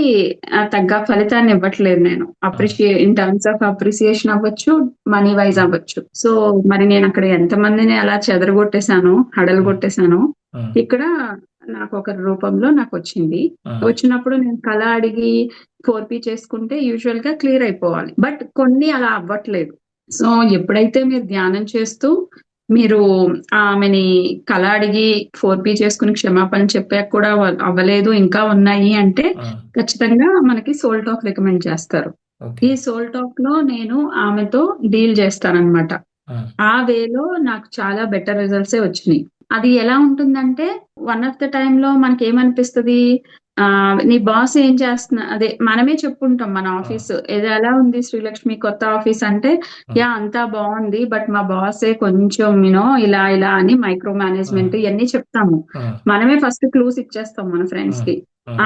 తగ్గ ఫలితాన్ని ఇవ్వట్లేదు నేను. ఇన్ టర్మ్స్ ఆఫ్ అప్రిసియేషన్ అవ్వచ్చు, మనీ వైజ్ అవ్వచ్చు. సో మరి నేను అక్కడ ఎంతమందిని అలా చెదరగొట్టేశానో, హడలుగొట్టేశానో, ఇక్కడ నాకు ఒక రూపంలో నాకు వచ్చింది. వచ్చినప్పుడు నేను కళ అడిగి 4P చేసుకుంటే యూజువల్ గా క్లియర్ అయిపోవాలి. బట్ కొన్ని అలా అవ్వట్లేదు. సో ఎప్పుడైతే మీరు ధ్యానం చేస్తూ మీరు ఆమెని కళ అడిగి 4P చేసుకుని క్షమాపణ చెప్పాక కూడా అవ్వలేదు, ఇంకా ఉన్నాయి అంటే ఖచ్చితంగా మనకి సోల్ టాక్ రికమెండ్ చేస్తారు. ఈ సోల్ టాక్ లో నేను ఆమెతో డీల్ చేస్తానన్నమాట. ఆ వేలో నాకు చాలా బెటర్ రిజల్ట్సే వచ్చినాయి. అది ఎలా ఉంటుందంటే వన్ ఆఫ్ ద టైమ్ లో మనకి ఏమనిపిస్తుంది, నీ బాస్ ఏం చేస్తున్నా, అదే మనమే చెప్పుకుంటాం మన ఆఫీస్ ఇది ఎలా ఉంది శ్రీలక్ష్మి కొత్త ఆఫీస్ అంటే, యా అంతా బాగుంది, బట్ మా బాసే కొంచెం ఇలా ఇలా అని మైక్రో మేనేజ్మెంట్ ఇవన్నీ చెప్తాము. మనమే ఫస్ట్ క్లూస్ ఇచ్చేస్తాం మన ఫ్రెండ్స్ కి.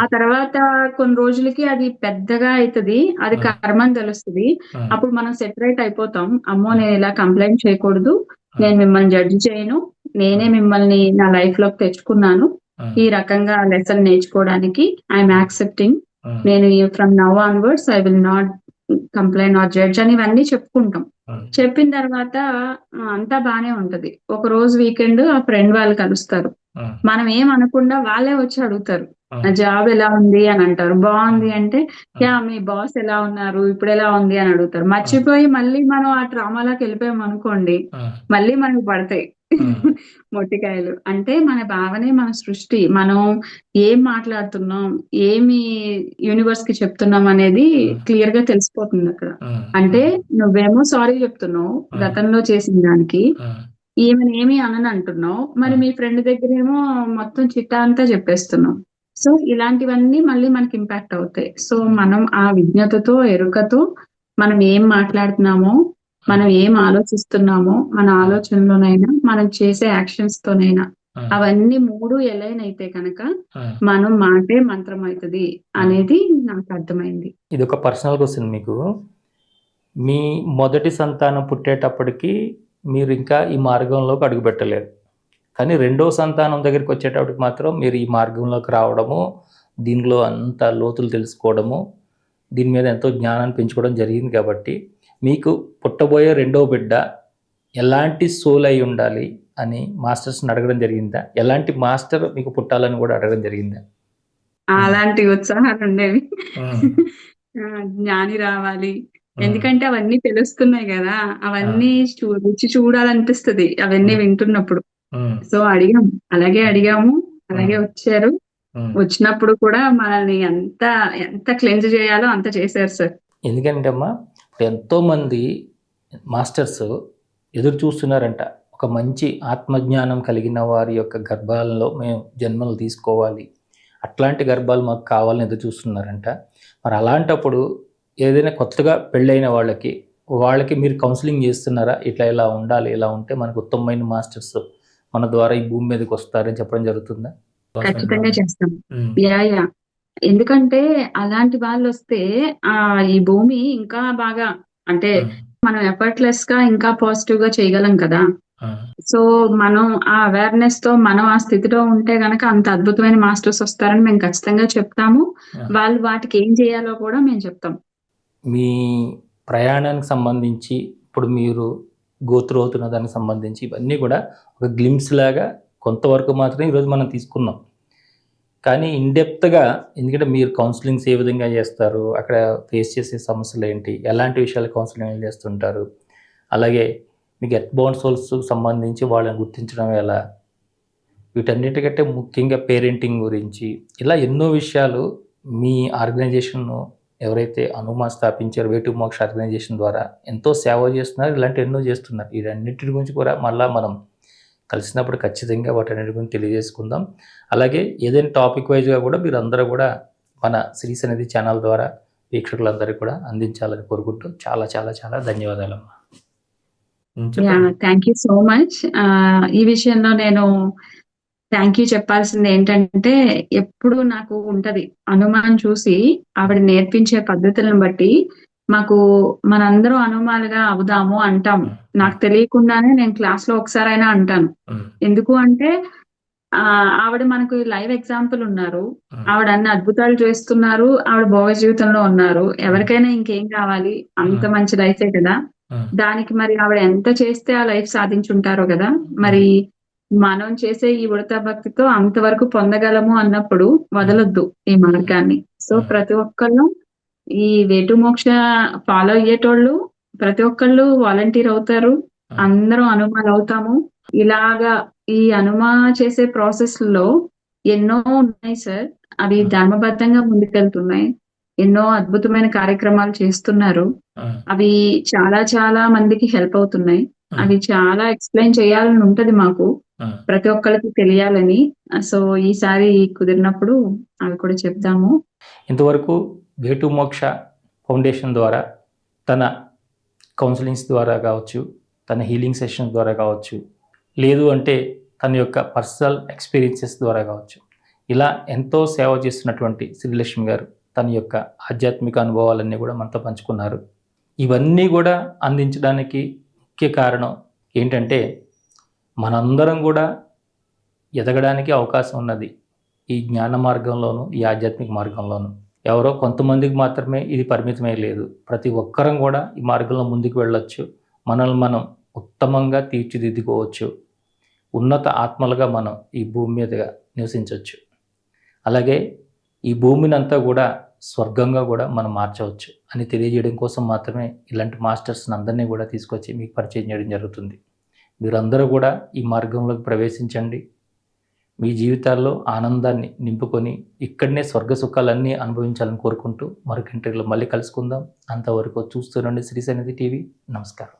ఆ తర్వాత కొన్ని రోజులకి అది పెద్దగా అవుతుంది, అది కర్మని తెలుస్తుంది. అప్పుడు మనం సెటరేట్ అయిపోతాం. అమ్మో నేను ఇలా కంప్లైంట్ చేయకూడదు, నేను మిమ్మల్ని జడ్జి చేయను, నేనే మిమ్మల్ని నా లైఫ్ లోకి తెచ్చుకున్నాను ఈ రకంగా లెసన్ నేర్చుకోవడానికి, ఐఎమ్ యాక్సెప్టింగ్, నేను from now onwards I will not complaint or judge అని ఇవన్నీ చెప్పుకుంటాం. చెప్పిన తర్వాత అంతా బానే ఉంటది. ఒక రోజు వీకెండ్ ఆ ఫ్రెండ్ వాళ్ళు కలుస్తారు. మనం ఏం అనకుండా వాళ్ళే వచ్చి అడుగుతారు, నా జాబ్ ఎలా ఉంది అని అంటారు. బాగుంది అంటే, యా మీ బాస్ ఎలా ఉన్నారు, ఇప్పుడు ఎలా ఉంది అని అడుగుతారు. మర్చిపోయి మళ్ళీ మనం ఆ ట్రామాలోకి వెళ్ళిపోయాం అనుకోండి, మళ్ళీ మనకు పడతాయి మొట్టికాయలు. అంటే మన భావనే మన సృష్టి. మనం ఏం మాట్లాడుతున్నాం, ఏమి యూనివర్స్ కి చెప్తున్నాం అనేది క్లియర్ గా తెలిసిపోతుంది అక్కడ. అంటే నువ్వేమో సారీ చెప్తున్నావు గతంలో చేసిన దానికి, ఈమెను ఏమి అనని అంటున్నావు, మరి మీ ఫ్రెండ్ దగ్గరేమో మొత్తం చిట్టా అంతా చెప్పేస్తున్నావు. సో ఇలాంటివన్నీ మళ్ళీ మనకి ఇంపాక్ట్ అవుతాయి. సో మనం ఆ విజ్ఞతతో, ఎరుకతో మనం ఏం మాట్లాడుతున్నామో, మనం ఏం ఆలోచిస్తున్నామో, మన ఆలోచనలోనైనా మనం చేసే యాక్షన్స్ తోనైనా అవన్నీ మూడు ఎలైన్ అయితే కనుక మనం మాటే మంత్రం అవుతుంది అనేది నాకు అర్థమైంది. ఇది ఒక పర్సనల్ క్వశ్చన్ మీకు. మీ మొదటి సంతానం పుట్టేటప్పటికి మీరు ఇంకా ఈ మార్గంలోకి అడుగుపెట్టలేరు, కానీ రెండో సంతానం దగ్గరికి వచ్చేటప్పటికి మాత్రం మీరు ఈ మార్గంలోకి రావడము, దీనిలో అంత లోతులు తెలుసుకోవడము, దీని మీద ఎంతో జ్ఞానాన్ని పెంచుకోవడం జరిగింది. కాబట్టి మీకు పుట్టబోయే రెండో బిడ్డ ఎలాంటి సోల్ అయి ఉండాలి అని మాస్టర్స్ని అడగడం జరిగిందా? ఎలాంటి మాస్టర్ మీకు పుట్టాలని కూడా అడగడం జరిగిందా? అలాంటి ఉత్సాహాలు ఉండేవి. జ్ఞాని రావాలి, ఎందుకంటే అవన్నీ తెలుస్తున్నాయి కదా, అవన్నీ రుచి చూడాలనిపిస్తుంది అవన్నీ వింటున్నప్పుడు. సో అడిగాము, అలాగే వచ్చారు. వచ్చినప్పుడు కూడా మనల్ని ఎంత క్లెన్స్ చేయాలో అంత చేశారు సార్. ఎందుకంటే అమ్మా ఎంతోమంది మాస్టర్స్ ఎదురు చూస్తున్నారంట, ఒక మంచి ఆత్మజ్ఞానం కలిగిన వారి యొక్క గర్భాలలో మేము జన్మలు తీసుకోవాలి, అట్లాంటి గర్భాలు మాకు కావాలని ఎదురు చూస్తున్నారంట. మరి అలాంటప్పుడు ఏదైనా కొత్తగా పెళ్ళైన వాళ్ళకి మీరు కౌన్సిలింగ్ చేస్తున్నారా? ఇట్లా ఇలా ఉండాలి, ఇలా ఉంటే మనకు ఉత్తమమైన మాస్టర్స్ మన ద్వారా ఈ భూమి మీదకి వస్తారని చెప్పడం జరుగుతుందా? ఖచ్చితంగా చేస్తాం. యా ఎందుకంటే అలాంటి వాళ్ళు వస్తే ఈ భూమి ఇంకా బాగా, అంటే మనం ఎఫర్ట్లెస్ గా ఇంకా పాజిటివ్ గా చేయగలం కదా. సో మనం ఆ అవేర్నెస్ తో మనం ఆ స్థితిలో ఉంటే గనక అంత అద్భుతమైన మాస్టర్స్ వస్తారని మేము ఖచ్చితంగా చెప్తాము. వాళ్ళు వాటికి ఏం చేయాలో కూడా మేము చెప్తాం. మీ ప్రయాణానికి సంబంధించి ఇప్పుడు మీరు గోత్రు అవుతున్న దానికి సంబంధించి ఇవన్నీ కూడా ఒక గ్లిమ్స్ లాగా కొంతవరకు మాత్రమే ఈరోజు మనం తీసుకున్నాం. కానీ ఇన్డెప్త్గా, ఎందుకంటే మీరు కౌన్సిలింగ్స్ ఏ విధంగా చేస్తారు, అక్కడ ఫేస్ చేసే సమస్యలు ఏంటి, ఎలాంటి విషయాలు కౌన్సిలింగ్ చేస్తుంటారు, అలాగే మీకు ఎర్త్ బౌండ్ సోల్స్ సంబంధించి వాళ్ళని గుర్తించడం ఎలా, వీటన్నిటికంటే ముఖ్యంగా పేరెంటింగ్ గురించి, ఇలా ఎన్నో విషయాలు మీ ఆర్గనైజేషన్ను ఎవరైతే హనుమాన్ స్థాపించారో వే టు మోక్ష ఆర్గనైజేషన్ ద్వారా ఎంతో సేవ చేస్తున్నారు, ఇలాంటి ఎన్నో చేస్తున్నారు. వీటన్నిటి గురించి కూడా మళ్ళీ మనం కలిసినప్పుడు ఖచ్చితంగా వాటన్నిటి గురించి తెలియజేసుకుందాం. అలాగే ఏదైనా టాపిక్ వైజ్గా కూడా మీరు అందరూ కూడా మన శ్రీ సన్నిధి ఛానల్ ద్వారా వీక్షకులందరికీ కూడా అందించాలని కోరుకుంటూ చాలా చాలా చాలా ధన్యవాదాలమ్మా. Thank you so much. ఈ విషయంలో నేను థ్యాంక్ యూ చెప్పాల్సింది ఏంటంటే, ఎప్పుడు నాకు ఉంటది హనుమాన్ చూసి ఆవిడ నేర్పించే పద్ధతులను బట్టి మాకు మనందరం హనుమాలుగా అవుదాము అంటాము. నాకు తెలియకుండానే నేను క్లాస్ లో ఒకసారైనా అంటాను. ఎందుకు అంటే ఆవిడ మనకు లైవ్ ఎగ్జాంపుల్ ఉన్నారు. ఉమ్, ఆవిడ అన్ని అద్భుతాలు చేస్తున్నారు. ఆవిడ భోగ జీవితంలో ఉన్నారు. ఎవరికైనా ఇంకేం కావాలి? అంత ఉమ్, మంచి లైఫే కదా! ఉమ్, దానికి మరి ఆవిడ ఎంత చేస్తే ఆ లైఫ్ సాధించుంటారో కదా! ఉమ్, మరి మనం చేసే ఈ ఉడతా భక్తితో అంతవరకు పొందగలము అన్నప్పుడు వదలొద్దు ఈ మార్గాన్ని. సో ఉమ్, ప్రతి ఒక్కళ్ళు ఈ వేటు మోక్ష ఫాలో అయ్యేటోళ్ళు ప్రతి ఒక్కళ్ళు వాలంటీర్ అవుతారు. ఉమ్, అందరం అనుమాలు అవుతాము. ఇలాగా ఈ అనుమా చేసే ప్రాసెస్ లో ఎన్నో ఉన్నాయి సార్. అవి ఉమ్, ధర్మబద్ధంగా ముందుకెళ్తున్నాయి. ఎన్నో అద్భుతమైన కార్యక్రమాలు చేస్తున్నారు. ఉమ్, అవి చాలా చాలా మందికి హెల్ప్ అవుతున్నాయి. ఉమ్, అవి చాలా ఎక్స్ప్లెయిన్ చేయాలని ఉంటది మాకు. ఉమ్. ప్రతి ఒక్కళ్ళకి తెలియాలని. సో ఈసారి కుదిరినప్పుడు అవి కూడా చెప్దాము. ఇంతవరకు వేటు మోక్ష ఫౌండేషన్ ద్వారా తన కౌన్సిలింగ్స్ ద్వారా కావచ్చు, తన హీలింగ్ సెషన్స్ ద్వారా కావచ్చు, లేదు అంటే తన యొక్క పర్సనల్ ఎక్స్పీరియన్సెస్ ద్వారా కావచ్చు, ఇలా ఎంతో సేవ చేస్తున్నటువంటి శ్రీలక్ష్మి గారు తన యొక్క ఆధ్యాత్మిక అనుభవాలన్నీ కూడా మనతో పంచుకున్నారు. ఇవన్నీ కూడా అందించడానికి ముఖ్య కారణం ఏంటంటే మనందరం కూడా ఎదగడానికి అవకాశం ఉన్నది ఈ జ్ఞాన మార్గంలోనూ, ఈ ఆధ్యాత్మిక మార్గంలోనూ. ఎవరో కొంతమందికి మాత్రమే ఇది పరిమితమే లేదు. ప్రతి ఒక్కరం కూడా ఈ మార్గంలో ముందుకు వెళ్ళొచ్చు. మనల్ని మనం ఉత్తమంగా తీర్చిదిద్దుకోవచ్చు. ఉన్నత ఆత్మలుగా మనం ఈ భూమి మీదగా నివసించవచ్చు. అలాగే ఈ భూమిని అంతా కూడా స్వర్గంగా కూడా మనం మార్చవచ్చు అని తెలియజేయడం కోసం మాత్రమే ఇలాంటి మాస్టర్స్ని అందరినీ కూడా తీసుకొచ్చి మీకు పరిచయం చేయడం జరుగుతుంది. మీరందరూ కూడా ఈ మార్గంలోకి ప్రవేశించండి. మీ జీవితాల్లో ఆనందాన్ని నింపుకొని ఇక్కడనే స్వర్గ సుఖాలన్నీ అనుభవించాలని కోరుకుంటూ మరొక ఇంటర్వ్యూలో మళ్ళీ కలుసుకుందాం. అంతవరకు చూస్తూనండి శ్రీ సన్నిధి టీవీ. నమస్కారం.